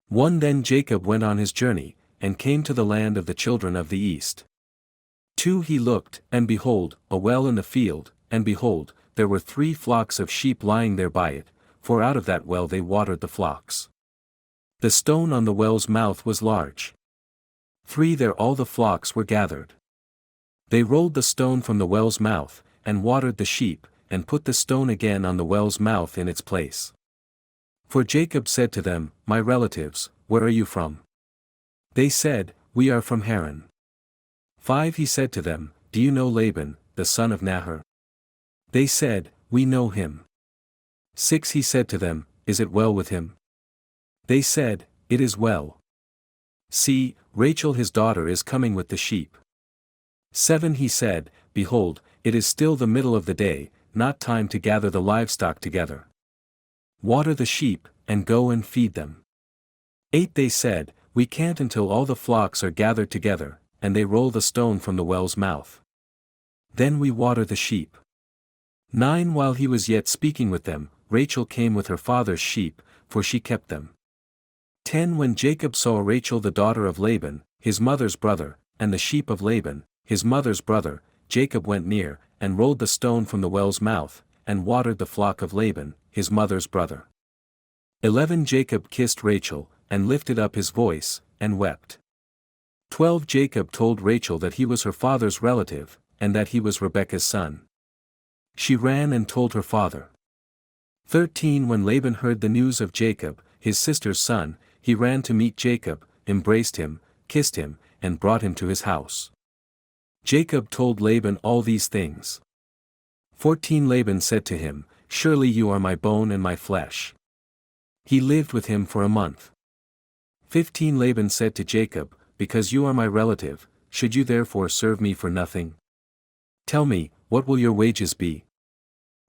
1 Then Jacob went on his journey, and came to the land of the children of the east. 2 He looked, and behold, a well in the field, and behold, there were 3 flocks of sheep lying there by it, for out of that well they watered the flocks. The stone on the well's mouth was large. 3 There all the flocks were gathered. They rolled the stone from the well's mouth, and watered the sheep, and put the stone again on the well's mouth in its place. For Jacob said to them, My relatives, where are you from? They said, We are from Haran. 5 He said to them, Do you know Laban, the son of Nahor? They said, We know him. 6 He said to them, Is it well with him? They said, It is well. See, Rachel his daughter is coming with the sheep. 7 He said, Behold, it is still the middle of the day, not time to gather the livestock together. Water the sheep, and go and feed them. 8 They said, We can't until all the flocks are gathered together, and they roll the stone from the well's mouth. Then we water the sheep. 9 While he was yet speaking with them, Rachel came with her father's sheep, for she kept them. 10 When Jacob saw Rachel the daughter of Laban, his mother's brother, and the sheep of Laban, his mother's brother, Jacob went near, and rolled the stone from the well's mouth, and watered the flock of Laban, his mother's brother. 11 Jacob kissed Rachel, and lifted up his voice, and wept. 12 Jacob told Rachel that he was her father's relative, and that he was Rebekah's son. She ran and told her father. 13 When Laban heard the news of Jacob, his sister's son, he ran to meet Jacob, embraced him, kissed him, and brought him to his house. Jacob told Laban all these things. 14 Laban said to him, "Surely you are my bone and my flesh." He lived with him for a month. 15 Laban said to Jacob, "Because you are my relative, should you therefore serve me for nothing? Tell me, what will your wages be?"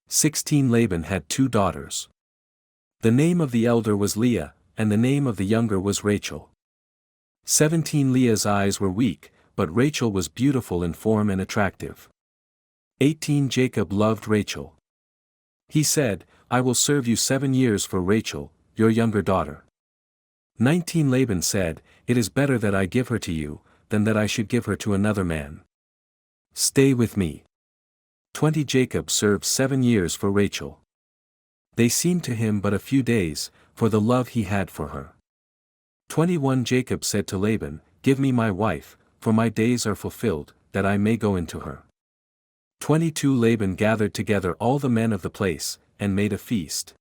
16 Laban had 2 daughters. The name of the elder was Leah, and the name of the younger was Rachel. 17 Leah's eyes were weak, but Rachel was beautiful in form and attractive. 18 Jacob loved Rachel. He said, "I will serve you 7 years for Rachel, your younger daughter." 19 Laban said, "It is better that I give her to you, than that I should give her to another man. Stay with me." 20 Jacob served 7 years for Rachel. They seemed to him but a few days, for the love he had for her. 21 Jacob said to Laban, "Give me my wife, for my days are fulfilled, that I may go into her." 22 Laban gathered together all the men of the place, and made a feast.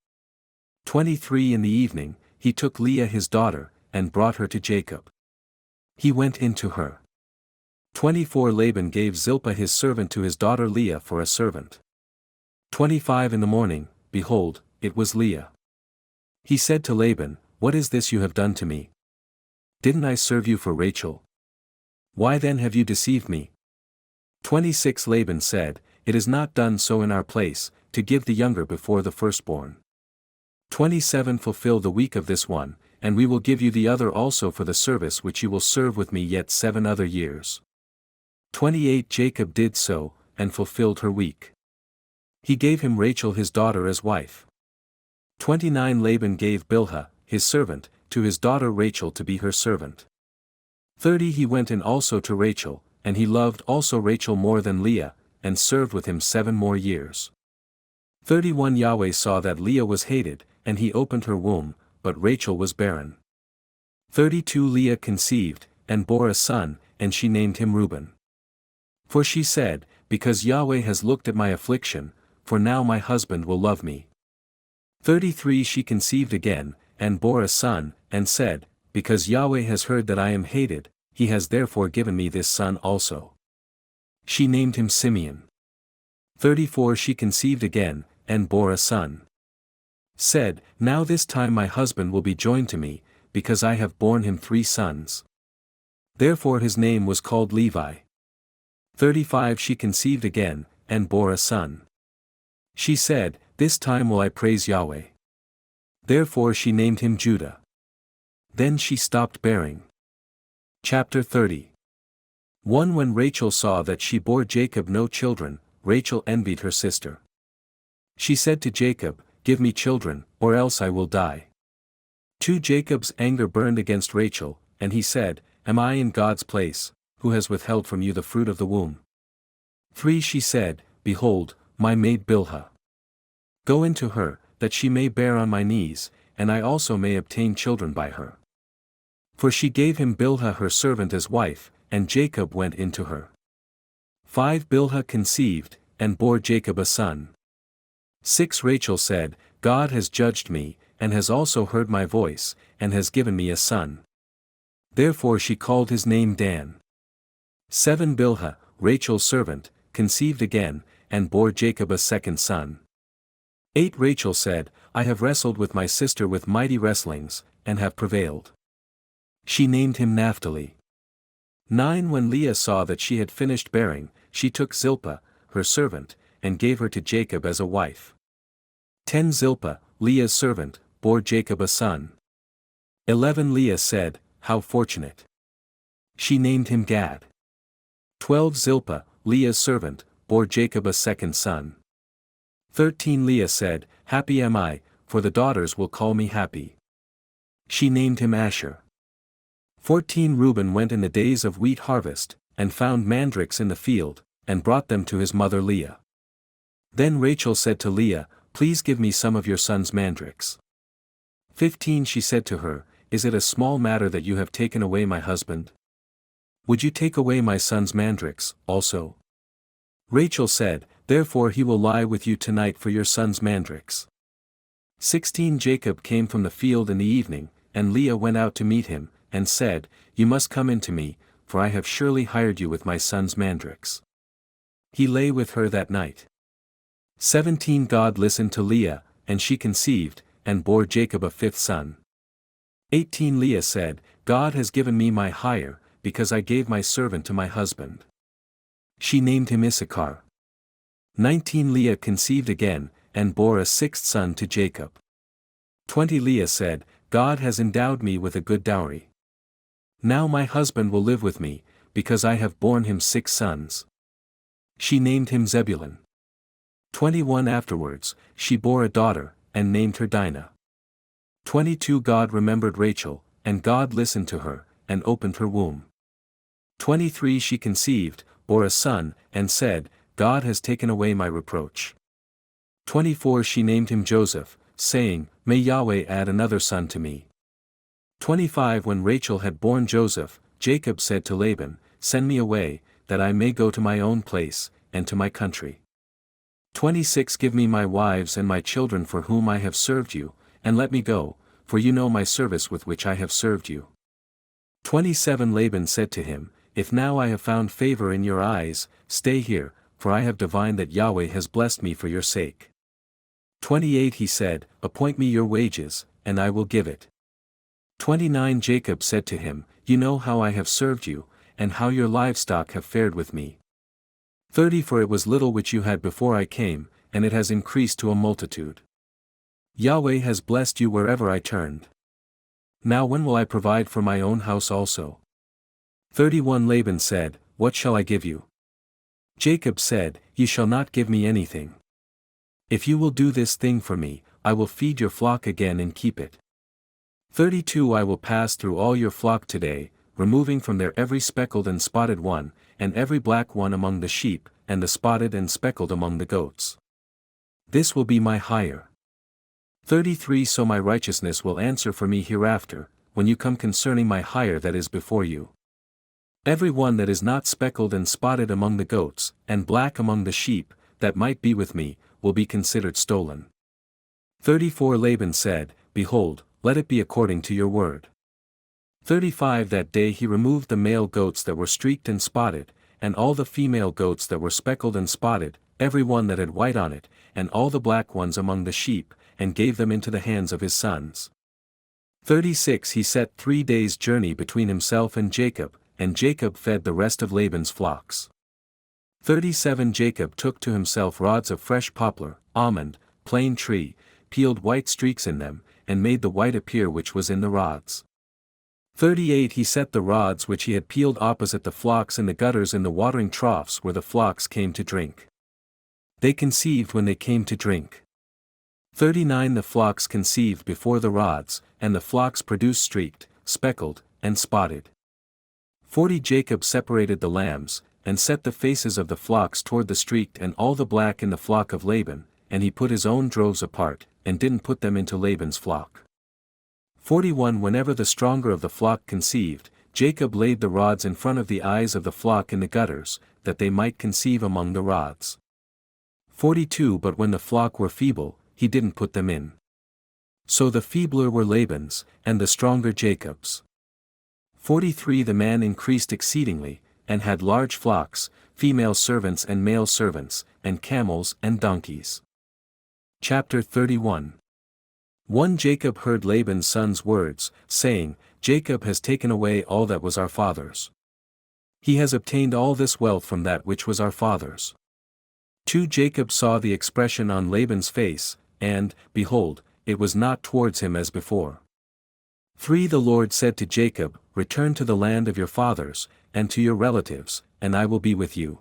23 In the evening, he took Leah his daughter, and brought her to Jacob. He went into her. 24 Laban gave Zilpah his servant to his daughter Leah for a servant. 25 In the morning, behold, it was Leah. He said to Laban, "What is this you have done to me? Didn't I serve you for Rachel? Why then have you deceived me?" 26 Laban said, "It is not done so in our place, to give the younger before the firstborn. 27 Fulfill the week of this one, and we will give you the other also for the service which you will serve with me yet 7 other years." 28 Jacob did so, and fulfilled her week. He gave him Rachel his daughter as wife. 29 Laban gave Bilhah, his servant, to his daughter Rachel to be her servant. 30 He went in also to Rachel, and he loved also Rachel more than Leah, and served with him 7 more years. 31 Yahweh saw that Leah was hated, and he opened her womb, but Rachel was barren. 32 Leah conceived, and bore a son, and she named him Reuben. For she said, "Because Yahweh has looked at my affliction, for now my husband will love me." 33 She conceived again, and bore a son, and said, "Because Yahweh has heard that I am hated, he has therefore given me this son also." She named him Simeon. 34 She conceived again, and bore a son. Said, "Now this time my husband will be joined to me, because I have borne him 3 sons." Therefore his name was called Levi. 35 She conceived again, and bore a son. She said, "This time will I praise Yahweh." Therefore she named him Judah. Then she stopped bearing. Chapter 30. 1 When Rachel saw that she bore Jacob no children, Rachel envied her sister. She said to Jacob, "Give me children, or else I will die." 2 Jacob's anger burned against Rachel, and he said, "Am I in God's place, who has withheld from you the fruit of the womb?" 3 She said, "Behold, my maid Bilhah. Go into her, that she may bear on my knees, and I also may obtain children by her." For she gave him Bilhah her servant as wife, and Jacob went into her. 5 Bilhah conceived, and bore Jacob a son. 6 Rachel said, "God has judged me, and has also heard my voice, and has given me a son." Therefore she called his name Dan. 7 Bilhah, Rachel's servant, conceived again, and bore Jacob a second son. 8 Rachel said, "I have wrestled with my sister with mighty wrestlings, and have prevailed." She named him Naphtali. 9 When Leah saw that she had finished bearing, she took Zilpah, her servant, and gave her to Jacob as a wife. 10 Zilpah, Leah's servant, bore Jacob a son. 11 Leah said, "How fortunate!" She named him Gad. 12 Zilpah, Leah's servant, bore Jacob a second son. 13 Leah said, "Happy am I, for the daughters will call me happy." She named him Asher. 14 Reuben went in the days of wheat harvest, and found mandrakes in the field, and brought them to his mother Leah. Then Rachel said to Leah, "Please give me some of your son's mandrakes." 15 She said to her, is it a small matter that you have taken away my husband? Would you take away my son's mandrakes, also? Rachel said, Therefore he will lie with you tonight for your son's mandrakes. 16 Jacob came from the field in the evening, and Leah went out to meet him, and said, You must come in to me, for I have surely hired you with my son's mandrakes. He lay with her that night. 17 God listened to Leah, and she conceived, and bore Jacob a fifth son. 18 Leah said, God has given me my hire, because I gave my servant to my husband. She named him Issachar. 19 Leah conceived again, and bore a sixth son to Jacob. 20 Leah said, God has endowed me with a good dowry. Now my husband will live with me, because I have borne him 6 sons. She named him Zebulun. 21 Afterwards, she bore a daughter, and named her Dinah. 22 God remembered Rachel, and God listened to her, and opened her womb. 23 She conceived, bore a son, and said, God has taken away my reproach. 24 She named him Joseph, saying, May Yahweh add another son to me. 25 When Rachel had borne Joseph, Jacob said to Laban, Send me away, that I may go to my own place, and to my country. 26 Give me my wives and my children for whom I have served you, and let me go, for you know my service with which I have served you. 27 Laban said to him, If now I have found favor in your eyes, stay here, for I have divined that Yahweh has blessed me for your sake. 28 He said, Appoint me your wages, and I will give it. 29 Jacob said to him, You know how I have served you, and how your livestock have fared with me. 30 For it was little which you had before I came, and it has increased to a multitude. Yahweh has blessed you wherever I turned. Now when will I provide for my own house also? 31 Laban said, What shall I give you? Jacob said, You shall not give me anything. If you will do this thing for me, I will feed your flock again and keep it. 32 I will pass through all your flock today, removing from there every speckled and spotted one, and every black one among the sheep, and the spotted and speckled among the goats. This will be my hire. 33 So my righteousness will answer for me hereafter, when you come concerning my hire that is before you. Every one that is not speckled and spotted among the goats, and black among the sheep, that might be with me, will be considered stolen. 34 Laban said, Behold, let it be according to your word. 35 That day he removed the male goats that were streaked and spotted, and all the female goats that were speckled and spotted, every one that had white on it, and all the black ones among the sheep, and gave them into the hands of his sons. 36 He set 3 days' journey between himself and Jacob fed the rest of Laban's flocks. 37 Jacob took to himself rods of fresh poplar, almond, plane tree, peeled white streaks in them, and made the white appear which was in the rods. 38 He set the rods which he had peeled opposite the flocks in the gutters in the watering troughs where the flocks came to drink. They conceived when they came to drink. 39 The flocks conceived before the rods, and the flocks produced streaked, speckled, and spotted. 40 Jacob separated the lambs, and set the faces of the flocks toward the streaked and all the black in the flock of Laban, and he put his own droves apart, and didn't put them into Laban's flock. 41 Whenever the stronger of the flock conceived, Jacob laid the rods in front of the eyes of the flock in the gutters, that they might conceive among the rods. 42 But when the flock were feeble, he didn't put them in. So the feebler were Laban's, and the stronger Jacob's. 43 The man increased exceedingly, and had large flocks, female servants and male servants, and camels and donkeys. Chapter 31 1 Jacob heard Laban's son's words, saying, Jacob has taken away all that was our father's. He has obtained all this wealth from that which was our father's. 2 Jacob saw the expression on Laban's face, and, behold, it was not towards him as before. 3 The Lord said to Jacob, Return to the land of your fathers, and to your relatives, and I will be with you.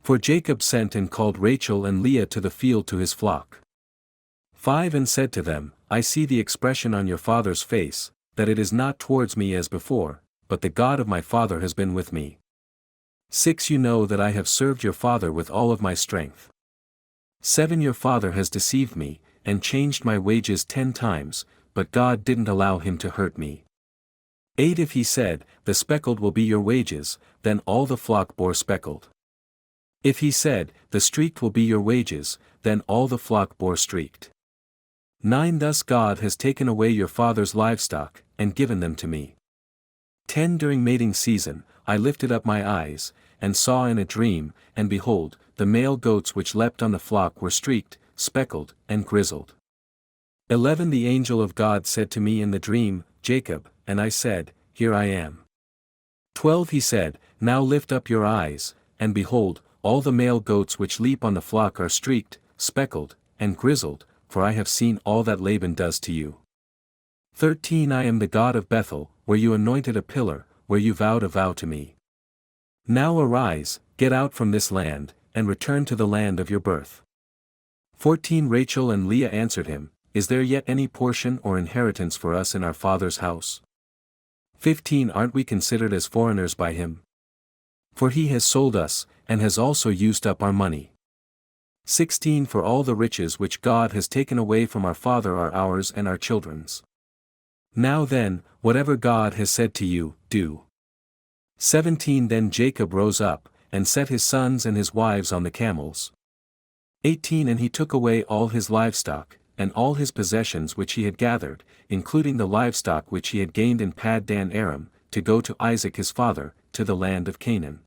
For Jacob sent and called Rachel and Leah to the field to his flock. 5 And said to them, I see the expression on your father's face, that it is not towards me as before, but the God of my father has been with me. 6 You know that I have served your father with all of my strength. 7 Your father has deceived me, and changed my wages 10 times, but God didn't allow him to hurt me. 8 If he said, the speckled will be your wages, then all the flock bore speckled. If he said, the streaked will be your wages, then all the flock bore streaked. 9 Thus God has taken away your father's livestock, and given them to me. 10 During mating season, I lifted up my eyes, and saw in a dream, and behold, the male goats which leapt on the flock were streaked, speckled, and grizzled. 11 The angel of God said to me in the dream, Jacob, and I said, Here I am. 12 He said, Now lift up your eyes, and behold, all the male goats which leap on the flock are streaked, speckled, and grizzled, for I have seen all that Laban does to you. 13 I am the God of Bethel, where you anointed a pillar, where you vowed a vow to me. Now arise, get out from this land, and return to the land of your birth. 14 Rachel and Leah answered him, Is there yet any portion or inheritance for us in our father's house? 15 Aren't we considered as foreigners by him? For he has sold us, and has also used up our money. 16 For all the riches which God has taken away from our father are ours and our children's. Now then, whatever God has said to you, do. 17 Then Jacob rose up, and set his sons and his wives on the camels. 18 And he took away all his livestock, and all his possessions which he had gathered, including the livestock which he had gained in Paddan Aram, to go to Isaac his father, to the land of Canaan.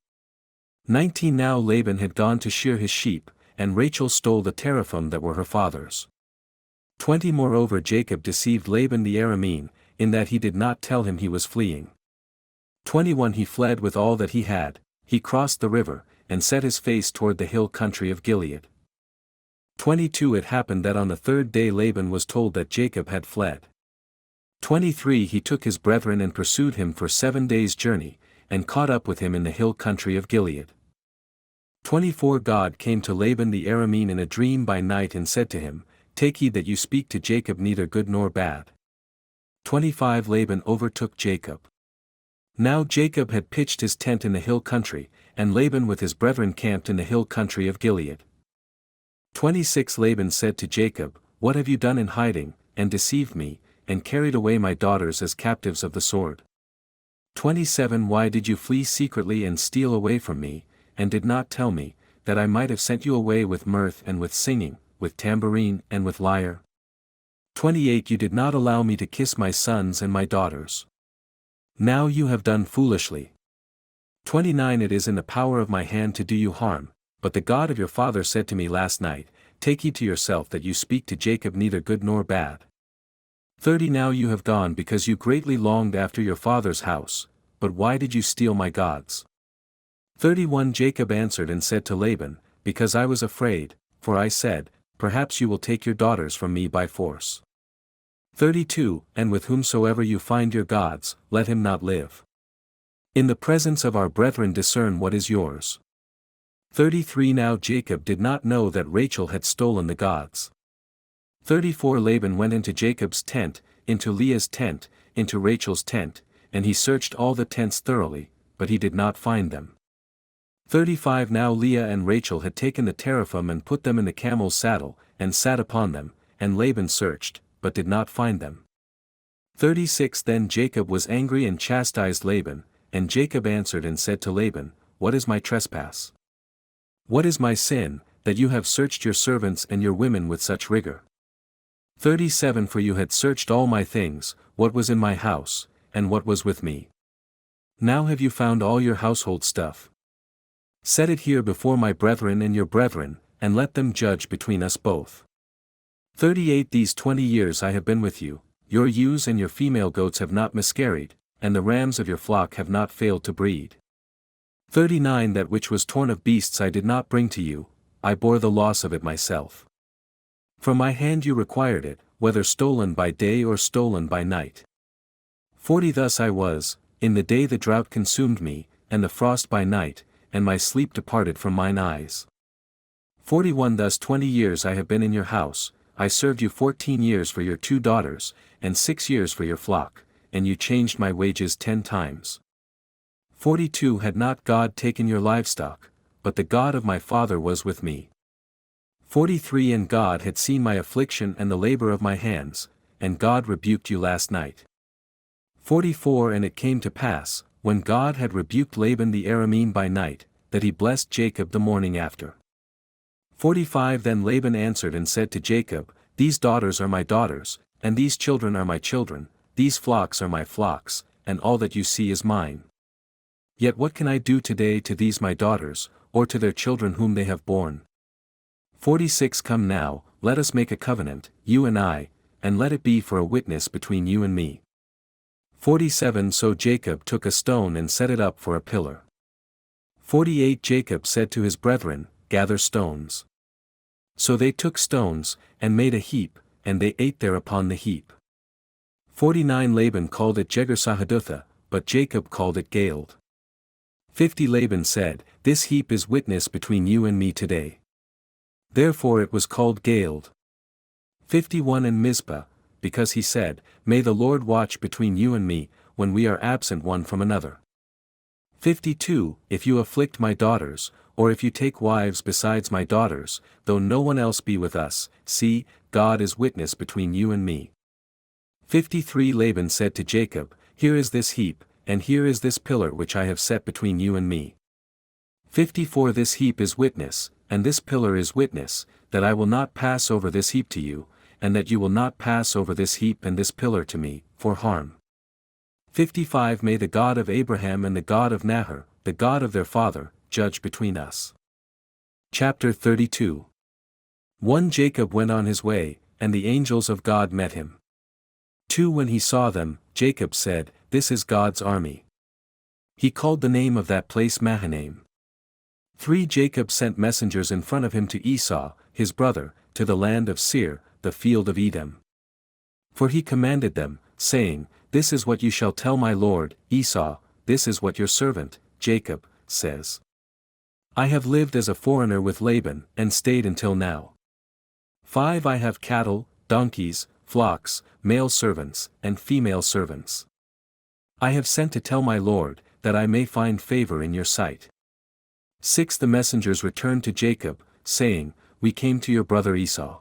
19 Now Laban had gone to shear his sheep, and Rachel stole the teraphim that were her father's. 20 Moreover Jacob deceived Laban the Aramean, in that he did not tell him he was fleeing. 21 He fled with all that he had, he crossed the river, and set his face toward the hill country of Gilead. 22 It happened that on the third day Laban was told that Jacob had fled. 23 He took his brethren and pursued him for 7 days' journey, and caught up with him in the hill country of Gilead. 24 God came to Laban the Aramean in a dream by night and said to him, Take heed that you speak to Jacob neither good nor bad. 25 Laban overtook Jacob. Now Jacob had pitched his tent in the hill country, and Laban with his brethren camped in the hill country of Gilead. 26 Laban said to Jacob, What have you done in hiding, and deceived me, and carried away my daughters as captives of the sword? 27 Why did you flee secretly and steal away from me, and did not tell me, that I might have sent you away with mirth and with singing, with tambourine and with lyre? 28 You did not allow me to kiss my sons and my daughters. Now you have done foolishly. 29 It is in the power of my hand to do you harm, but the God of your father said to me last night, Take heed to yourself that you speak to Jacob neither good nor bad. 30 Now you have gone because you greatly longed after your father's house, but why did you steal my gods? 31 Jacob answered and said to Laban, Because I was afraid, for I said, Perhaps you will take your daughters from me by force. 32 And with whomsoever you find your gods, let him not live. In the presence of our brethren discern what is yours. 33 Now Jacob did not know that Rachel had stolen the gods. 34 Laban went into Jacob's tent, into Leah's tent, into Rachel's tent, and he searched all the tents thoroughly, but he did not find them. 35 Now Leah and Rachel had taken the teraphim and put them in the camel's saddle, and sat upon them, and Laban searched, but did not find them. 36 Then Jacob was angry and chastised Laban, and Jacob answered and said to Laban, What is my trespass? What is my sin, that you have searched your servants and your women with such rigor? 37 For you had searched all my things, what was in my house, and what was with me. Now have you found all your household stuff? Set it here before my brethren and your brethren, and let them judge between us both. 38 These 20 years I have been with you, your ewes and your female goats have not miscarried, and the rams of your flock have not failed to breed. 39 That which was torn of beasts I did not bring to you, I bore the loss of it myself. From my hand you required it, whether stolen by day or stolen by night. 40 Thus I was, in the day the drought consumed me, and the frost by night, and my sleep departed from mine eyes. 41 Thus 20 years I have been in your house, I served you 14 years for your 2 daughters, and 6 years for your flock, and you changed my wages 10 times. 42 Had not God taken your livestock, but the God of my father was with me. 43 And God had seen my affliction and the labor of my hands, and God rebuked you last night. 44 And it came to pass, when God had rebuked Laban the Aramean by night, that he blessed Jacob the morning after. 45 Then Laban answered and said to Jacob, These daughters are my daughters, and these children are my children, these flocks are my flocks, and all that you see is mine. Yet what can I do today to these my daughters, or to their children whom they have borne? 46 Come now, let us make a covenant, you and I, and let it be for a witness between you and me. 47 So Jacob took a stone and set it up for a pillar. 48 Jacob said to his brethren, Gather stones. So they took stones, and made a heap, and they ate there upon the heap. 49 Laban called it Jegar-sahadutha, but Jacob called it Galeed. 50 Laban said, This heap is witness between you and me today. Therefore it was called Galeed. 51 And Mizpah, because he said, May the Lord watch between you and me, when we are absent one from another. 52 If you afflict my daughters, or if you take wives besides my daughters, though no one else be with us, see, God is witness between you and me. 53 Laban said to Jacob, Here is this heap, and here is this pillar which I have set between you and me. 54 This heap is witness, and this pillar is witness, that I will not pass over this heap to you, and that you will not pass over this heap and this pillar to me, for harm. 55 May the God of Abraham and the God of Nahor, the God of their father, judge between us. Chapter 32 1 Jacob went on his way, and the angels of God met him. 2 When he saw them, Jacob said, This is God's army. He called the name of that place Mahanaim. 3 Jacob sent messengers in front of him to Esau, his brother, to the land of Seir, the field of Edom. For he commanded them, saying, This is what you shall tell my lord, Esau, this is what your servant, Jacob, says. I have lived as a foreigner with Laban, and stayed until now. 5 I have cattle, donkeys, flocks, male servants, and female servants. I have sent to tell my lord, that I may find favor in your sight. 6 The messengers returned to Jacob, saying, We came to your brother Esau.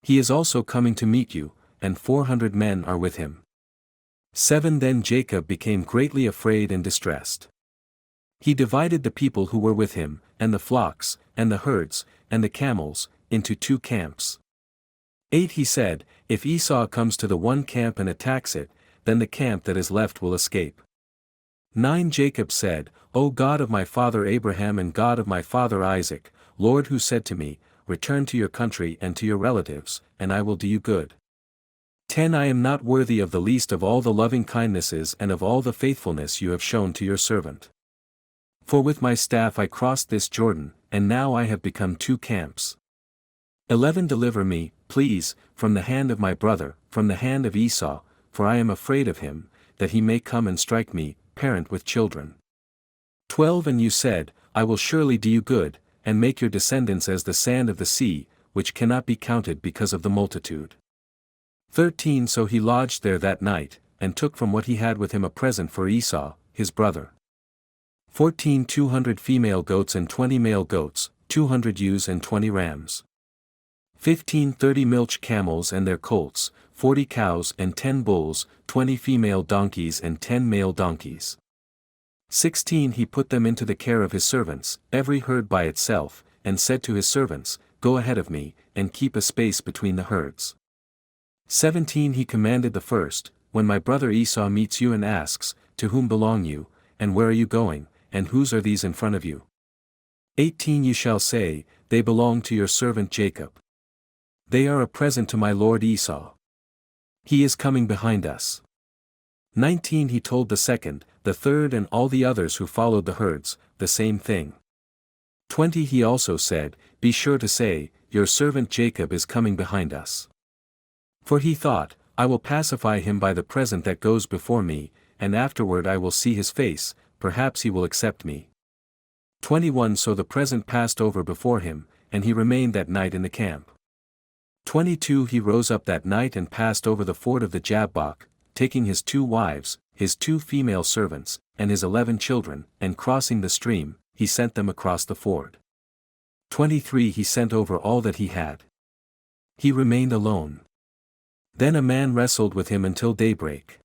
He is also coming to meet you, and 400 men are with him. 7 Then Jacob became greatly afraid and distressed. He divided the people who were with him, and the flocks, and the herds, and the camels, into 2 camps. 8 He said, If Esau comes to the one camp and attacks it, then the camp that is left will escape. 9 Jacob said, O God of my father Abraham and God of my father Isaac, Lord who said to me, Return to your country and to your relatives, and I will do you good. 10 I am not worthy of the least of all the loving kindnesses and of all the faithfulness you have shown to your servant. For with my staff I crossed this Jordan, and now I have become 2 camps. 11 Deliver me, please, from the hand of my brother, from the hand of Esau, for I am afraid of him, that he may come and strike me, parent with children. 12 And you said, I will surely do you good, and make your descendants as the sand of the sea, which cannot be counted because of the multitude. 13 So he lodged there that night, and took from what he had with him a present for Esau, his brother. 14 200 female goats and 20 male goats, 200 ewes and 20 rams. 15 30 milch camels and their colts, 40 cows and 10 bulls, 20 female donkeys and 10 male donkeys. 16 He put them into the care of his servants, every herd by itself, and said to his servants, Go ahead of me, and keep a space between the herds. 17 He commanded the first, When my brother Esau meets you and asks, To whom belong you, and where are you going, and whose are these in front of you? 18 You shall say, They belong to your servant Jacob. They are a present to my lord Esau. He is coming behind us. 19 He told the second, the third and all the others who followed the herds, the same thing. 20 He also said, Be sure to say, Your servant Jacob is coming behind us. For he thought, I will pacify him by the present that goes before me, and afterward I will see his face, perhaps he will accept me. 21 So the present passed over before him, and he remained that night in the camp. 22 He rose up that night and passed over the ford of the Jabbok, taking his 2 wives, his 2 female servants, and his 11 children, and crossing the stream, he sent them across the ford. 23 He sent over all that he had. He remained alone. Then a man wrestled with him until daybreak.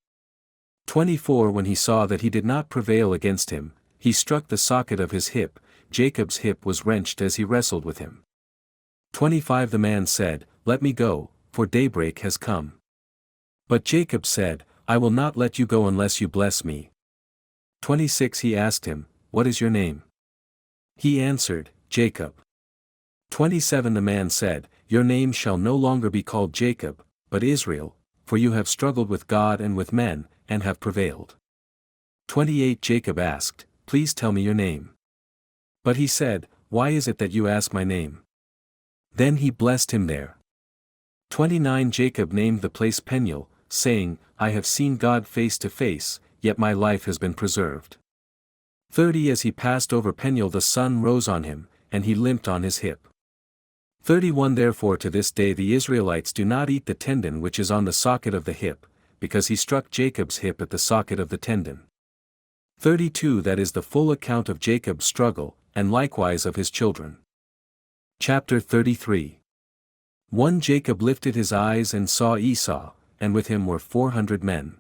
24 When he saw that he did not prevail against him, he struck the socket of his hip. Jacob's hip was wrenched as he wrestled with him. 25 The man said, Let me go, for daybreak has come. But Jacob said, I will not let you go unless you bless me. 26 He asked him, What is your name? He answered, Jacob. 27 The man said, Your name shall no longer be called Jacob, but Israel, for you have struggled with God and with men, and have prevailed. 28 Jacob asked, Please tell me your name. But he said, Why is it that you ask my name? Then he blessed him there. 29 Jacob named the place Peniel, saying, I have seen God face to face, yet my life has been preserved. 30 As he passed over Peniel the sun rose on him, and he limped on his hip. 31 Therefore to this day the Israelites do not eat the tendon which is on the socket of the hip, because he struck Jacob's hip at the socket of the tendon. 32 That is the full account of Jacob's struggle, and likewise of his children. Chapter 33 1 Jacob lifted his eyes and saw Esau, and with him were 400 men.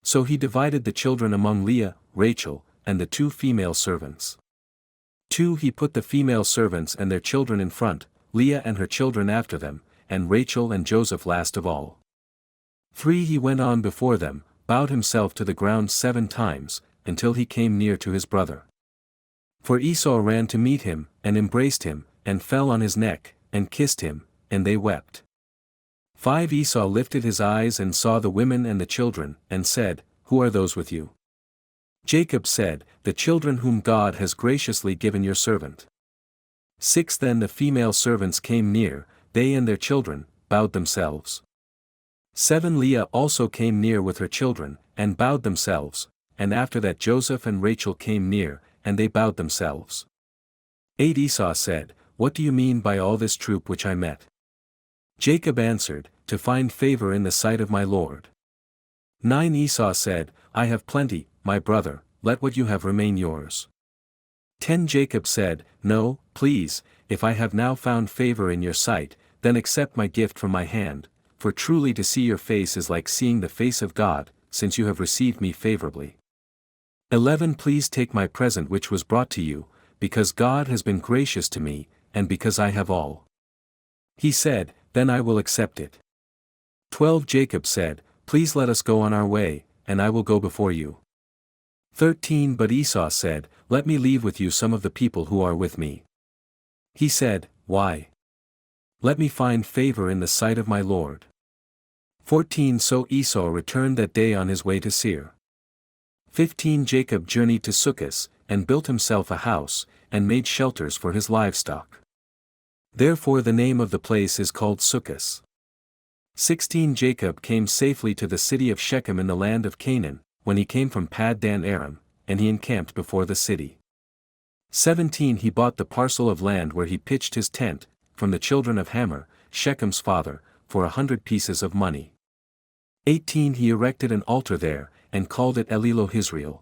So he divided the children among Leah, Rachel, and the 2 female servants. 2 He put the female servants and their children in front, Leah and her children after them, and Rachel and Joseph last of all. 3 He went on before them, bowed himself to the ground 7 times, until he came near to his brother. For Esau ran to meet him, and embraced him, and fell on his neck, and kissed him, and they wept. 5 Esau lifted his eyes and saw the women and the children, and said, Who are those with you? Jacob said, The children whom God has graciously given your servant. 6 Then the female servants came near, they and their children, bowed themselves. 7 Leah also came near with her children, and bowed themselves, and after that Joseph and Rachel came near, and they bowed themselves. 8 Esau said, What do you mean by all this troop which I met? Jacob answered, To find favor in the sight of my Lord. 9 Esau said, I have plenty, my brother, let what you have remain yours. 10 Jacob said, No, please, if I have now found favor in your sight, then accept my gift from my hand, for truly to see your face is like seeing the face of God, since you have received me favorably. 11 Please take my present which was brought to you, because God has been gracious to me, and because I have all. He said, Then I will accept it. 12 Jacob said, Please let us go on our way, and I will go before you. 13 But Esau said, Let me leave with you some of the people who are with me. He said, Why? Let me find favor in the sight of my Lord. 14 So Esau returned that day on his way to Seir. 15 Jacob journeyed to Succos, and built himself a house, and made shelters for his livestock. Therefore the name of the place is called Succos. 16 Jacob came safely to the city of Shechem in the land of Canaan, when he came from Paddan Aram, and he encamped before the city. 17 He bought the parcel of land where he pitched his tent, from the children of Hamor, Shechem's father, for 100 pieces of money. 18 He erected an altar there, and called it Elilohizrael.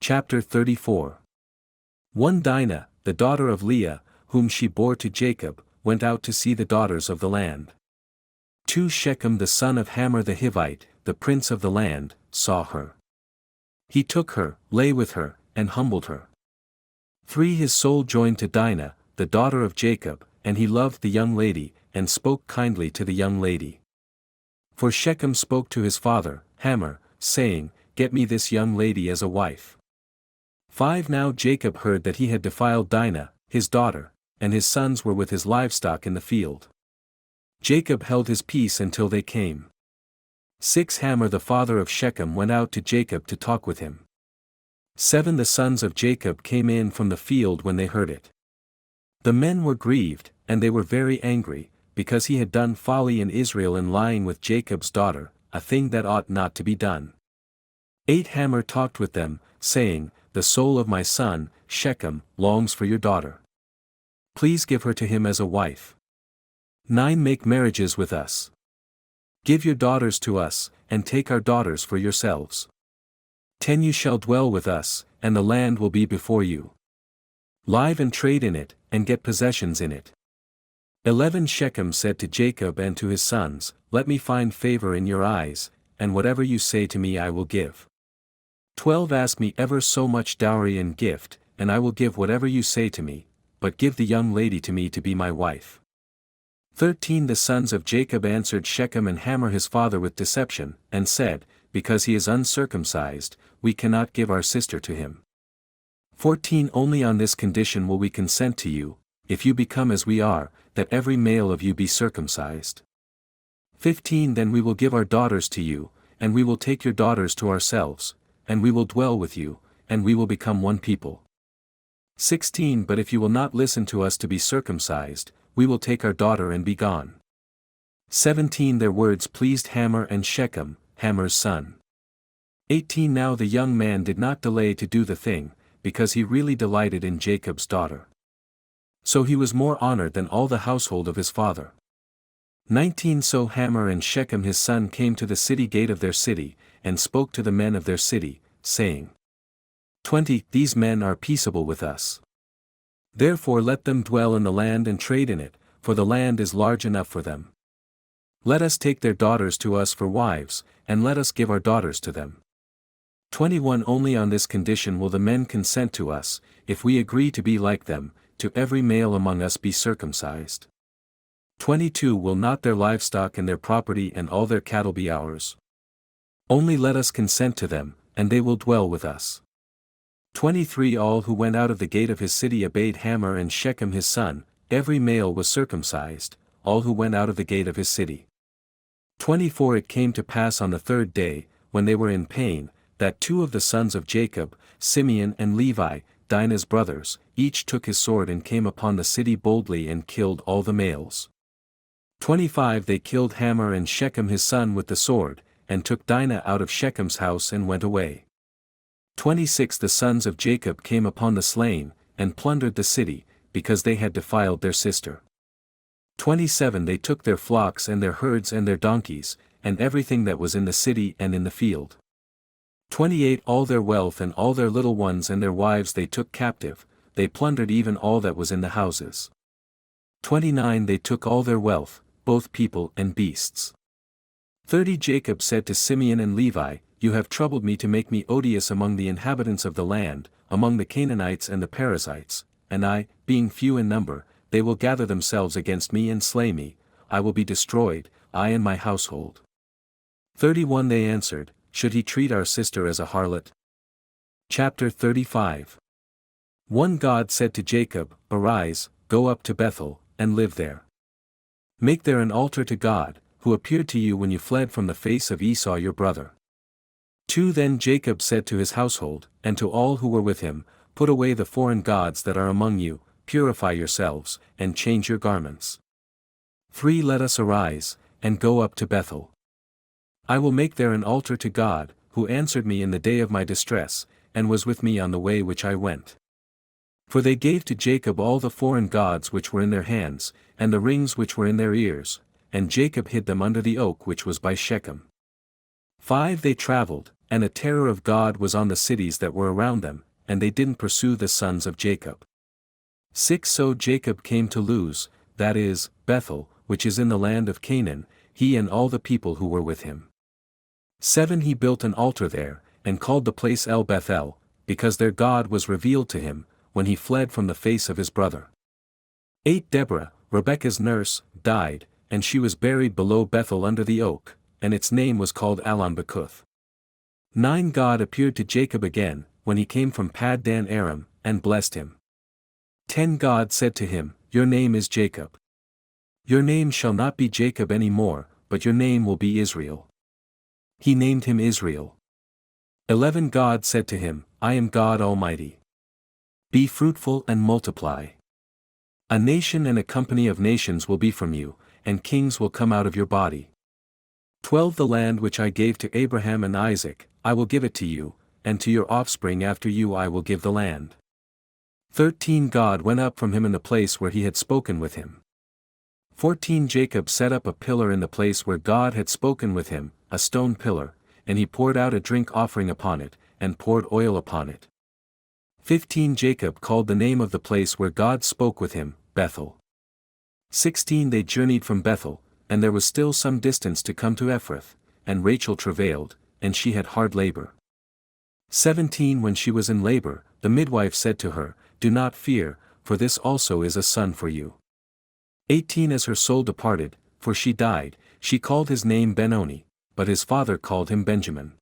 Chapter 34 1 Dinah, the daughter of Leah, whom she bore to Jacob, went out to see the daughters of the land. 2 Shechem the son of Hamor the Hivite, the prince of the land, saw her. He took her, lay with her, and humbled her. 3 His soul joined to Dinah, the daughter of Jacob, and he loved the young lady, and spoke kindly to the young lady. For Shechem spoke to his father, Hamor, saying, Get me this young lady as a wife. 5 Now Jacob heard that he had defiled Dinah, his daughter, and his sons were with his livestock in the field. Jacob held his peace until they came. 6 Hamor the father of Shechem went out to Jacob to talk with him. 7 The sons of Jacob came in from the field when they heard it. The men were grieved, and they were very angry, because he had done folly in Israel in lying with Jacob's daughter, a thing that ought not to be done. 8 Hamor talked with them, saying, The soul of my son, Shechem, longs for your daughter. Please give her to him as a wife. 9 Make marriages with us. Give your daughters to us, and take our daughters for yourselves. 10 You shall dwell with us, and the land will be before you. Live and trade in it, and get possessions in it. 11 Shechem said to Jacob and to his sons, Let me find favor in your eyes, and whatever you say to me I will give. 12 Ask me ever so much dowry and gift, and I will give whatever you say to me, but give the young lady to me to be my wife. 13 The sons of Jacob answered Shechem and Hamor his father with deception, and said, Because he is uncircumcised, we cannot give our sister to him. 14 Only on this condition will we consent to you, if you become as we are, that every male of you be circumcised. 15 Then we will give our daughters to you, and we will take your daughters to ourselves, and we will dwell with you, and we will become one people. 16 But if you will not listen to us to be circumcised, we will take our daughter and be gone. 17 Their words pleased Hamor and Shechem, Hamor's son. 18 Now the young man did not delay to do the thing, because he really delighted in Jacob's daughter. So he was more honored than all the household of his father. 19 So Hamor and Shechem his son came to the city gate of their city, and spoke to the men of their city, saying, 20 These men are peaceable with us. Therefore let them dwell in the land and trade in it, for the land is large enough for them. Let us take their daughters to us for wives, and let us give our daughters to them. 21 Only on this condition will the men consent to us, if we agree to be like them, to every male among us be circumcised. 22 Will not their livestock and their property and all their cattle be ours? Only let us consent to them, and they will dwell with us. 23 All who went out of the gate of his city obeyed Hamor and Shechem his son, every male was circumcised, all who went out of the gate of his city. 24 It came to pass on the third day, when they were in pain, that two of the sons of Jacob, Simeon and Levi, Dinah's brothers, each took his sword and came upon the city boldly and killed all the males. 25 They killed Hamor and Shechem his son with the sword, and took Dinah out of Shechem's house and went away. 26 The sons of Jacob came upon the slain, and plundered the city, because they had defiled their sister. 27 They took their flocks and their herds and their donkeys, and everything that was in the city and in the field. 28 All their wealth and all their little ones and their wives they took captive, they plundered even all that was in the houses. 29 They took all their wealth, both people and beasts. 30 Jacob said to Simeon and Levi, You have troubled me to make me odious among the inhabitants of the land, among the Canaanites and the Perizzites, and I, being few in number, they will gather themselves against me and slay me, I will be destroyed, I and my household. 31 They answered, Should he treat our sister as a harlot? Chapter 35 One God said to Jacob, Arise, go up to Bethel, and live there. Make there an altar to God, who appeared to you when you fled from the face of Esau your brother. 2 Then Jacob said to his household, and to all who were with him, Put away the foreign gods that are among you, purify yourselves, and change your garments. 3 Let us arise, and go up to Bethel. I will make there an altar to God, who answered me in the day of my distress, and was with me on the way which I went. For they gave to Jacob all the foreign gods which were in their hands, and the rings which were in their ears, and Jacob hid them under the oak which was by Shechem. 5 They traveled, and a terror of God was on the cities that were around them, and they didn't pursue the sons of Jacob. 6 So Jacob came to Luz, that is, Bethel, which is in the land of Canaan, he and all the people who were with him. 7 He built an altar there, and called the place El Bethel, because their God was revealed to him, when he fled from the face of his brother. 8 Deborah, Rebekah's nurse, died, and she was buried below Bethel under the oak, and its name was called Allon-Bacuth. 9 God appeared to Jacob again, when he came from Paddan Aram, and blessed him. 10 God said to him, Your name is Jacob. Your name shall not be Jacob any more, but your name will be Israel. He named him Israel. 11 God said to him, I am God Almighty. Be fruitful and multiply. A nation and a company of nations will be from you, and kings will come out of your body. 12 The land which I gave to Abraham and Isaac, I will give it to you, and to your offspring after you I will give the land. 13 God went up from him in the place where he had spoken with him. 14 Jacob set up a pillar in the place where God had spoken with him, a stone pillar, and he poured out a drink offering upon it, and poured oil upon it. 15 Jacob called the name of the place where God spoke with him, Bethel. 16 They journeyed from Bethel, and there was still some distance to come to Ephrath, and Rachel travailed, and she had hard labor. 17 When she was in labor, the midwife said to her, Do not fear, for this also is a son for you. 18 As her soul departed, for she died, she called his name Benoni, but his father called him Benjamin.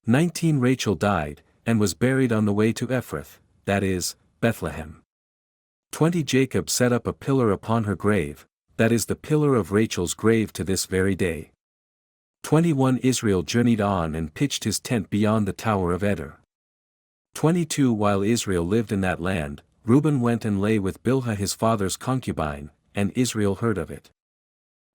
19 Rachel died, and was buried on the way to Ephrath, that is, Bethlehem. 20 Jacob set up a pillar upon her grave, that is the pillar of Rachel's grave to this very day. 21 Israel journeyed on and pitched his tent beyond the tower of Eder. 22 While Israel lived in that land, Reuben went and lay with Bilhah his father's concubine, and Israel heard of it.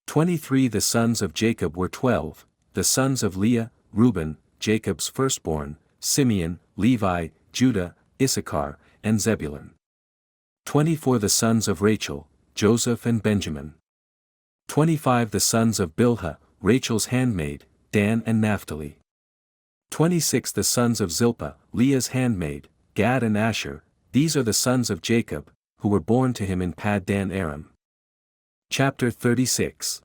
23 The sons of Jacob were 12, the sons of Leah, Reuben, Jacob's firstborn, Simeon, Levi, Judah, Issachar, and Zebulun. 24 The sons of Rachel, Joseph and Benjamin. 25 The sons of Bilhah, Rachel's handmaid, Dan and Naphtali. 26 The sons of Zilpah, Leah's handmaid, Gad and Asher, these are the sons of Jacob, who were born to him in Paddan Aram. Chapter 36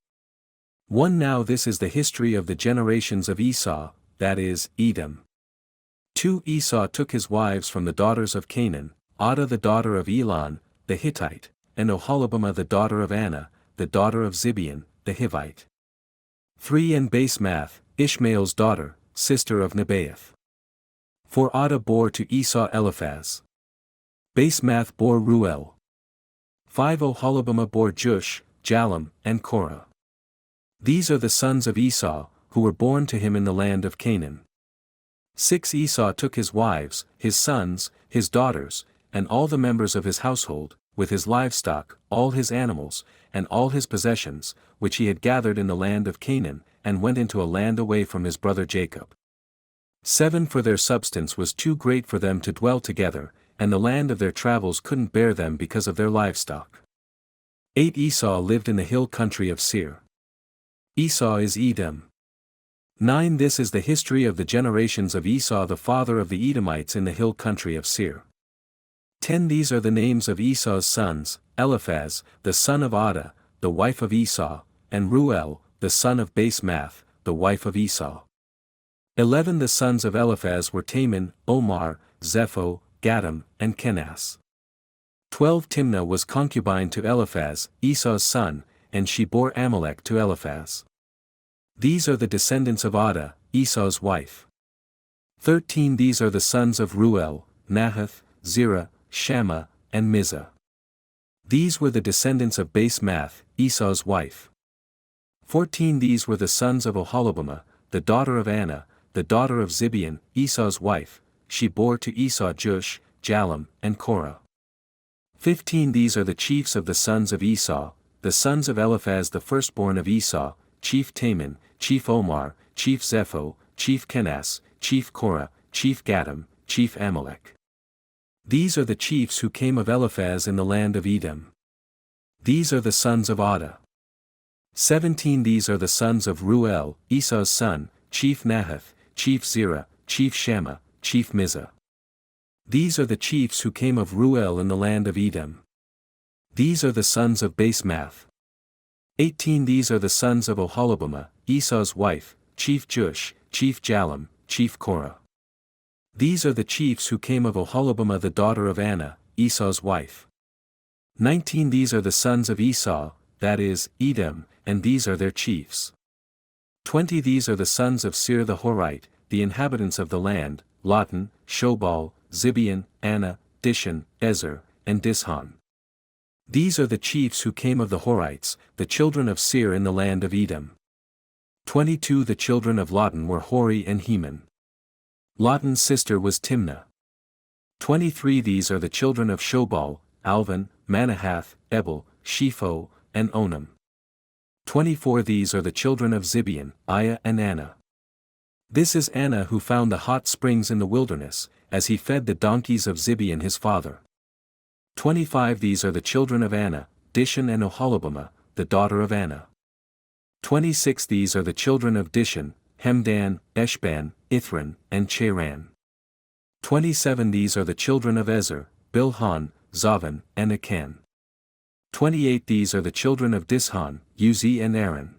1 Now this is the history of the generations of Esau, that is, Edom. 2 Esau took his wives from the daughters of Canaan, Adah the daughter of Elon, the Hittite, and Oholibamah the daughter of Anna, the daughter of Zibeon, the Hivite. 3 And Basemath, Ishmael's daughter, sister of Nebaioth. 4 Adah bore to Esau Eliphaz. Basemath bore Ruel. 5 Oholibamah bore Jush, Jalam, and Korah. These are the sons of Esau, who were born to him in the land of Canaan. 6 Esau took his wives, his sons, his daughters, and all the members of his household, with his livestock, all his animals, and all his possessions, which he had gathered in the land of Canaan, and went into a land away from his brother Jacob. 7 For their substance was too great for them to dwell together, and the land of their travels couldn't bear them because of their livestock. 8 Esau lived in the hill country of Seir. Esau is Edom. 9 This is the history of the generations of Esau the father of the Edomites in the hill country of Seir. 10 These are the names of Esau's sons, Eliphaz, the son of Adah, the wife of Esau, and Ruel, the son of Basemath, the wife of Esau. 11 The sons of Eliphaz were Taman, Omar, Zepho, Gatam, and Kenaz. 12 Timnah was concubine to Eliphaz, Esau's son, and she bore Amalek to Eliphaz. These are the descendants of Adah, Esau's wife. 13 These are the sons of Ruel, Nahath, Zerah, Shammah, and Mizah. These were the descendants of Basemath, Esau's wife. 14 These were the sons of Oholibamah, the daughter of Anna, the daughter of Zibeon, Esau's wife, she bore to Esau Jush, Jalam, and Korah. 15 These are the chiefs of the sons of Esau, the sons of Eliphaz the firstborn of Esau, chief Taman, chief Omar, chief Zepho, chief Kenaz, chief Korah, chief Gatam, chief Amalek. These are the chiefs who came of Eliphaz in the land of Edom. These are the sons of Adah. 17 These are the sons of Ruel, Esau's son, chief Nahath, chief Zerah, chief Shammah, chief Mizah. These are the chiefs who came of Ruel in the land of Edom. These are the sons of Basemath. 18 These are the sons of Oholibamah, Esau's wife, chief Jush, chief Jalam, chief Korah. These are the chiefs who came of Oholibamah the daughter of Anna, Esau's wife. 19 These are the sons of Esau, that is, Edom, and these are their chiefs. 20 These are the sons of Seir the Horite, the inhabitants of the land, Lotan, Shobal, Zibeon, Anna, Dishon, Ezer, and Dishon. These are the chiefs who came of the Horites, the children of Seir in the land of Edom. 22 The children of Lotan were Hori and Heman. Lotan's sister was Timnah. 23 These are the children of Shobal, Alvan, Manahath, Ebal, Shepho, and Onam. 24 These are the children of Zibeon, Aiah and Anna. This is Anna who found the hot springs in the wilderness, as he fed the donkeys of Zibeon his father. 25 These are the children of Anna, Dishon and Oholibamah, the daughter of Anna. 26 These are the children of Dishon, Hemdan, Eshban, Ithran, and Cheran. 27 These are the children of Ezer, Bilhan, Zavan, and Akan. 28 These are the children of Dishon, Uzi and Aaron.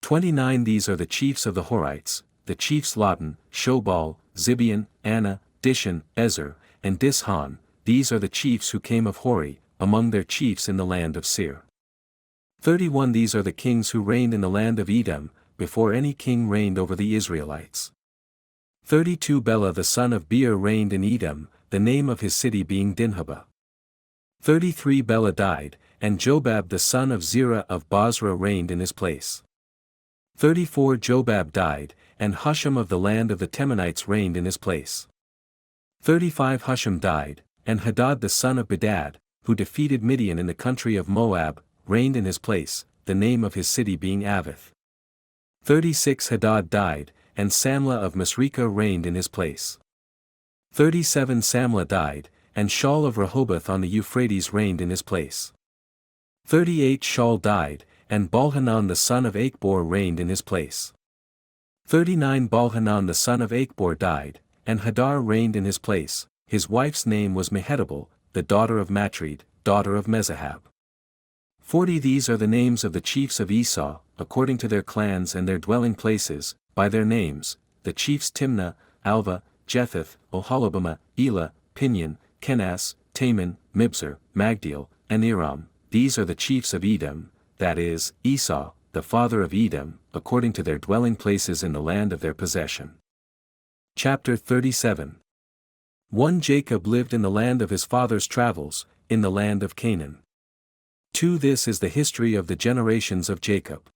29 These are the chiefs of the Horites, the chiefs Lotan, Shobal, Zibeon, Anna, Dishon, Ezer, and Dishon. These are the chiefs who came of Hori, among their chiefs in the land of Seir. 31 These are the kings who reigned in the land of Edom, before any king reigned over the Israelites. 32 Bela the son of Beer reigned in Edom, the name of his city being Dinhabah. 33 Bela died, and Jobab the son of Zerah of Bozrah reigned in his place. 34 Jobab died, and Husham of the land of the Temanites reigned in his place. 35 Husham died, and Hadad the son of Bedad, who defeated Midian in the country of Moab, reigned in his place, the name of his city being Avith. 36 Hadad died, and Samlah of Masrekah reigned in his place. 37 Samlah died, and Shaul of Rehoboth on the Euphrates reigned in his place. 38 Shaul died, and Baalhanan the son of Achbor reigned in his place. 39 Baalhanan the son of Achbor died, and Hadar reigned in his place. His wife's name was Mehetabel, the daughter of Matred, daughter of Mezahab. 40 These are the names of the chiefs of Esau, according to their clans and their dwelling places, by their names, the chiefs Timnah, Alva, Jetheth, Oholibamah, Elah, Pinion, Kenaz, Taman, Mibzar, Magdiel, and Iram. These are the chiefs of Edom, that is, Esau, the father of Edom, according to their dwelling places in the land of their possession. Chapter 37 1 Jacob lived in the land of his father's travels, in the land of Canaan. 2 This is the history of the generations of Jacob.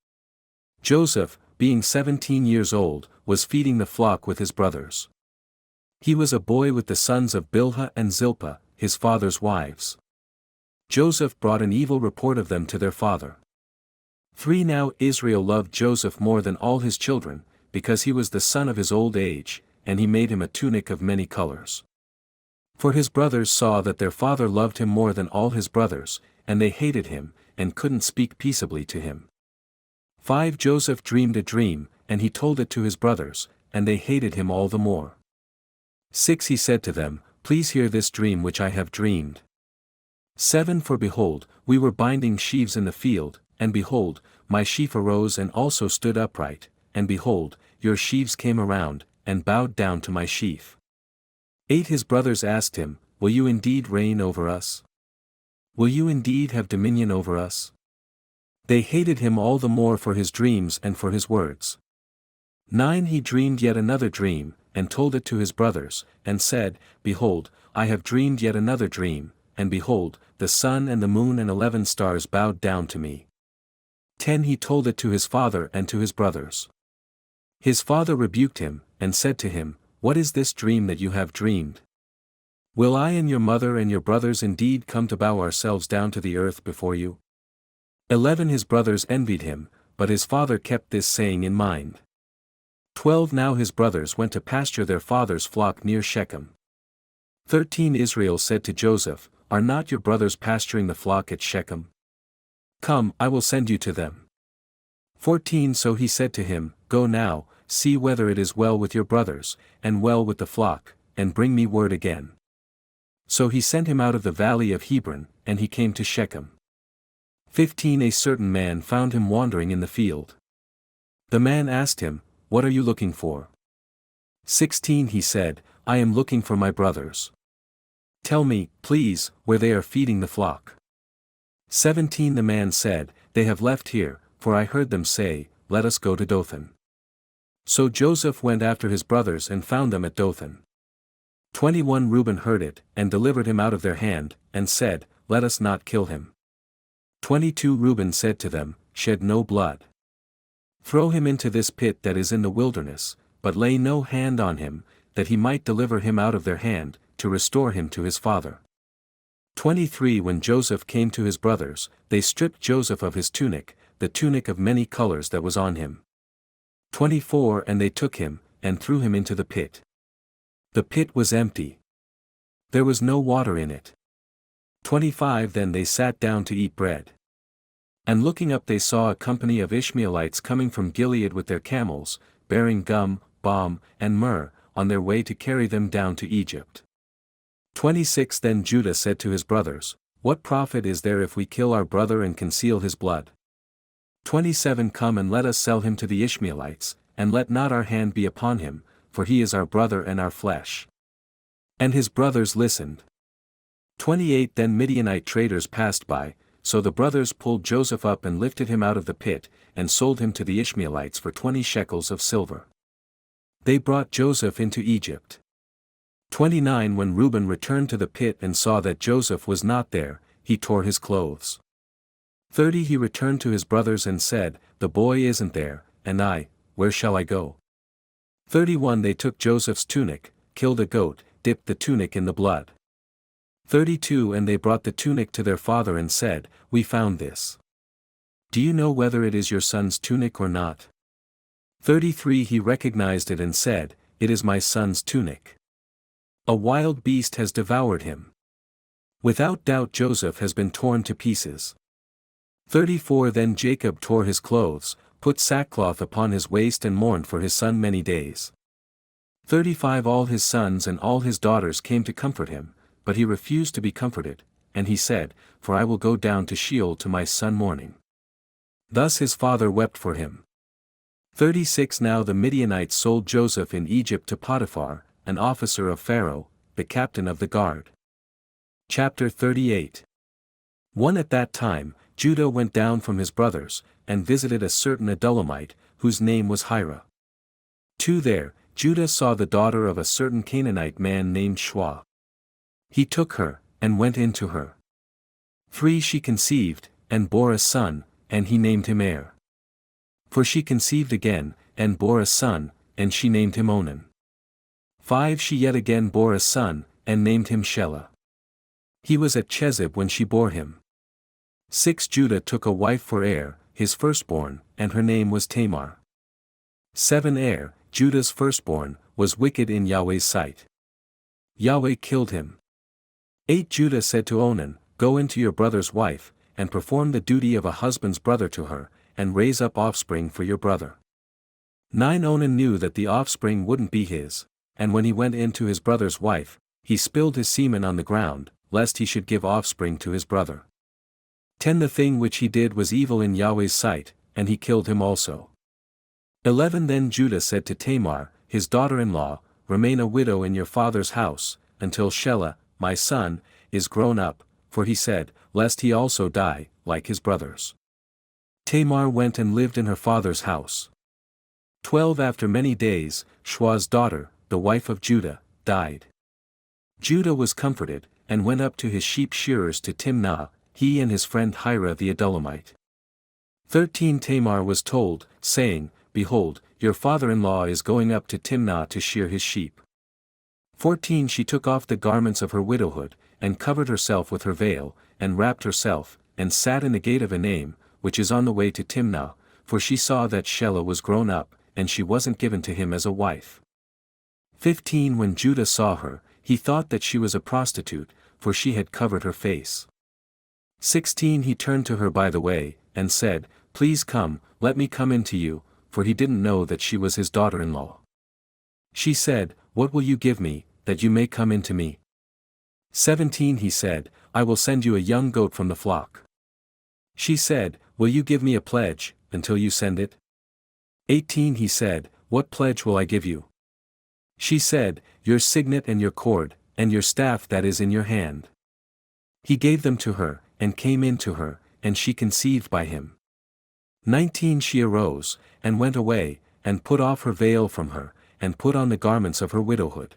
Joseph, being 17 years old, was feeding the flock with his brothers. He was a boy with the sons of Bilhah and Zilpah, his father's wives. Joseph brought an evil report of them to their father. 3 Now Israel loved Joseph more than all his children, because he was the son of his old age, and he made him a tunic of many colors. For his brothers saw that their father loved him more than all his brothers, and they hated him, and couldn't speak peaceably to him. 5 Joseph dreamed a dream, and he told it to his brothers, and they hated him all the more. 6 He said to them, Please hear this dream which I have dreamed. 7 For behold, we were binding sheaves in the field, and behold, my sheaf arose and also stood upright, and behold, your sheaves came around, and bowed down to my sheaf. 8 His brothers asked him, Will you indeed reign over us? Will you indeed have dominion over us? They hated him all the more for his dreams and for his words. 9 He dreamed yet another dream, and told it to his brothers, and said, Behold, I have dreamed yet another dream, and behold, the sun and the moon and 11 stars bowed down to me. 10 He told it to his father and to his brothers. His father rebuked him, and said to him, What is this dream that you have dreamed? Will I and your mother and your brothers indeed come to bow ourselves down to the earth before you? 11 His brothers envied him, but his father kept this saying in mind. 12 Now his brothers went to pasture their father's flock near Shechem. 13 Israel said to Joseph, Are not your brothers pasturing the flock at Shechem? Come, I will send you to them. 14 So he said to him, Go now, see whether it is well with your brothers, and well with the flock, and bring me word again. So he sent him out of the valley of Hebron, and he came to Shechem. 15 A certain man found him wandering in the field. The man asked him, What are you looking for? 16 He said, I am looking for my brothers. Tell me, please, where they are feeding the flock. 17 The man said, They have left here, for I heard them say, Let us go to Dothan. So Joseph went after his brothers and found them at Dothan. 21 Reuben heard it, and delivered him out of their hand, and said, Let us not kill him. 22 Reuben said to them, Shed no blood. Throw him into this pit that is in the wilderness, but lay no hand on him, that he might deliver him out of their hand, to restore him to his father. 23 When Joseph came to his brothers, they stripped Joseph of his tunic, the tunic of many colors that was on him. 24 And they took him, and threw him into the pit. The pit was empty. There was no water in it. 25 Then they sat down to eat bread. And looking up they saw a company of Ishmaelites coming from Gilead with their camels, bearing gum, balm, and myrrh, on their way to carry them down to Egypt. 26 Then Judah said to his brothers, What profit is there if we kill our brother and conceal his blood? 27 Come and let us sell him to the Ishmaelites, and let not our hand be upon him, for he is our brother and our flesh. And his brothers listened. 28 Then Midianite traders passed by, so the brothers pulled Joseph up and lifted him out of the pit, and sold him to the Ishmaelites for 20 shekels of silver. They brought Joseph into Egypt. 29 When Reuben returned to the pit and saw that Joseph was not there, he tore his clothes. 30 He returned to his brothers and said, The boy isn't there, and I, where shall I go? 31 They took Joseph's tunic, killed a goat, dipped the tunic in the blood. 32 And they brought the tunic to their father and said, We found this. Do you know whether it is your son's tunic or not? 33 He recognized it and said, It is my son's tunic. A wild beast has devoured him. Without doubt Joseph has been torn to pieces. 34 Then Jacob tore his clothes, put sackcloth upon his waist and mourned for his son many days. 35 All his sons and all his daughters came to comfort him, but he refused to be comforted, and he said, For I will go down to Sheol to my son mourning. Thus his father wept for him. 36 Now the Midianites sold Joseph in Egypt to Potiphar, an officer of Pharaoh, the captain of the guard. Chapter 38 1 At that time, Judah went down from his brothers, and visited a certain Adullamite, whose name was Hira. 2 There, Judah saw the daughter of a certain Canaanite man named Shua. He took her, and went in to her. 3 She conceived, and bore a son, and he named him Er. For she conceived again, and bore a son, and she named him Onan. 5 She yet again bore a son, and named him Shelah. He was at Chezib when she bore him. 6 Judah took a wife for Er, his firstborn, and her name was Tamar. 7 Er, Judah's firstborn, was wicked in Yahweh's sight. Yahweh killed him. 8 Judah said to Onan, Go into your brother's wife, and perform the duty of a husband's brother to her, and raise up offspring for your brother. 9 Onan knew that the offspring wouldn't be his, and when he went in to his brother's wife, he spilled his semen on the ground, lest he should give offspring to his brother. 10 The thing which he did was evil in Yahweh's sight, and he killed him also. 11 Then Judah said to Tamar, his daughter-in-law, Remain a widow in your father's house, until Shelah, my son, is grown up, for he said, Lest he also die, like his brothers. Tamar went and lived in her father's house. 12 After many days, Shua's daughter, the wife of Judah, died. Judah was comforted, and went up to his sheep shearers to Timnah, he and his friend Hira the Adullamite. 13 Tamar was told, saying, Behold, your father-in-law is going up to Timnah to shear his sheep. 14 She took off the garments of her widowhood, and covered herself with her veil, and wrapped herself, and sat in the gate of Enaim, which is on the way to Timnah, for she saw that Shelah was grown up, and she wasn't given to him as a wife. 15 When Judah saw her, he thought that she was a prostitute, for she had covered her face. 16 He turned to her by the way, and said, Please come, let me come in to you, for he didn't know that she was his daughter-in-law. She said, What will you give me, that you may come in to me? 17 He said, I will send you a young goat from the flock. She said, Will you give me a pledge, until you send it? 18 He said, What pledge will I give you? She said, Your signet and your cord, and your staff that is in your hand. He gave them to her, and came in to her, and she conceived by him. 19 She arose, and went away, and put off her veil from her, and put on the garments of her widowhood.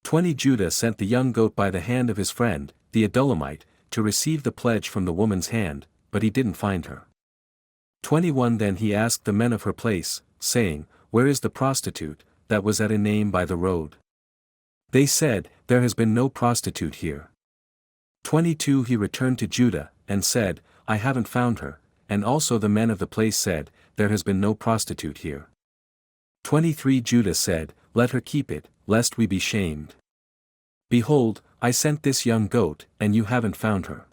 20 Judah sent the young goat by the hand of his friend, the Adullamite, to receive the pledge from the woman's hand, but he didn't find her. 21 Then he asked the men of her place, saying, Where is the prostitute, that was at Enaim by the road? They said, There has been no prostitute here. 22 He returned to Judah, and said, I haven't found her, and also the men of the place said, There has been no prostitute here. 23 Judah said, Let her keep it, lest we be shamed. Behold, I sent this young goat, and you haven't found her.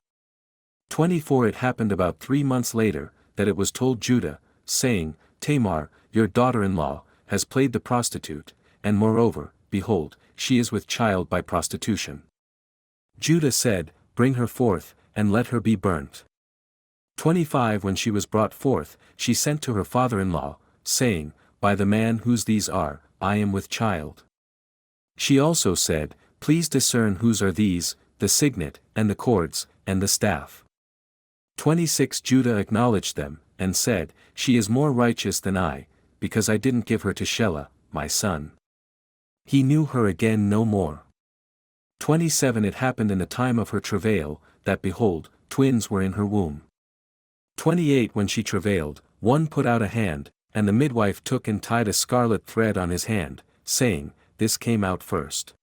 24 It happened about 3 months later, that it was told Judah, saying, Tamar, your daughter-in-law, has played the prostitute, and moreover, behold, she is with child by prostitution. Judah said, bring her forth, and let her be burnt. 25 When she was brought forth, she sent to her father-in-law, saying, By the man whose these are, I am with child. She also said, Please discern whose are these, the signet, and the cords, and the staff. 26 Judah acknowledged them, and said, She is more righteous than I, because I didn't give her to Shelah, my son. He knew her again no more. 27 It happened in the time of her travail, that behold, twins were in her womb. 28 When she travailed, one put out a hand, and the midwife took and tied a scarlet thread on his hand, saying, This came out first.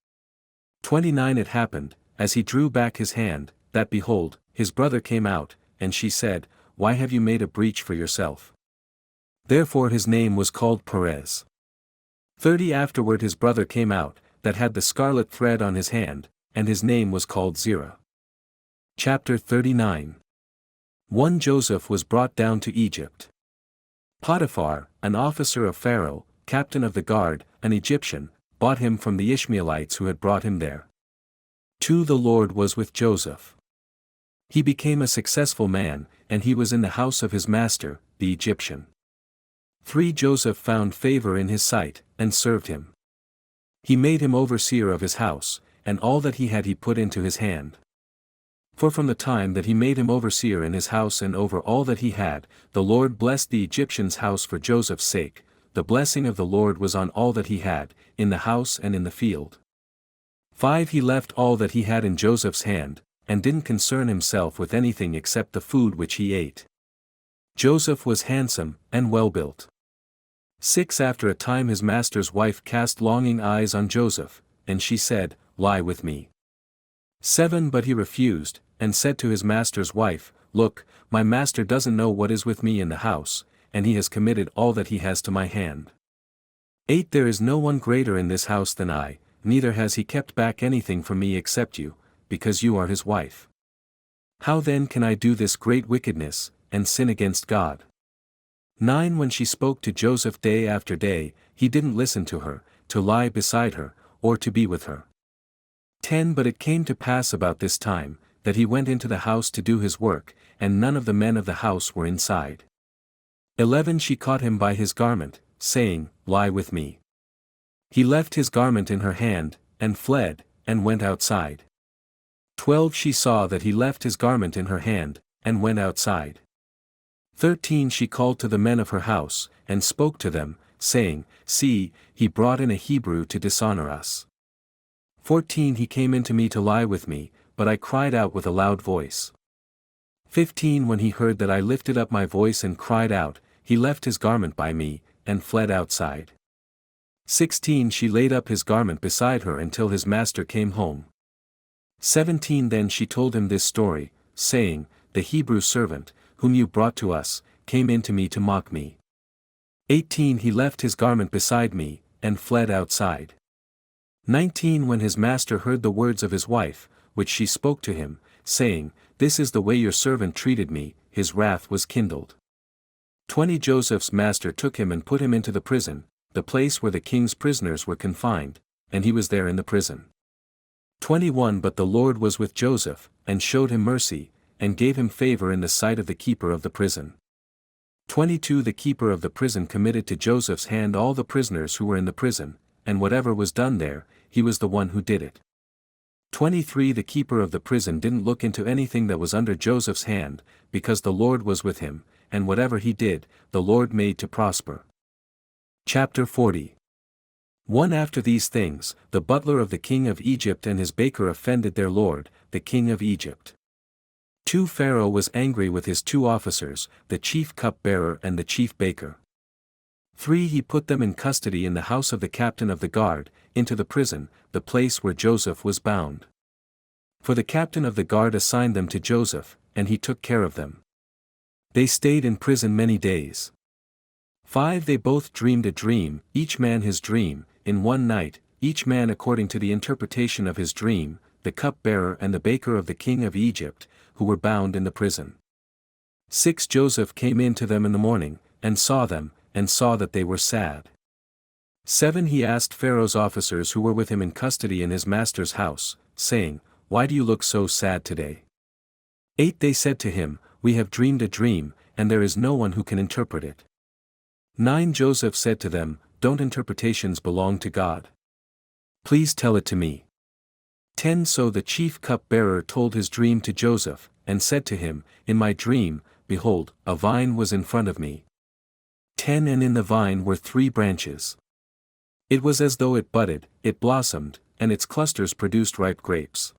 29 It happened, as he drew back his hand, that behold, his brother came out, and she said, Why have you made a breach for yourself? Therefore his name was called Perez. 30 Afterward his brother came out, that had the scarlet thread on his hand, and his name was called Zerah. Chapter 39. 1 Joseph was brought down to Egypt. Potiphar, an officer of Pharaoh, captain of the guard, an Egyptian, bought him from the Ishmaelites who had brought him there. 2 The Lord was with Joseph. He became a successful man, and he was in the house of his master, the Egyptian. 3 Joseph found favor in his sight, and served him. He made him overseer of his house, and all that he had he put into his hand. For from the time that he made him overseer in his house and over all that he had, the Lord blessed the Egyptian's house for Joseph's sake. The blessing of the Lord was on all that he had, in the house and in the field. 5 He left all that he had in Joseph's hand, and didn't concern himself with anything except the food which he ate. Joseph was handsome, and well-built. 6 After a time his master's wife cast longing eyes on Joseph, and she said, Lie with me. 7 But he refused, and said to his master's wife, Look, my master doesn't know what is with me in the house, and he has committed all that he has to my hand. 8 There is no one greater in this house than I, neither has he kept back anything from me except you, because you are his wife. How then can I do this great wickedness, and sin against God? 9 When she spoke to Joseph day after day, he didn't listen to her, to lie beside her, or to be with her. 10 But it came to pass about this time, that he went into the house to do his work, and none of the men of the house were inside. 11 She caught him by his garment, saying, Lie with me. He left his garment in her hand, and fled, and went outside. 12 She saw that he left his garment in her hand, and went outside. 13 She called to the men of her house, and spoke to them, saying, See, he brought in a Hebrew to dishonor us. 14 He came in to me to lie with me, but I cried out with a loud voice. 15 When he heard that I lifted up my voice and cried out, he left his garment by me, and fled outside. 16 She laid up his garment beside her until his master came home. 17 Then she told him this story, saying, The Hebrew servant, whom you brought to us, came in to me to mock me. 18 He left his garment beside me, and fled outside. 19 When his master heard the words of his wife, which she spoke to him, saying, This is the way your servant treated me, his wrath was kindled. 20 Joseph's master took him and put him into the prison, the place where the king's prisoners were confined, and he was there in the prison. 21 But the Lord was with Joseph, and showed him mercy, and gave him favor in the sight of the keeper of the prison. 22 The keeper of the prison committed to Joseph's hand all the prisoners who were in the prison, and whatever was done there, he was the one who did it. 23 The keeper of the prison didn't look into anything that was under Joseph's hand, because the Lord was with him, and whatever he did, the Lord made to prosper. Chapter 40. 1 After these things, the butler of the king of Egypt and his baker offended their lord, the king of Egypt. 2 Pharaoh was angry with his 2 officers, the chief cupbearer and the chief baker. 3 He put them in custody in the house of the captain of the guard, into the prison, the place where Joseph was bound. For the captain of the guard assigned them to Joseph, and he took care of them. They stayed in prison many days. 5 They both dreamed a dream, each man his dream, in one night, each man according to the interpretation of his dream, the cupbearer and the baker of the king of Egypt, who were bound in the prison. 6 Joseph came in to them in the morning, and saw them, and saw that they were sad. 7 He asked Pharaoh's officers who were with him in custody in his master's house, saying, Why do you look so sad today? 8 They said to him, We have dreamed a dream, and there is no one who can interpret it. 9 Joseph said to them, Don't interpretations belong to God? Please tell it to me. 10 So the chief cupbearer told his dream to Joseph, and said to him, In my dream, behold, a vine was in front of me. 10 And in the vine were 3 branches. It was as though it budded, it blossomed, and its clusters produced ripe grapes.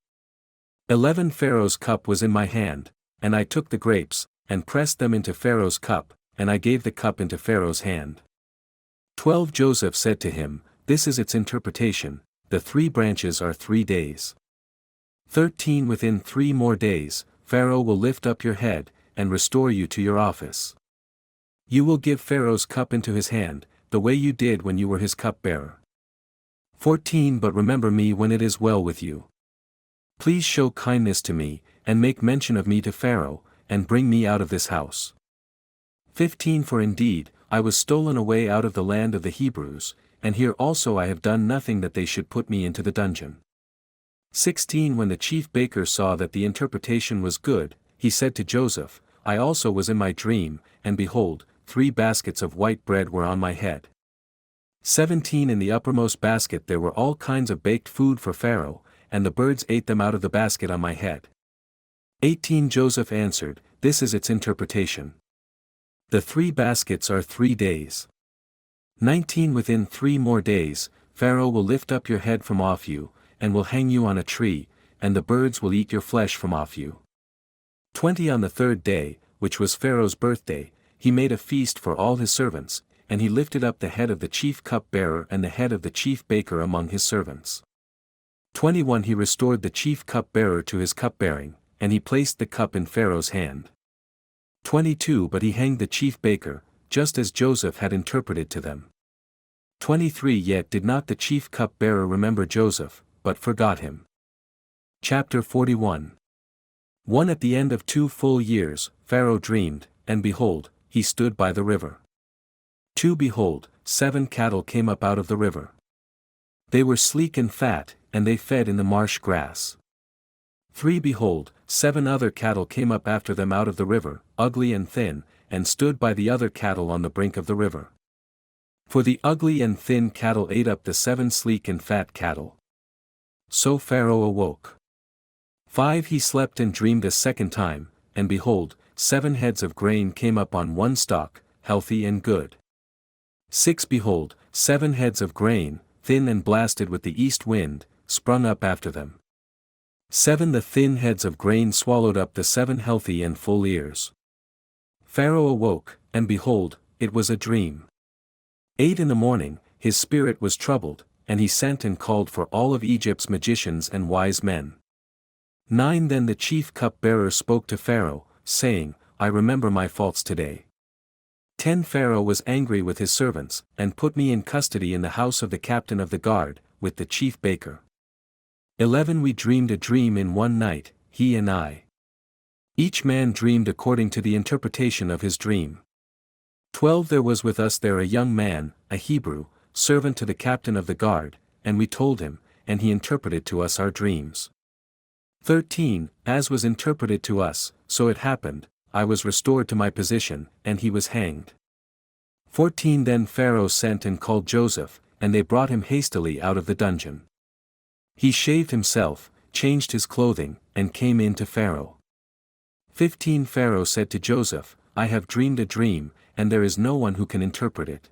11 Pharaoh's cup was in my hand, and I took the grapes, and pressed them into Pharaoh's cup, and I gave the cup into Pharaoh's hand. 12 Joseph said to him, This is its interpretation, the 3 branches are 3 days. 13 Within 3 more days, Pharaoh will lift up your head, and restore you to your office. You will give Pharaoh's cup into his hand, the way you did when you were his cupbearer. 14 But remember me when it is well with you. Please show kindness to me, and make mention of me to Pharaoh, and bring me out of this house. 15 For indeed, I was stolen away out of the land of the Hebrews, and here also I have done nothing that they should put me into the dungeon. 16 When the chief baker saw that the interpretation was good, he said to Joseph, I also was in my dream, and behold, 3 baskets of white bread were on my head. 17 In the uppermost basket there were all kinds of baked food for Pharaoh, and the birds ate them out of the basket on my head. 18 Joseph answered, This is its interpretation. The 3 baskets are 3 days. 19 Within 3 more days, Pharaoh will lift up your head from off you, and will hang you on a tree, and the birds will eat your flesh from off you. 20 On the 3rd day, which was Pharaoh's birthday, he made a feast for all his servants, and he lifted up the head of the chief cupbearer and the head of the chief baker among his servants. 21 He restored the chief cupbearer to his cupbearing, and he placed the cup in Pharaoh's hand. 22 But he hanged the chief baker, just as Joseph had interpreted to them. 23 Yet did not the chief cupbearer remember Joseph, but forgot him. Chapter 41 1 At the end of 2 full years, Pharaoh dreamed, and behold, he stood by the river. 2 Behold, 7 cattle came up out of the river. They were sleek and fat, and they fed in the marsh grass. 3 Behold, 7 other cattle came up after them out of the river, ugly and thin, and stood by the other cattle on the brink of the river. For the ugly and thin cattle ate up the 7 sleek and fat cattle. So Pharaoh awoke. 5 He slept and dreamed a second time, and behold, 7 heads of grain came up on one stalk, healthy and good. 6 Behold, 7 heads of grain, thin and blasted with the east wind, sprung up after them. 7 The thin heads of grain swallowed up the 7 healthy and full ears. Pharaoh awoke, and behold, it was a dream. 8 In the morning, his spirit was troubled, and he sent and called for all of Egypt's magicians and wise men. 9 Then the chief cupbearer spoke to Pharaoh, saying, I remember my faults today. 10 Pharaoh was angry with his servants, and put me in custody in the house of the captain of the guard, with the chief baker. 11 We dreamed a dream in one night, he and I. Each man dreamed according to the interpretation of his dream. 12 There was with us there a young man, a Hebrew, servant to the captain of the guard, and we told him, and he interpreted to us our dreams. 13 As was interpreted to us, so it happened, I was restored to my position, and he was hanged. 14 Then Pharaoh sent and called Joseph, and they brought him hastily out of the dungeon. He shaved himself, changed his clothing, and came in to Pharaoh. 15 Pharaoh said to Joseph, I have dreamed a dream, and there is no one who can interpret it.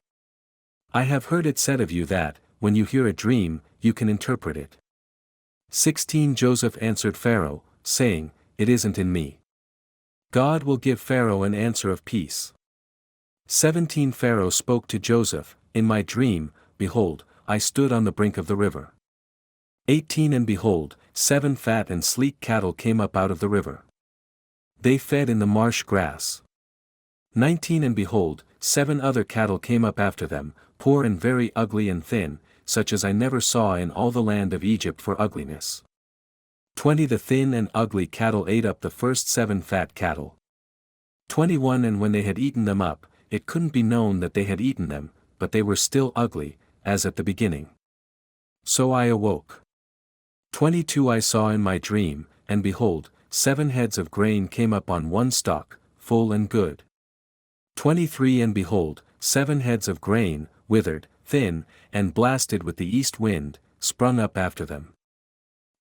I have heard it said of you that, when you hear a dream, you can interpret it. 16 Joseph answered Pharaoh, saying, It isn't in me. God will give Pharaoh an answer of peace. 17 Pharaoh spoke to Joseph, In my dream, behold, I stood on the brink of the river. 18 And behold, 7 fat and sleek cattle came up out of the river. They fed in the marsh grass. 19 And behold, 7 other cattle came up after them, poor and very ugly and thin, such as I never saw in all the land of Egypt for ugliness. 20 The thin and ugly cattle ate up the first 7 fat cattle. 21 And when they had eaten them up, it couldn't be known that they had eaten them, but they were still ugly, as at the beginning. So I awoke. 22 I saw in my dream, and behold, 7 heads of grain came up on one stalk, full and good. 23 And behold, 7 heads of grain, withered, thin, and blasted with the east wind, sprung up after them.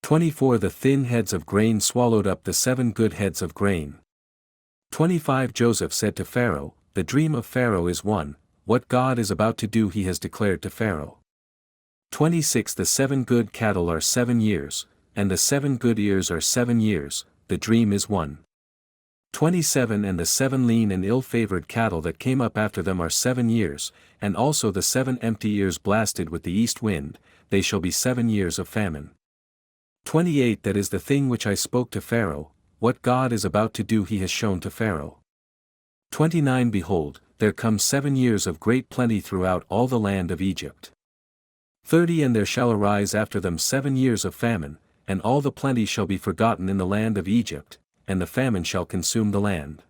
24 The thin heads of grain swallowed up the 7 good heads of grain. 25 Joseph said to Pharaoh, The dream of Pharaoh is one, what God is about to do he has declared to Pharaoh. 26 The 7 good cattle are 7 years, and the 7 good ears are 7 years, the dream is one. 27 And the 7 lean and ill-favored cattle that came up after them are 7 years, and also the 7 empty ears blasted with the east wind, they shall be 7 years of famine. 28 That is the thing which I spoke to Pharaoh, what God is about to do he has shown to Pharaoh. 29 Behold, there come 7 years of great plenty throughout all the land of Egypt. 30 And there shall arise after them 7 years of famine, and all the plenty shall be forgotten in the land of Egypt, and the famine shall consume the land.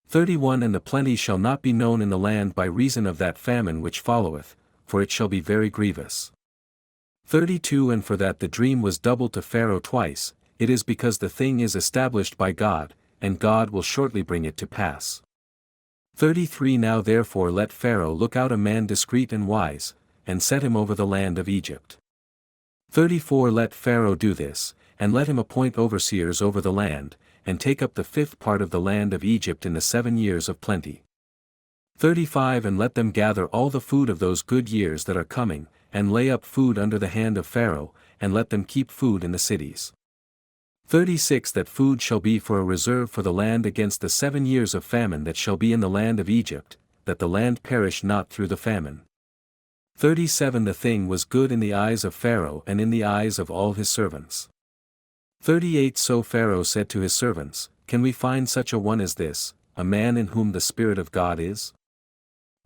31 And the plenty shall not be known in the land by reason of that famine which followeth, for it shall be very grievous. 32 And for that the dream was doubled to Pharaoh twice, it is because the thing is established by God, and God will shortly bring it to pass. 33 Now therefore let Pharaoh look out a man discreet and wise, and set him over the land of Egypt. 34 Let Pharaoh do this, and let him appoint overseers over the land, and take up the 5th part of the land of Egypt in the 7 years of plenty. 35 And let them gather all the food of those good years that are coming, and lay up food under the hand of Pharaoh, and let them keep food in the cities. 36 That food shall be for a reserve for the land against the 7 years of famine that shall be in the land of Egypt, that the land perish not through the famine. 37 The thing was good in the eyes of Pharaoh and in the eyes of all his servants. 38 So Pharaoh said to his servants, Can we find such a one as this, a man in whom the Spirit of God is?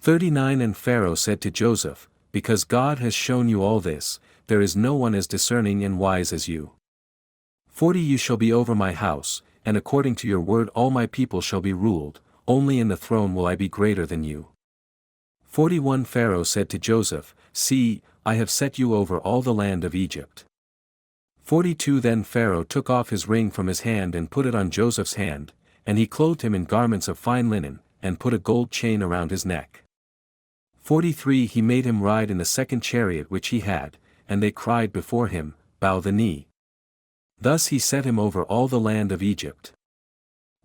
39 And Pharaoh said to Joseph, Because God has shown you all this, there is no one as discerning and wise as you. 40 You shall be over my house, and according to your word all my people shall be ruled, only in the throne will I be greater than you. 41 Pharaoh said to Joseph, See, I have set you over all the land of Egypt. 42 Then Pharaoh took off his ring from his hand and put it on Joseph's hand, and he clothed him in garments of fine linen, and put a gold chain around his neck. 43 He made him ride in the 2nd chariot which he had, and they cried before him, Bow the knee. Thus he set him over all the land of Egypt.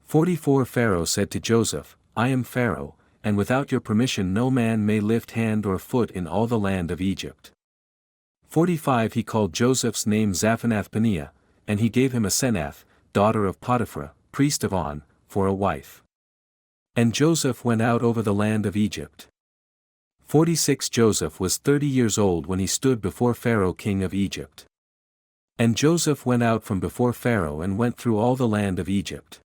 44 Pharaoh said to Joseph, I am Pharaoh, and without your permission no man may lift hand or foot in all the land of Egypt. 45 He called Joseph's name Zaphenath-Paneah, and he gave him Asenath, daughter of Potiphar, priest of On, for a wife. And Joseph went out over the land of Egypt. 46 Joseph was 30 years old when he stood before Pharaoh king of Egypt. And Joseph went out from before Pharaoh and went through all the land of Egypt.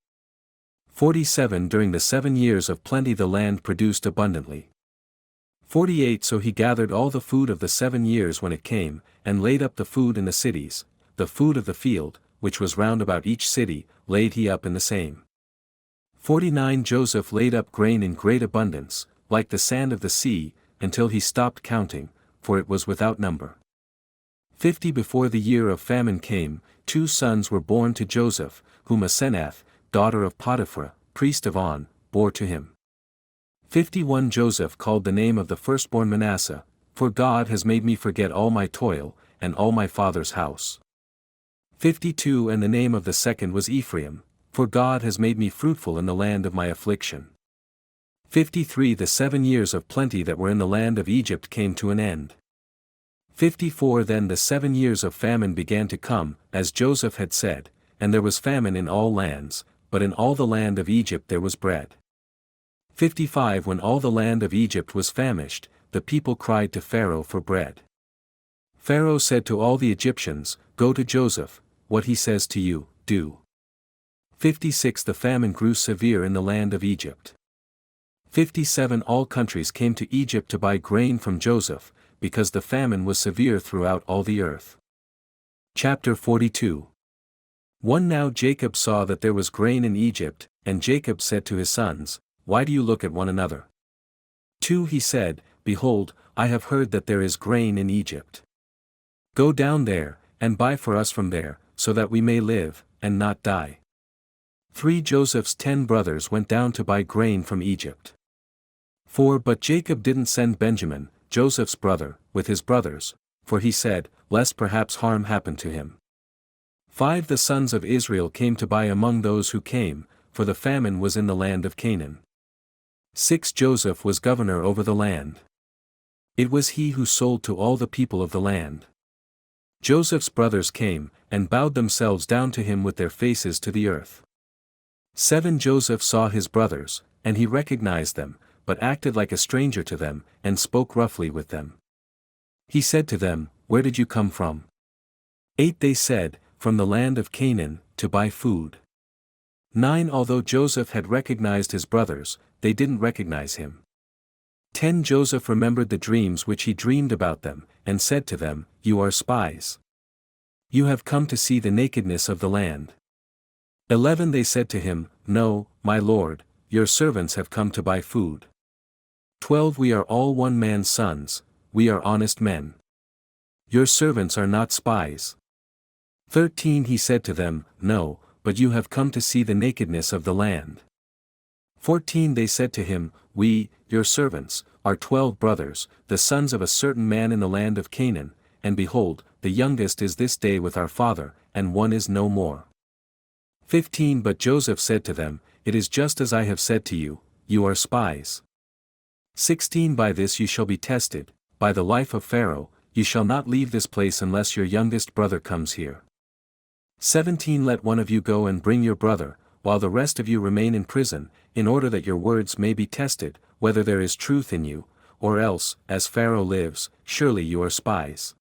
47 During the 7 years of plenty the land produced abundantly. 48 So he gathered all the food of the 7 years when it came, and laid up the food in the cities, the food of the field, which was round about each city, laid he up in the same. 49 Joseph laid up grain in great abundance, like the sand of the sea, until he stopped counting, for it was without number. 50 Before the year of famine came, 2 sons were born to Joseph, whom Asenath, daughter of Potiphar, priest of On, bore to him. 51 Joseph called the name of the firstborn Manasseh, for God has made me forget all my toil, and all my father's house. 52 And the name of the second was Ephraim, for God has made me fruitful in the land of my affliction. 53 The 7 years of plenty that were in the land of Egypt came to an end. 54 Then the 7 years of famine began to come, as Joseph had said, and there was famine in all lands, but in all the land of Egypt there was bread. 55 When all the land of Egypt was famished, the people cried to Pharaoh for bread. Pharaoh said to all the Egyptians, Go to Joseph, what he says to you, do. 56 The famine grew severe in the land of Egypt. 57 All countries came to Egypt to buy grain from Joseph, because the famine was severe throughout all the earth. Chapter 42 1 Now Jacob saw that there was grain in Egypt, and Jacob said to his sons, Why do you look at one another? 2 He said, Behold, I have heard that there is grain in Egypt. Go down there, and buy for us from there, so that we may live, and not die. 3 Joseph's 10 brothers went down to buy grain from Egypt. 4 But Jacob didn't send Benjamin, Joseph's brother, with his brothers, for he said, lest perhaps harm happen to him. 5 The sons of Israel came to buy among those who came, for the famine was in the land of Canaan. 6 Joseph was governor over the land. It was he who sold to all the people of the land. Joseph's brothers came, and bowed themselves down to him with their faces to the earth. 7 Joseph saw his brothers, and he recognized them, but acted like a stranger to them, and spoke roughly with them. He said to them, Where did you come from? 8 They said, From the land of Canaan, to buy food. 9 Although Joseph had recognized his brothers, they didn't recognize him. 10 Joseph remembered the dreams which he dreamed about them, and said to them, You are spies. You have come to see the nakedness of the land. 11 They said to him, No, my lord, your servants have come to buy food. 12 We are all one man's sons, we are honest men. Your servants are not spies. 13 He said to them, No, but you have come to see the nakedness of the land. 14 They said to him, We, your servants, are 12 brothers, the sons of a certain man in the land of Canaan, and behold, the youngest is this day with our father, and one is no more. 15 But Joseph said to them, It is just as I have said to you, you are spies. 16 By this you shall be tested, by the life of Pharaoh, you shall not leave this place unless your youngest brother comes here. 17 Let one of you go and bring your brother, while the rest of you remain in prison, in order that your words may be tested, whether there is truth in you, or else, as Pharaoh lives, surely you are spies.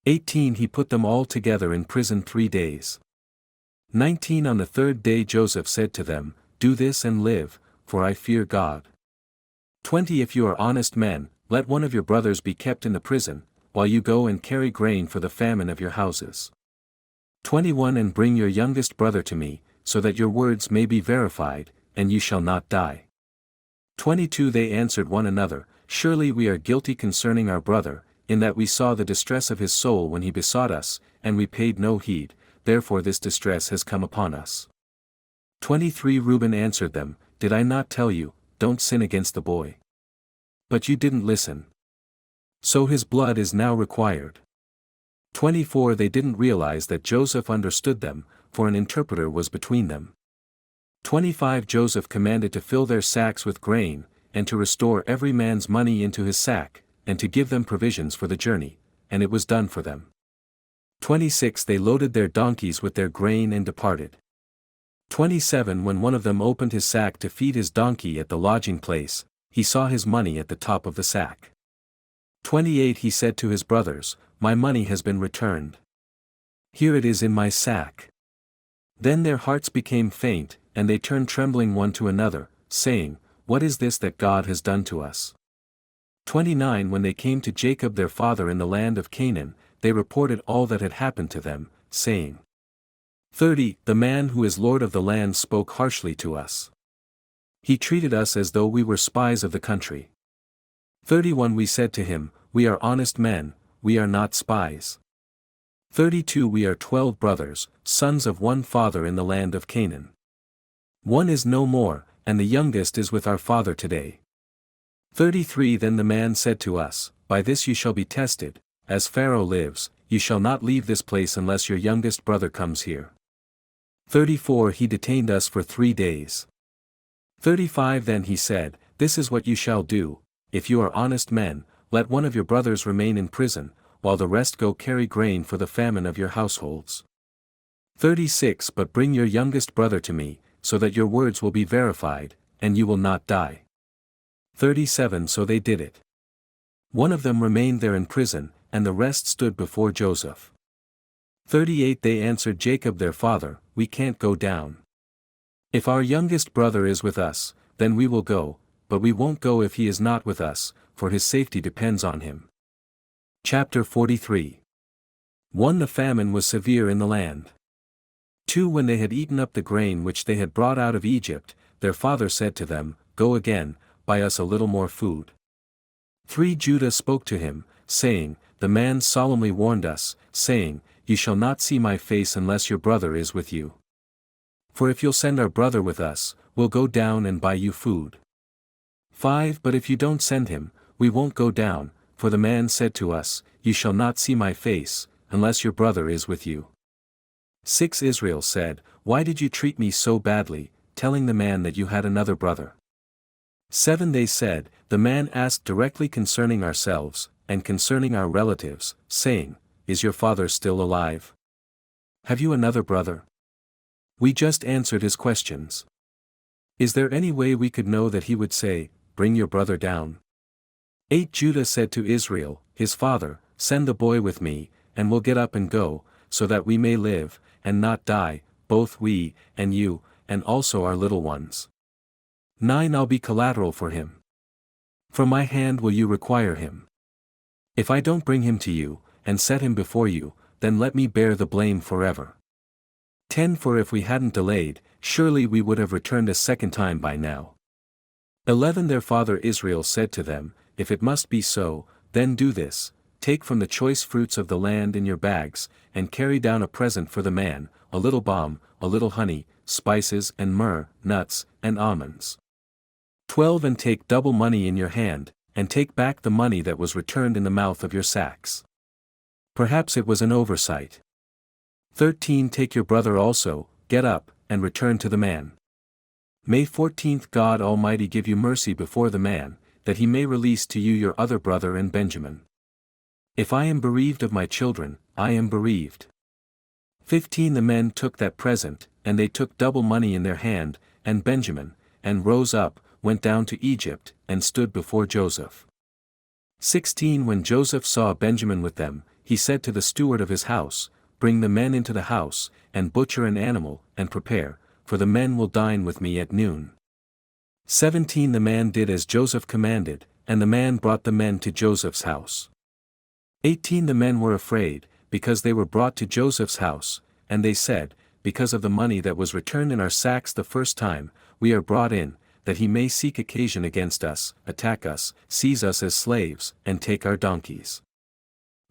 18 He put them all together in prison 3 days. 19 On the 3rd day Joseph said to them, Do this and live, for I fear God. 20 If you are honest men, let one of your brothers be kept in the prison, while you go and carry grain for the famine of your houses. 21 And bring your youngest brother to me, so that your words may be verified, and you shall not die. 22 They answered one another, Surely we are guilty concerning our brother, in that we saw the distress of his soul when he besought us, and we paid no heed, therefore this distress has come upon us. 23 Reuben answered them, Did I not tell you, don't sin against the boy? But you didn't listen. So his blood is now required. 24 They didn't realize that Joseph understood them, for an interpreter was between them. 25 Joseph commanded to fill their sacks with grain, and to restore every man's money into his sack, and to give them provisions for the journey, and it was done for them. 26 They loaded their donkeys with their grain and departed. 27 When one of them opened his sack to feed his donkey at the lodging place, he saw his money at the top of the sack. 28 He said to his brothers, My money has been returned. Here it is in my sack. Then their hearts became faint, and they turned trembling one to another, saying, What is this that God has done to us? 29 When they came to Jacob their father in the land of Canaan, they reported all that had happened to them, saying, 30 The man who is lord of the land spoke harshly to us. He treated us as though we were spies of the country. 31 We said to him, We are honest men, we are not spies. 32 We are 12 brothers, sons of one father in the land of Canaan. One is no more, and the youngest is with our father today. 33 Then the man said to us, By this you shall be tested, as Pharaoh lives, you shall not leave this place unless your youngest brother comes here. 34 He detained us for 3 days. 35 Then he said, This is what you shall do, if you are honest men, let one of your brothers remain in prison, while the rest go carry grain for the famine of your households. 36 But bring your youngest brother to me, so that your words will be verified, and you will not die. 37 So they did it. One of them remained there in prison, and the rest stood before Joseph. 38 They answered Jacob their father, We can't go down. If our youngest brother is with us, then we will go, but we won't go if he is not with us, for his safety depends on him. Chapter 43 1 The famine was severe in the land. 2 When they had eaten up the grain which they had brought out of Egypt, their father said to them, Go again, buy us a little more food. 3 Judah spoke to him, saying, The man solemnly warned us, saying, You shall not see my face unless your brother is with you. For if you'll send our brother with us, we'll go down and buy you food. 5 But if you don't send him, we won't go down, for the man said to us, You shall not see my face, unless your brother is with you. 6 Israel said, Why did you treat me so badly, telling the man that you had another brother? 7 They said, The man asked directly concerning ourselves, and concerning our relatives, saying, Is your father still alive? Have you another brother? We just answered his questions. Is there any way we could know that he would say, Bring your brother down? 8 Judah said to Israel, his father, Send the boy with me, and we'll get up and go, so that we may live, and not die, both we, and you, and also our little ones. 9 I'll be collateral for him. From my hand will you require him? If I don't bring him to you, and set him before you, then let me bear the blame forever. 10 For if we hadn't delayed, surely we would have returned a second time by now. 11 Their father Israel said to them, If it must be so, then do this, take from the choice fruits of the land in your bags, and carry down a present for the man, a little balm, a little honey, spices and myrrh, nuts, and almonds. 12 And take double money in your hand, and take back the money that was returned in the mouth of your sacks. Perhaps it was an oversight. 13 Take your brother also, get up, and return to the man. May 14th God Almighty give you mercy before the man, that he may release to you your other brother and Benjamin. If I am bereaved of my children, I am bereaved. 15 The men took that present, and they took double money in their hand, and Benjamin, and rose up, went down to Egypt, and stood before Joseph. 16 When Joseph saw Benjamin with them, he said to the steward of his house, Bring the men into the house, and butcher an animal, and prepare, for the men will dine with me at noon. 17 The man did as Joseph commanded, and the man brought the men to Joseph's house. 18 The men were afraid, because they were brought to Joseph's house, and they said, Because of the money that was returned in our sacks the first time, we are brought in, that he may seek occasion against us, attack us, seize us as slaves, and take our donkeys.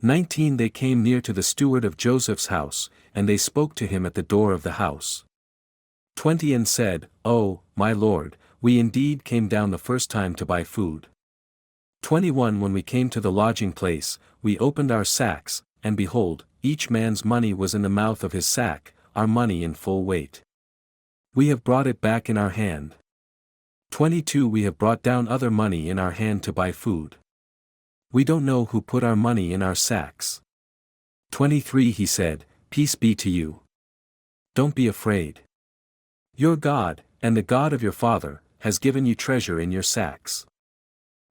19 They came near to the steward of Joseph's house, and they spoke to him at the door of the house. 20 And said, Oh, my lord, we indeed came down the first time to buy food. 21 When we came to the lodging place, we opened our sacks, and behold, each man's money was in the mouth of his sack, our money in full weight. We have brought it back in our hand. 22 We have brought down other money in our hand to buy food. We don't know who put our money in our sacks. 23 He said, Peace be to you. Don't be afraid. Your God, and the God of your father, has given you treasure in your sacks.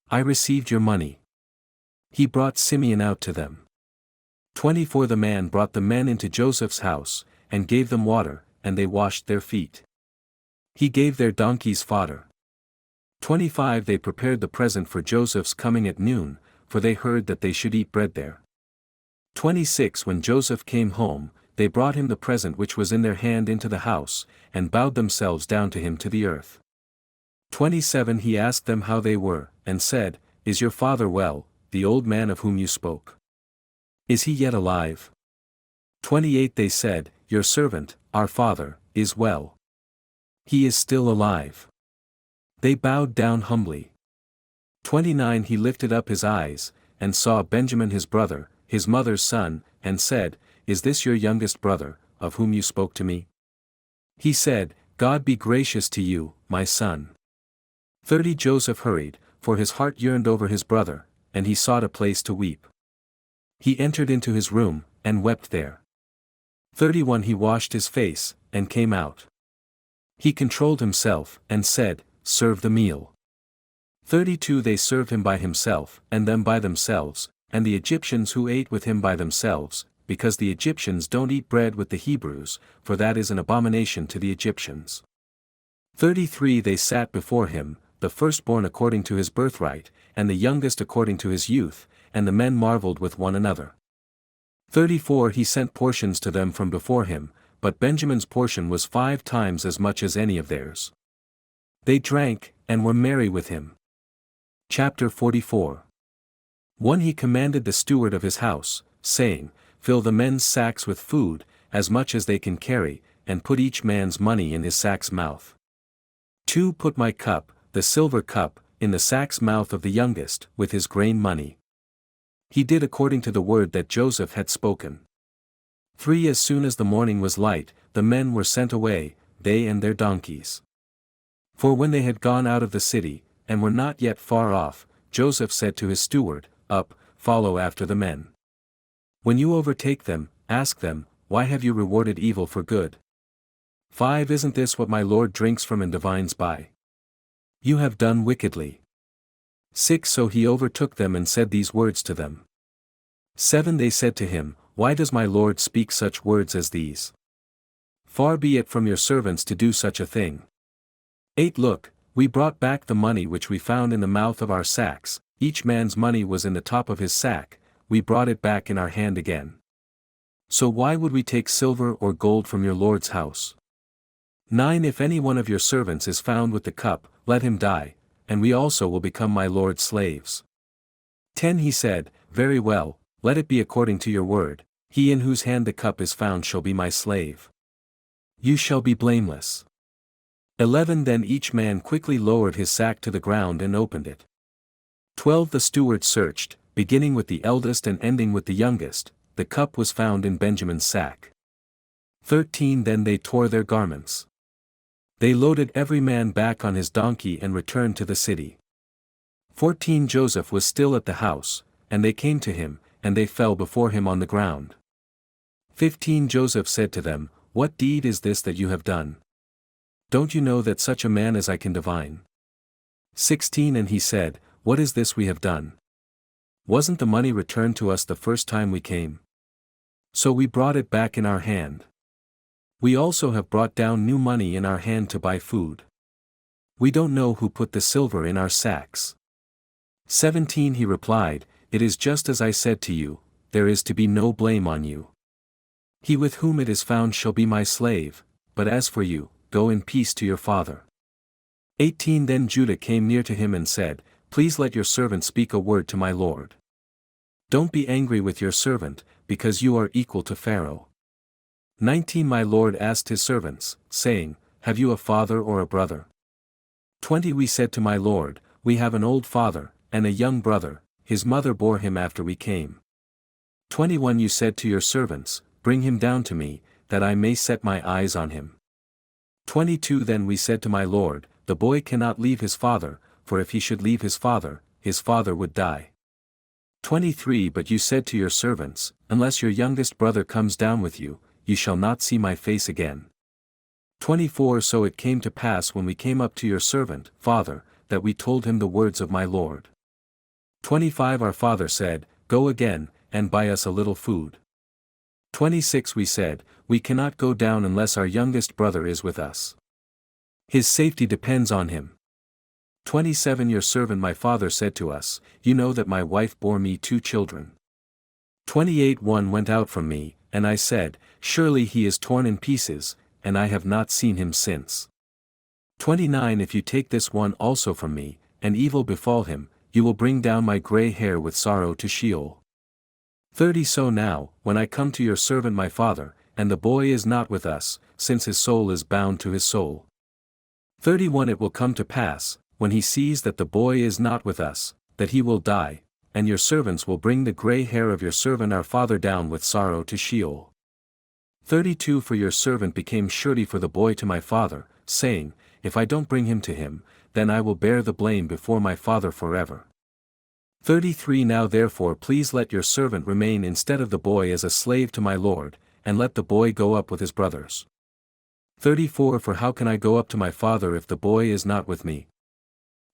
I received your money. He brought Simeon out to them. 24 The man brought the men into Joseph's house, and gave them water, and they washed their feet. He gave their donkeys fodder. 25 They prepared the present for Joseph's coming at noon, for they heard that they should eat bread there. 26 When Joseph came home, they brought him the present which was in their hand into the house, and bowed themselves down to him to the earth. 27 He asked them how they were, and said, Is your father well, the old man of whom you spoke? Is he yet alive? 28 They said, Your servant, our father, is well. He is still alive. They bowed down humbly. 29 He lifted up his eyes, and saw Benjamin his brother, his mother's son, and said, Is this your youngest brother, of whom you spoke to me? He said, God be gracious to you, my son. 30 Joseph hurried, for his heart yearned over his brother, and he sought a place to weep. He entered into his room, and wept there. 31 He washed his face, and came out. He controlled himself, and said, Serve the meal. 32 They served him by himself, and them by themselves, and the Egyptians who ate with him by themselves, because the Egyptians don't eat bread with the Hebrews, for that is an abomination to the Egyptians. 33 They sat before him, the firstborn according to his birthright, and the youngest according to his youth, and the men marveled with one another. 34 He sent portions to them from before him, but Benjamin's portion was 5 times as much as any of theirs. They drank, and were merry with him. Chapter 44 1 He commanded the steward of his house, saying, Fill the men's sacks with food, as much as they can carry, and put each man's money in his sack's mouth. 2. Put my cup, the silver cup, in the sack's mouth of the youngest, with his grain money. He did according to the word that Joseph had spoken. 3. As soon as the morning was light, the men were sent away, they and their donkeys. For when they had gone out of the city, and were not yet far off, Joseph said to his steward, Up, follow after the men. When you overtake them, ask them, Why have you rewarded evil for good? 5. Isn't this what my Lord drinks from and divines by? You have done wickedly. 6. So he overtook them and said these words to them. 7. They said to him, Why does my Lord speak such words as these? Far be it from your servants to do such a thing. 8. Look, we brought back the money which we found in the mouth of our sacks, each man's money was in the top of his sack, we brought it back in our hand again. So why would we take silver or gold from your Lord's house? 9. If any one of your servants is found with the cup, let him die, and we also will become my Lord's slaves. 10. He said, Very well, let it be according to your word, he in whose hand the cup is found shall be my slave. You shall be blameless. 11. Then each man quickly lowered his sack to the ground and opened it. 12. The steward searched, beginning with the eldest and ending with the youngest, the cup was found in Benjamin's sack. 13. Then they tore their garments. They loaded every man back on his donkey and returned to the city. 14. Joseph was still at the house, and they came to him, and they fell before him on the ground. 15. Joseph said to them, What deed is this that you have done? Don't you know that such a man as I can divine? 16. And he said, What is this we have done? Wasn't the money returned to us the first time we came? So we brought it back in our hand. We also have brought down new money in our hand to buy food. We don't know who put the silver in our sacks. 17. He replied, It is just as I said to you, there is to be no blame on you. He with whom it is found shall be my slave, but as for you, go in peace to your father. 18. Then Judah came near to him and said, Please let your servant speak a word to my lord. Don't be angry with your servant, because you are equal to Pharaoh. 19. My lord asked his servants, saying, Have you a father or a brother? 20. We said to my lord, We have an old father, and a young brother, his mother bore him after we came. 21. You said to your servants, Bring him down to me, that I may set my eyes on him. 22. Then we said to my lord, The boy cannot leave his father, for if he should leave his father would die. 23. But you said to your servants, Unless your youngest brother comes down with you, you shall not see my face again. 24. So it came to pass when we came up to your servant, father, that we told him the words of my lord. 25. Our father said, Go again, and buy us a little food. 26. We said, We cannot go down unless our youngest brother is with us. His safety depends on him. 27. Your servant my father said to us, You know that my wife bore me 2 children. 28. One went out from me, and I said, Surely he is torn in pieces, and I have not seen him since. 29. If you take this one also from me, and evil befall him, you will bring down my gray hair with sorrow to Sheol. 30. So now, when I come to your servant my father, and the boy is not with us, since his soul is bound to his soul. 31. It will come to pass, when he sees that the boy is not with us, that he will die, and your servants will bring the gray hair of your servant our father down with sorrow to Sheol. 32. For your servant became surety for the boy to my father, saying, If I don't bring him to him, then I will bear the blame before my father forever. 33. Now therefore please let your servant remain instead of the boy as a slave to my lord, and let the boy go up with his brothers. 34. For how can I go up to my father if the boy is not with me?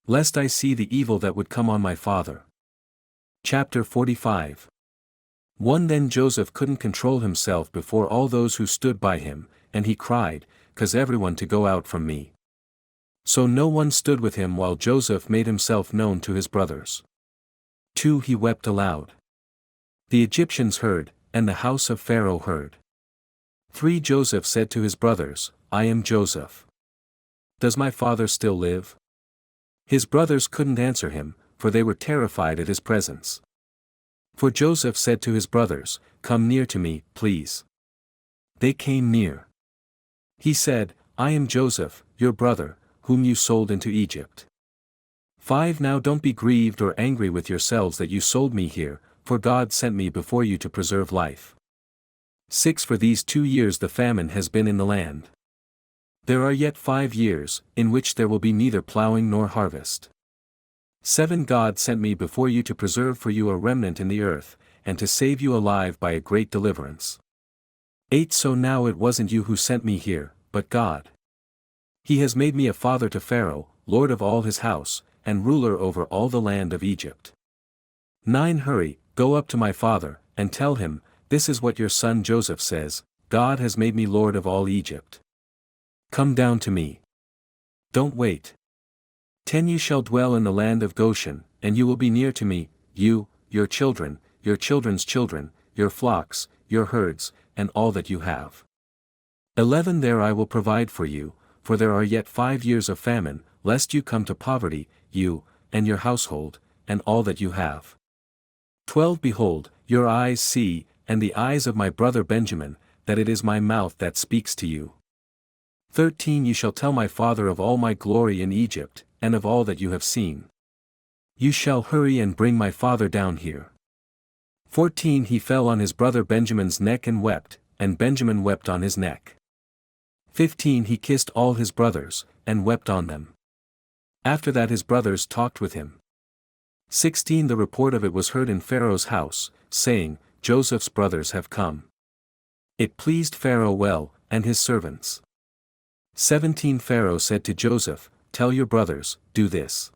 Lest I see the evil that would come on my father. Chapter 45. 1. Then Joseph couldn't control himself before all those who stood by him, and he cried, Cause everyone to go out from me. So no one stood with him while Joseph made himself known to his brothers. 2. He wept aloud. The Egyptians heard, and the house of Pharaoh heard. 3. Joseph said to his brothers, I am Joseph. Does my father still live? His brothers couldn't answer him, for they were terrified at his presence. For Joseph said to his brothers, Come near to me, please. They came near. He said, I am Joseph, your brother, whom you sold into Egypt. 5 Now don't be grieved or angry with yourselves that you sold me here, for God sent me before you to preserve life. 6 For these 2 years the famine has been in the land. There are yet 5 years, in which there will be neither plowing nor harvest. 7 God sent me before you to preserve for you a remnant in the earth, and to save you alive by a great deliverance. 8 So now it wasn't you who sent me here, but God. He has made me a father to Pharaoh, lord of all his house, and ruler over all the land of Egypt. 9 Hurry, go up to my father, and tell him, this is what your son Joseph says, God has made me lord of all Egypt. Come down to me. Don't wait. 10 You shall dwell in the land of Goshen, and you will be near to me, you, your children, your children's children, your flocks, your herds, and all that you have. 11 There I will provide for you, for there are yet 5 years of famine, lest you come to poverty, you, and your household, and all that you have. 12 Behold, your eyes see, and the eyes of my brother Benjamin, that it is my mouth that speaks to you. 13 You shall tell my father of all my glory in Egypt, and of all that you have seen. You shall hurry and bring my father down here. 14 He fell on his brother Benjamin's neck and wept, and Benjamin wept on his neck. 15 He kissed all his brothers, and wept on them. After that his brothers talked with him. 16 The report of it was heard in Pharaoh's house, saying, Joseph's brothers have come. It pleased Pharaoh well, and his servants. 17 Pharaoh said to Joseph, Tell your brothers, do this.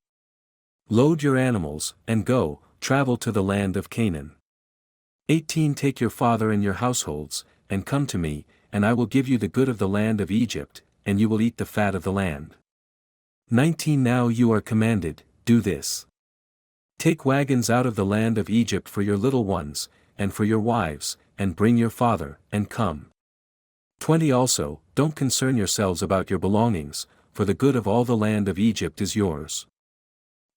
Load your animals, and go, travel to the land of Canaan. 18 Take your father and your households, and come to me, and I will give you the good of the land of Egypt, and you will eat the fat of the land. 19 Now you are commanded, do this. Take wagons out of the land of Egypt for your little ones, and for your wives, and bring your father, and come. 20 Also, don't concern yourselves about your belongings, for the good of all the land of Egypt is yours.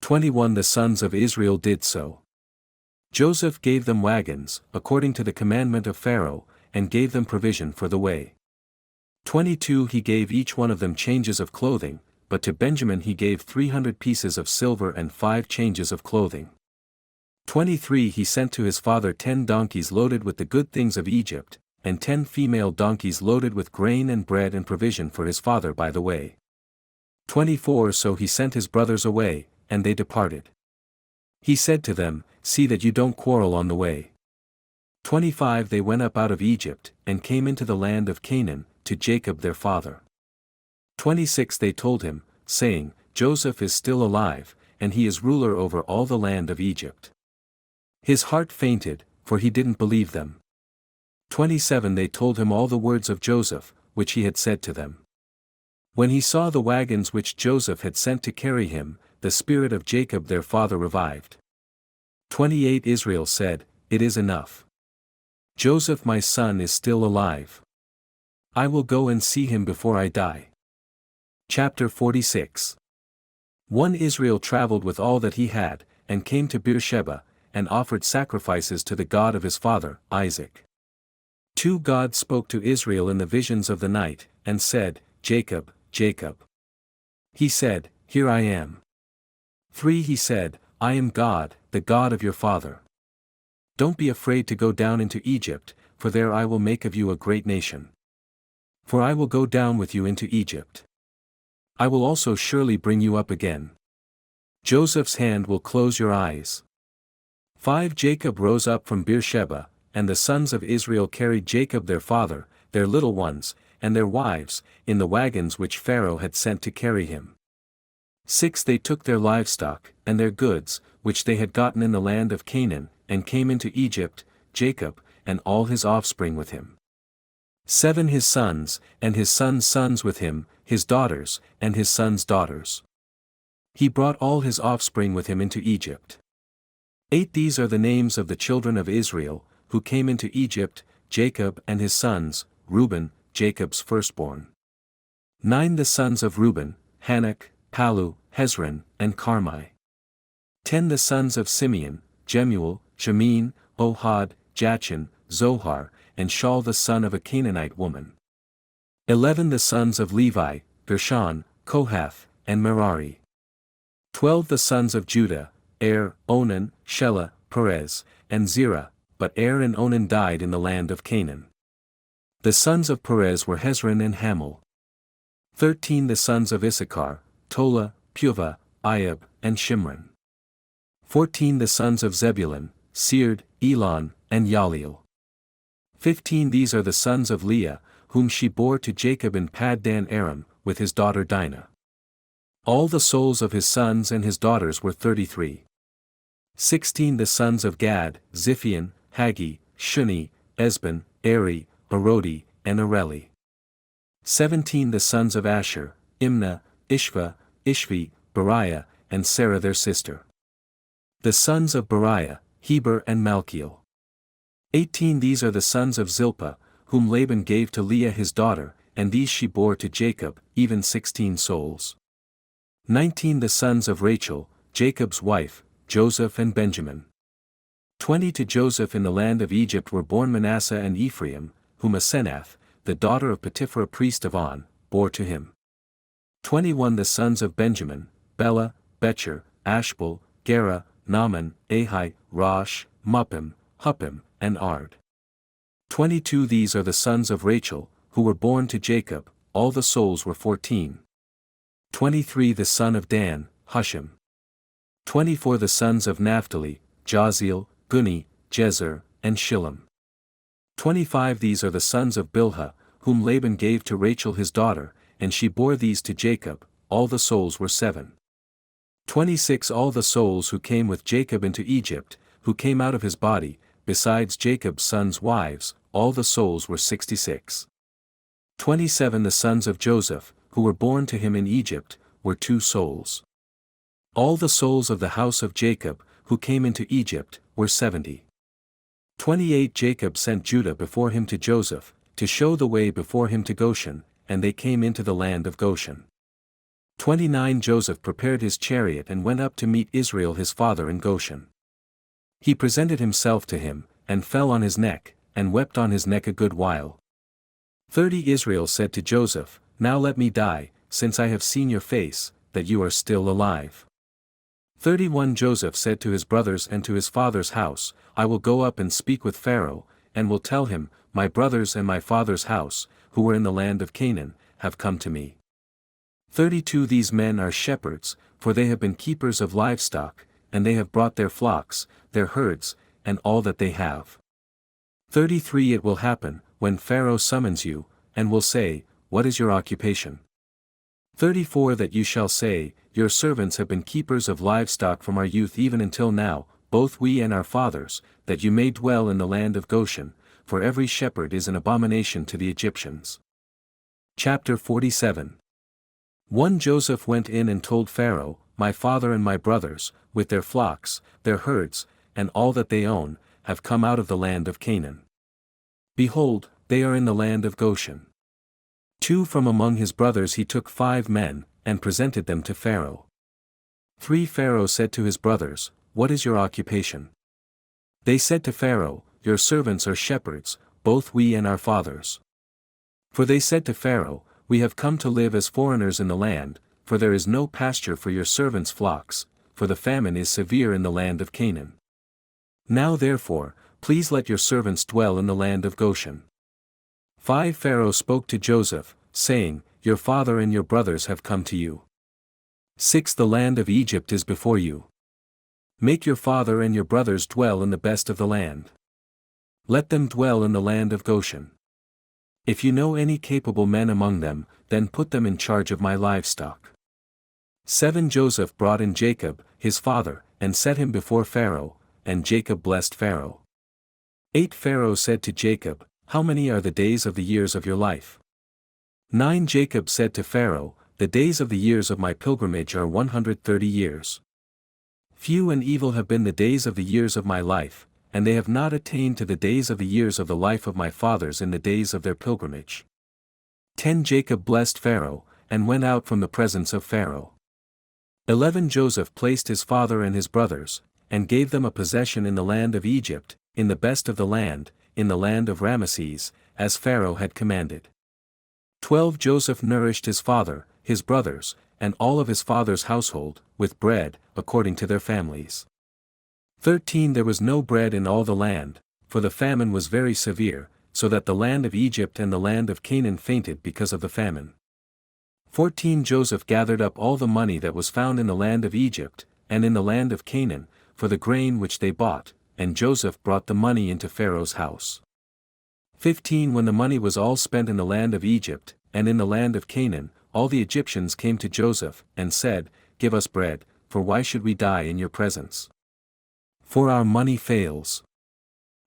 21 The sons of Israel did so. Joseph gave them wagons, according to the commandment of Pharaoh, and gave them provision for the way. 22 He gave each one of them changes of clothing, but to Benjamin he gave 300 pieces of silver and 5 changes of clothing. 23 He sent to his father 10 donkeys loaded with the good things of Egypt, and 10 female donkeys loaded with grain and bread and provision for his father by the way. 24 So he sent his brothers away, and they departed. He said to them, See that you don't quarrel on the way. 25 They went up out of Egypt, and came into the land of Canaan, to Jacob their father. 26 They told him, saying, Joseph is still alive, and he is ruler over all the land of Egypt. His heart fainted, for he didn't believe them. 27 They told him all the words of Joseph, which he had said to them. When he saw the wagons which Joseph had sent to carry him, the spirit of Jacob their father revived. 28 Israel said, It is enough. Joseph my son is still alive. I will go and see him before I die. Chapter 46 1 Israel traveled with all that he had, and came to Beersheba, and offered sacrifices to the God of his father, Isaac. 2 God spoke to Israel in the visions of the night, and said, Jacob, Jacob. He said, Here I am. 3 He said, I am God, the God of your father. Don't be afraid to go down into Egypt, for there I will make of you a great nation. For I will go down with you into Egypt. I will also surely bring you up again. Joseph's hand will close your eyes. 5 Jacob rose up from Beersheba, and the sons of Israel carried Jacob their father, their little ones, and their wives, in the wagons which Pharaoh had sent to carry him. 6 They took their livestock, and their goods, which they had gotten in the land of Canaan, and came into Egypt, Jacob, and all his offspring with him. 7 His sons, and his sons' sons with him, his daughters, and his sons' daughters. He brought all his offspring with him into Egypt. 8 These are the names of the children of Israel, who came into Egypt, Jacob and his sons, Reuben, Jacob's firstborn. 9 The sons of Reuben, Hanok, Palu, Hezron, and Carmi. 10 The sons of Simeon, Jemuel, Jamin, Ohad, Jachin, Zohar, and Shaul the son of a Canaanite woman. 11 The sons of Levi, Gershon, Kohath, and Merari. 12 The sons of Judah, Er, Onan, Shelah, Perez, and Zerah, but Er and Onan died in the land of Canaan. The sons of Perez were Hezron and Hamul. 13 The sons of Issachar, Tola, Puvah, Iab, and Shimron. 14 The sons of Zebulun, Sered, Elon, and Yaliel. 15 These are the sons of Leah, whom she bore to Jacob in Paddan Aram, with his daughter Dinah. All the souls of his sons and his daughters were 33. 16 The sons of Gad, Ziphion, Haggi, Shuni, Esban, Eri, Arodi, and Areli. 17 The sons of Asher, Imnah, Ishva, Ishvi, Beriah, and Sarah their sister. The sons of Beriah, Heber and Malchiel. 18 These are the sons of Zilpah, whom Laban gave to Leah his daughter, and these she bore to Jacob, even 16 souls. 19 The sons of Rachel, Jacob's wife, Joseph and Benjamin. 20 To Joseph in the land of Egypt were born Manasseh and Ephraim, whom Asenath, the daughter of Potiphar priest of On, bore to him. 21 The sons of Benjamin, Bela, Becher, Ashbel, Gera, Naaman, Ahi, Rosh, Muppim, Huppim, and Ard. 22 These are the sons of Rachel, who were born to Jacob, all the souls were 14. 23 The son of Dan, Hushim. 24 The sons of Naphtali, Jaziel, Guni, Jezer, and Shillem. 25 These are the sons of Bilhah, whom Laban gave to Rachel his daughter, and she bore these to Jacob, all the souls were 7. 26 All the souls who came with Jacob into Egypt, who came out of his body, besides Jacob's sons' wives, all the souls were 66. 27 The sons of Joseph, who were born to him in Egypt, were 2 souls. All the souls of the house of Jacob, who came into Egypt, were 70. 28 Jacob sent Judah before him to Joseph, to show the way before him to Goshen, and they came into the land of Goshen. 29 Joseph prepared his chariot and went up to meet Israel his father in Goshen. He presented himself to him, and fell on his neck, and wept on his neck a good while. 30 Israel said to Joseph, Now let me die, since I have seen your face, that you are still alive. 31 Joseph said to his brothers and to his father's house, I will go up and speak with Pharaoh, and will tell him, My brothers and my father's house, who were in the land of Canaan, have come to me. 32 These men are shepherds, for they have been keepers of livestock, and they have brought their flocks, their herds, and all that they have. 33 It will happen, when Pharaoh summons you, and will say, What is your occupation? 34 That you shall say, Your servants have been keepers of livestock from our youth even until now, both we and our fathers, that you may dwell in the land of Goshen, for every shepherd is an abomination to the Egyptians. Chapter 47. 1 Joseph went in and told Pharaoh, My father and my brothers, with their flocks, their herds, and all that they own, have come out of the land of Canaan. Behold, they are in the land of Goshen. 2 From among his brothers he took 5 men, and presented them to Pharaoh. 3 Pharaoh said to his brothers, What is your occupation? They said to Pharaoh, Your servants are shepherds, both we and our fathers. For they said to Pharaoh, We have come to live as foreigners in the land, for there is no pasture for your servants' flocks, for the famine is severe in the land of Canaan. Now therefore, please let your servants dwell in the land of Goshen. 5 Pharaoh spoke to Joseph, saying, Your father and your brothers have come to you. 6 The land of Egypt is before you. Make your father and your brothers dwell in the best of the land. Let them dwell in the land of Goshen. If you know any capable men among them, then put them in charge of my livestock. 7 Joseph brought in Jacob, his father, and set him before Pharaoh, and Jacob blessed Pharaoh. 8 Pharaoh said to Jacob, How many are the days of the years of your life? 9 Jacob said to Pharaoh, The days of the years of my pilgrimage are 130 years. Few and evil have been the days of the years of my life, and they have not attained to the days of the years of the life of my fathers in the days of their pilgrimage. 10 Jacob blessed Pharaoh, and went out from the presence of Pharaoh. 11 Joseph placed his father and his brothers, and gave them a possession in the land of Egypt, in the best of the land, in the land of Rameses, as Pharaoh had commanded. 12 Joseph nourished his father, his brothers, and all of his father's household, with bread, according to their families. 13 There was no bread in all the land, for the famine was very severe, so that the land of Egypt and the land of Canaan fainted because of the famine. 14 Joseph gathered up all the money that was found in the land of Egypt, and in the land of Canaan, for the grain which they bought, and Joseph brought the money into Pharaoh's house. 15 When the money was all spent in the land of Egypt, and in the land of Canaan, all the Egyptians came to Joseph, and said, Give us bread, for why should we die in your presence? For our money fails.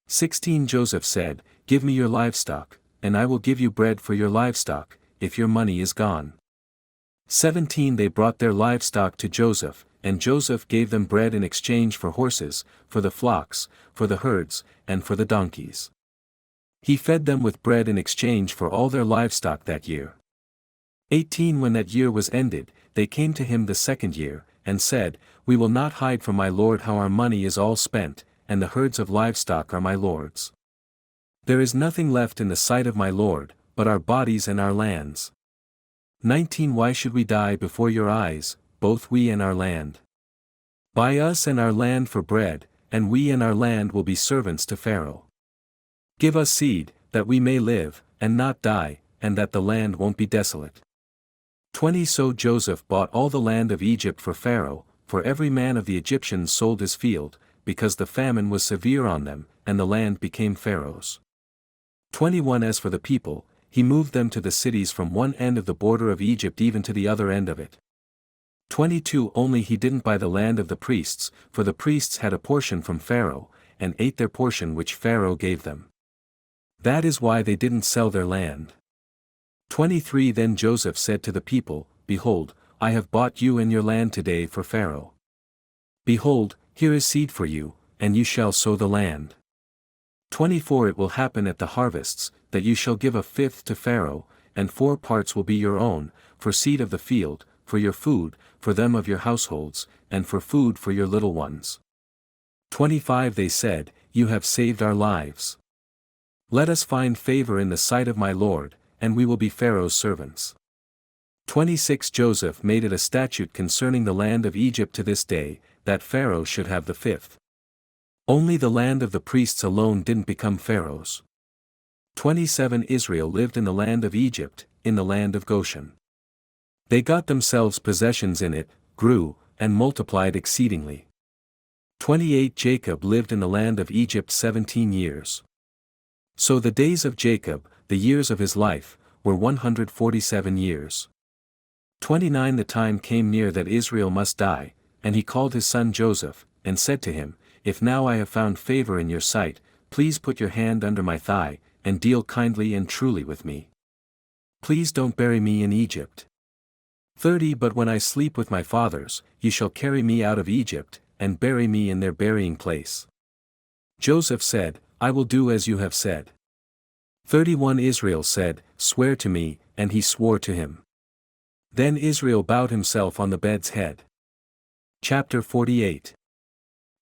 16 Joseph said, Give me your livestock, and I will give you bread for your livestock, if your money is gone. 17 They brought their livestock to Joseph, and Joseph gave them bread in exchange for horses, for the flocks, for the herds, and for the donkeys. He fed them with bread in exchange for all their livestock that year. 18 When that year was ended, they came to him the second year, and said, We will not hide from my lord how our money is all spent, and the herds of livestock are my lord's. There is nothing left in the sight of my lord, but our bodies and our lands. 19 Why should we die before your eyes, both we and our land? Buy us and our land for bread, and we and our land will be servants to Pharaoh. Give us seed, that we may live, and not die, and that the land won't be desolate. 20 So Joseph bought all the land of Egypt for Pharaoh, for every man of the Egyptians sold his field, because the famine was severe on them, and the land became Pharaoh's. 21 As for the people, he moved them to the cities from one end of the border of Egypt even to the other end of it. 22 Only he didn't buy the land of the priests, for the priests had a portion from Pharaoh, and ate their portion which Pharaoh gave them. That is why they didn't sell their land. 23 Then Joseph said to the people, Behold, I have bought you and your land today for Pharaoh. Behold, here is seed for you, and you shall sow the land. 24 It will happen at the harvests, that you shall give a fifth to Pharaoh, and 4 parts will be your own, for seed of the field, for your food, for them of your households, and for food for your little ones. 25 They said, You have saved our lives. Let us find favor in the sight of my lord, and we will be Pharaoh's servants. 26 Joseph made it a statute concerning the land of Egypt to this day, that Pharaoh should have the fifth. Only the land of the priests alone didn't become Pharaoh's. 27 Israel lived in the land of Egypt, in the land of Goshen. They got themselves possessions in it, grew, and multiplied exceedingly. 28 Jacob lived in the land of Egypt 17 years. So the days of Jacob, the years of his life, were 147 years. 29 The time came near that Israel must die, and he called his son Joseph, and said to him, If now I have found favor in your sight, please put your hand under my thigh, and deal kindly and truly with me. Please don't bury me in Egypt. 30 But when I sleep with my fathers, you shall carry me out of Egypt, and bury me in their burying place. Joseph said, I will do as you have said. 31 Israel said, Swear to me, and he swore to him. Then Israel bowed himself on the bed's head. Chapter 48.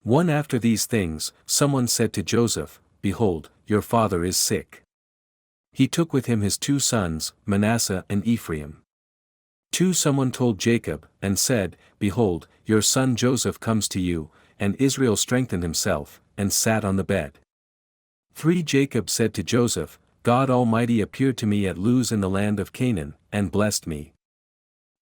One after these things, someone said to Joseph, Behold, your father is sick. He took with him his 2 sons, Manasseh and Ephraim. 2 Someone told Jacob, and said, Behold, your son Joseph comes to you, and Israel strengthened himself, and sat on the bed. 3 Jacob said to Joseph, God Almighty appeared to me at Luz in the land of Canaan, and blessed me.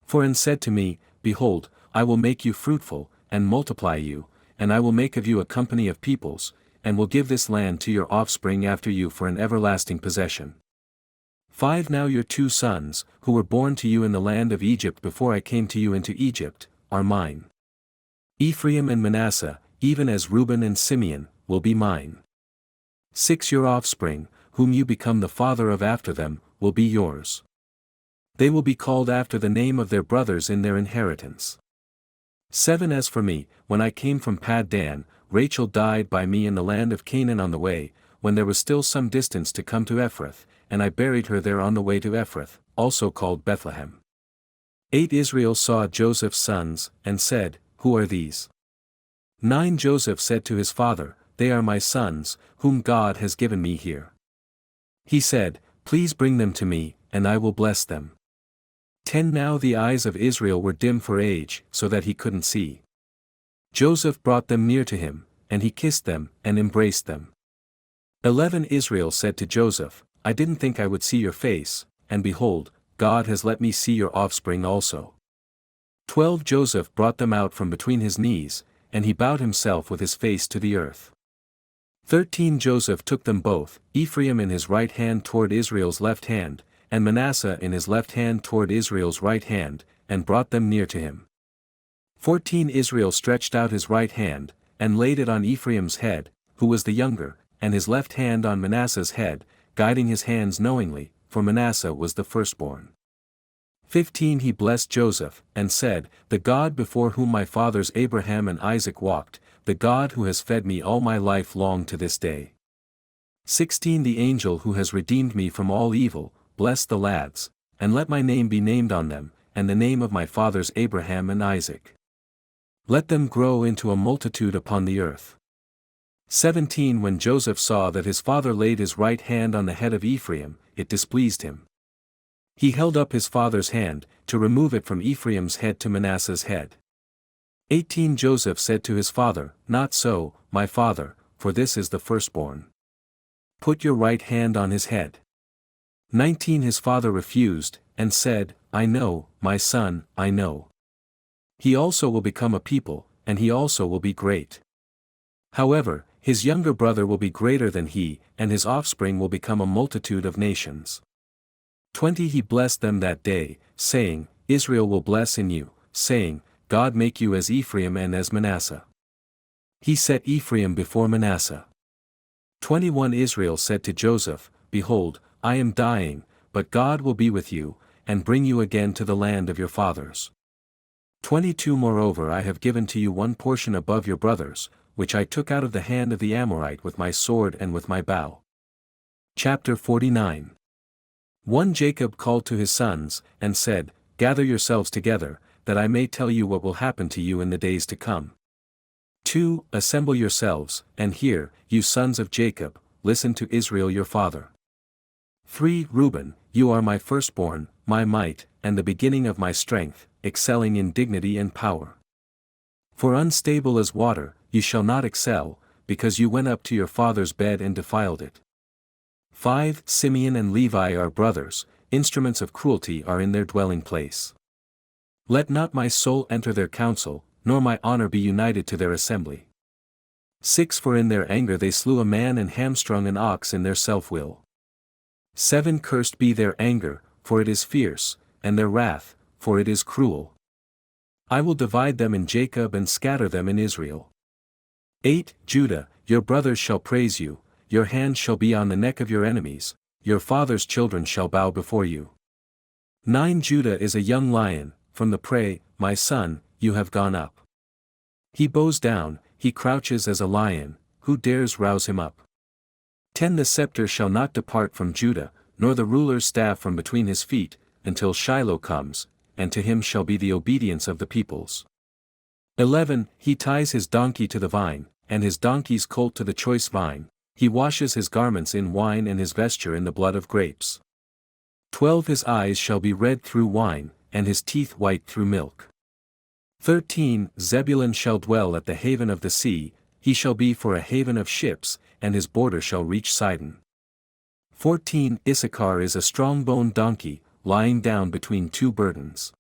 4 And said to me, Behold, I will make you fruitful, and multiply you, and I will make of you a company of peoples, and will give this land to your offspring after you for an everlasting possession. 5 Now your 2 sons, who were born to you in the land of Egypt before I came to you into Egypt, are mine. Ephraim and Manasseh, even as Reuben and Simeon, will be mine. 6 Your offspring, whom you become the father of after them, will be yours. They will be called after the name of their brothers in their inheritance. 7 As for me, when I came from Paddan, Rachel died by me in the land of Canaan on the way, when there was still some distance to come to Ephrath, and I buried her there on the way to Ephrath, also called Bethlehem. 8 Israel saw Joseph's sons, and said, Who are these? 9 Joseph said to his father, They are my sons, whom God has given me here. He said, Please bring them to me, and I will bless them. 10 Now the eyes of Israel were dim for age, so that he couldn't see. Joseph brought them near to him, and he kissed them, and embraced them. 11 Israel said to Joseph, I didn't think I would see your face, and behold, God has let me see your offspring also. 12 Joseph brought them out from between his knees, and he bowed himself with his face to the earth. 13 Joseph took them both, Ephraim in his right hand toward Israel's left hand, and Manasseh in his left hand toward Israel's right hand, and brought them near to him. 14 Israel stretched out his right hand, and laid it on Ephraim's head, who was the younger, and his left hand on Manasseh's head, guiding his hands knowingly, for Manasseh was the firstborn. 15 He blessed Joseph, and said, The God before whom my fathers Abraham and Isaac walked, the God who has fed me all my life long to this day. 16 The angel who has redeemed me from all evil, bless the lads, and let my name be named on them, and the name of my fathers Abraham and Isaac. Let them grow into a multitude upon the earth. 17 When Joseph saw that his father laid his right hand on the head of Ephraim, it displeased him. He held up his father's hand, to remove it from Ephraim's head to Manasseh's head. 18 Joseph said to his father, Not so, my father, for this is the firstborn. Put your right hand on his head. 19 His father refused, and said, I know, my son, I know. He also will become a people, and he also will be great. However, his younger brother will be greater than he, and his offspring will become a multitude of nations. 20 He blessed them that day, saying, Israel will bless in you, saying, God make you as Ephraim and as Manasseh. He set Ephraim before Manasseh. 21 Israel said to Joseph, Behold, I am dying, but God will be with you, and bring you again to the land of your fathers. 22 Moreover I have given to you one portion above your brothers, which I took out of the hand of the Amorite with my sword and with my bow. Chapter 49 1 Jacob called to his sons, and said, Gather yourselves together, that I may tell you what will happen to you in the days to come. 2 Assemble yourselves, and hear, you sons of Jacob, listen to Israel your father. 3 Reuben, you are my firstborn, my might, and the beginning of my strength, excelling in dignity and power. For unstable as water, you shall not excel, because you went up to your father's bed and defiled it. 5 Simeon and Levi are brothers, instruments of cruelty are in their dwelling place. Let not my soul enter their council, nor my honor be united to their assembly. 6 For in their anger they slew a man and hamstrung an ox in their self-will. 7 Cursed be their anger, for it is fierce, and their wrath, for it is cruel. I will divide them in Jacob and scatter them in Israel. 8 Judah, your brothers shall praise you, your hand shall be on the neck of your enemies, your father's children shall bow before you. 9 Judah is a young lion, from the prey, my son, you have gone up. He bows down, he crouches as a lion, who dares rouse him up? 10 The scepter shall not depart from Judah, nor the ruler's staff from between his feet, until Shiloh comes, and to him shall be the obedience of the peoples. 11 He ties his donkey to the vine, and his donkey's colt to the choice vine, he washes his garments in wine and his vesture in the blood of grapes. 12 His eyes shall be red through wine, and his teeth white through milk. 13 Zebulun shall dwell at the haven of the sea, he shall be for a haven of ships, and his border shall reach Sidon. 14 Issachar is a strong-boned donkey, lying down between two burdens.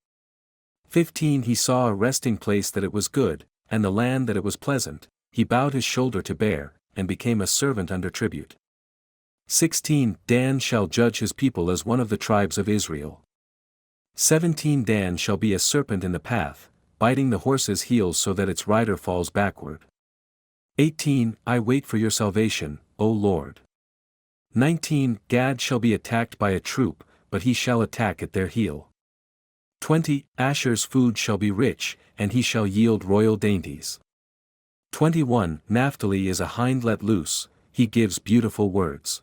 15 He saw a resting place that it was good, and the land that it was pleasant, he bowed his shoulder to bear, and became a servant under tribute. 16 Dan shall judge his people as one of the tribes of Israel. 17 Dan shall be a serpent in the path, biting the horse's heels so that its rider falls backward. 18 I wait for your salvation, O Lord. 19 Gad shall be attacked by a troop, but he shall attack at their heel. 20 Asher's food shall be rich, and he shall yield royal dainties. 21 Naphtali is a hind let loose, he gives beautiful words.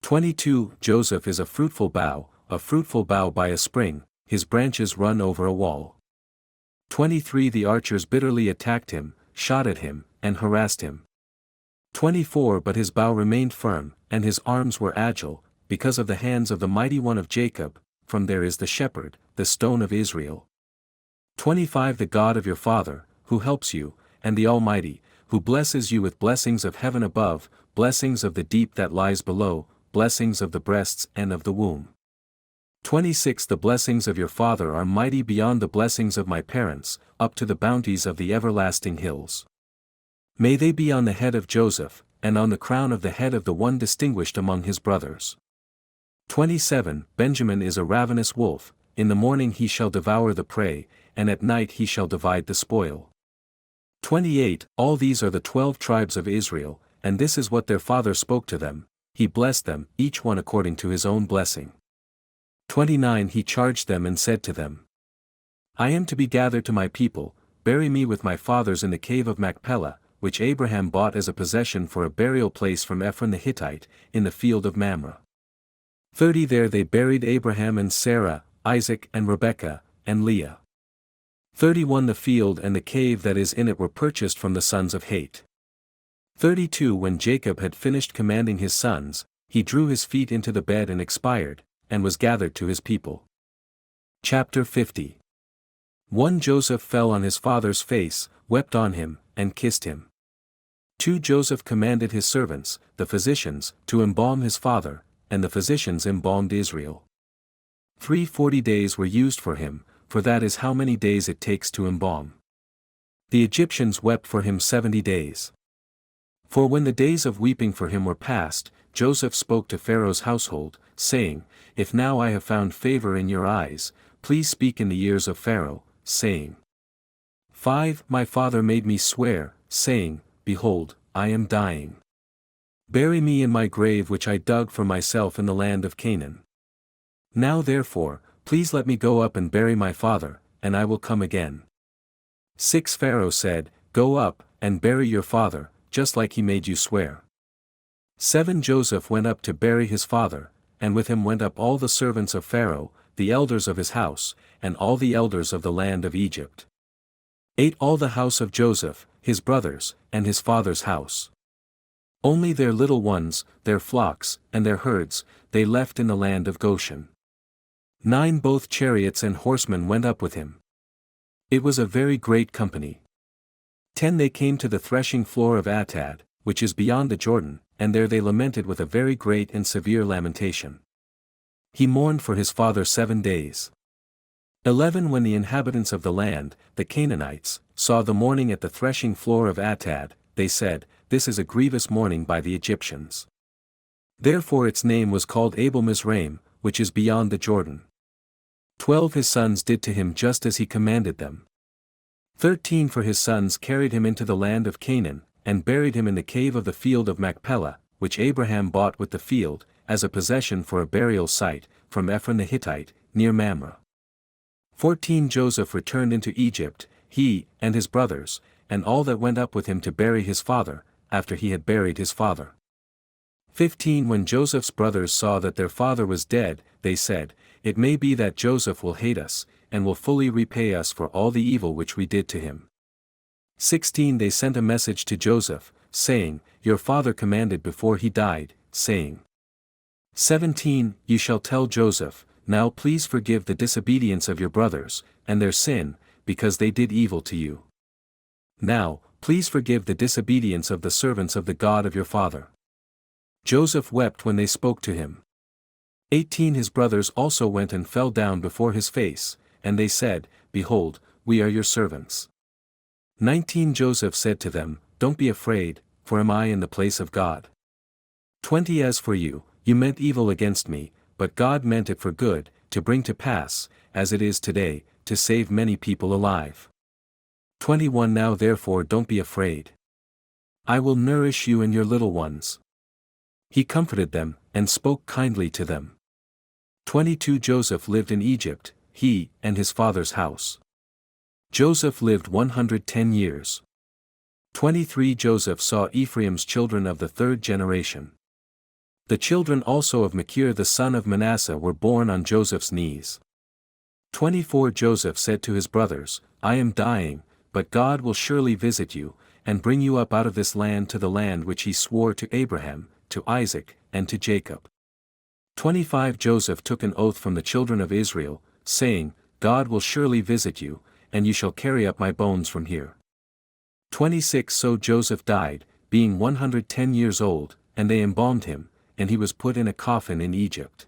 22 Joseph is a fruitful bough by a spring, his branches run over a wall. 23 The archers bitterly attacked him, shot at him, and harassed him. 24 But his bow remained firm, and his arms were agile, because of the hands of the mighty one of Jacob, from there is the shepherd, the stone of Israel. 25 The God of your father, who helps you, and the Almighty, who blesses you with blessings of heaven above, blessings of the deep that lies below, blessings of the breasts and of the womb. 26 The blessings of your father are mighty beyond the blessings of my parents, up to the bounties of the everlasting hills. May they be on the head of Joseph, and on the crown of the head of the one distinguished among his brothers. 27 Benjamin is a ravenous wolf, in the morning he shall devour the prey, and at night he shall divide the spoil. 28 All these are the 12 tribes of Israel, and this is what their father spoke to them, he blessed them, each one according to his own blessing. 29 He charged them and said to them, I am to be gathered to my people, bury me with my fathers in the cave of Machpelah, which Abraham bought as a possession for a burial place from Ephron the Hittite, in the field of Mamre. 30 There they buried Abraham and Sarah, Isaac and Rebekah, and Leah. 31 The field and the cave that is in it were purchased from the sons of Heth. 32 When Jacob had finished commanding his sons, he drew his feet into the bed and expired, and was gathered to his people. Chapter 50 1 Joseph fell on his father's face, wept on him, and kissed him. 2 Joseph commanded his servants, the physicians, to embalm his father, and the physicians embalmed Israel. 3 40 days were used for him, for that is how many days it takes to embalm. The Egyptians wept for him 70 days. For when the days of weeping for him were past, Joseph spoke to Pharaoh's household, saying, If now I have found favor in your eyes, please speak in the ears of Pharaoh, saying, 5 My father made me swear, saying, Behold, I am dying. Bury me in my grave which I dug for myself in the land of Canaan. Now therefore, please let me go up and bury my father, and I will come again. 6 Pharaoh said, Go up, and bury your father, just like he made you swear. 7 Joseph went up to bury his father, and with him went up all the servants of Pharaoh, the elders of his house, and all the elders of the land of Egypt. 8 All the house of Joseph, his brothers, and his father's house. Only their little ones, their flocks, and their herds, they left in the land of Goshen. 9 Both chariots and horsemen went up with him. It was a very great company. 10 They came to the threshing floor of Atad, which is beyond the Jordan, and there they lamented with a very great and severe lamentation. He mourned for his father 7 days. 11 When the inhabitants of the land, the Canaanites, saw the mourning at the threshing floor of Atad, they said, This is a grievous mourning by the Egyptians. Therefore its name was called Abel Mizraim, which is beyond the Jordan. 12 His sons did to him just as he commanded them. 13 For his sons carried him into the land of Canaan, and buried him in the cave of the field of Machpelah, which Abraham bought with the field, as a possession for a burial site, from Ephron the Hittite, near Mamre. 14 Joseph returned into Egypt, he, and his brothers, and all that went up with him to bury his father, after he had buried his father. 15 When Joseph's brothers saw that their father was dead, they said, It may be that Joseph will hate us, and will fully repay us for all the evil which we did to him. 16 They sent a message to Joseph, saying, Your father commanded before he died, saying, 17 You shall tell Joseph, Now please forgive the disobedience of your brothers, and their sin, because they did evil to you. Now, please forgive the disobedience of the servants of the God of your father. Joseph wept when they spoke to him. 18 His brothers also went and fell down before his face, and they said, Behold, we are your servants. 19 Joseph said to them, Don't be afraid, for am I in the place of God? 20 As for you, you meant evil against me, but God meant it for good, to bring to pass, as it is today, to save many people alive. 21 Now therefore don't be afraid. I will nourish you and your little ones. He comforted them, and spoke kindly to them. 22 Joseph lived in Egypt, he, and his father's house. Joseph lived 110 years. 23 Joseph saw Ephraim's children of the third generation. The children also of Machir the son of Manasseh were born on Joseph's knees. 24 Joseph said to his brothers, I am dying, but God will surely visit you, and bring you up out of this land to the land which he swore to Abraham, to Isaac, and to Jacob. 25 Joseph took an oath from the children of Israel, saying, God will surely visit you, and you shall carry up my bones from here. 26 So Joseph died, being 110 years old, and they embalmed him, and he was put in a coffin in Egypt.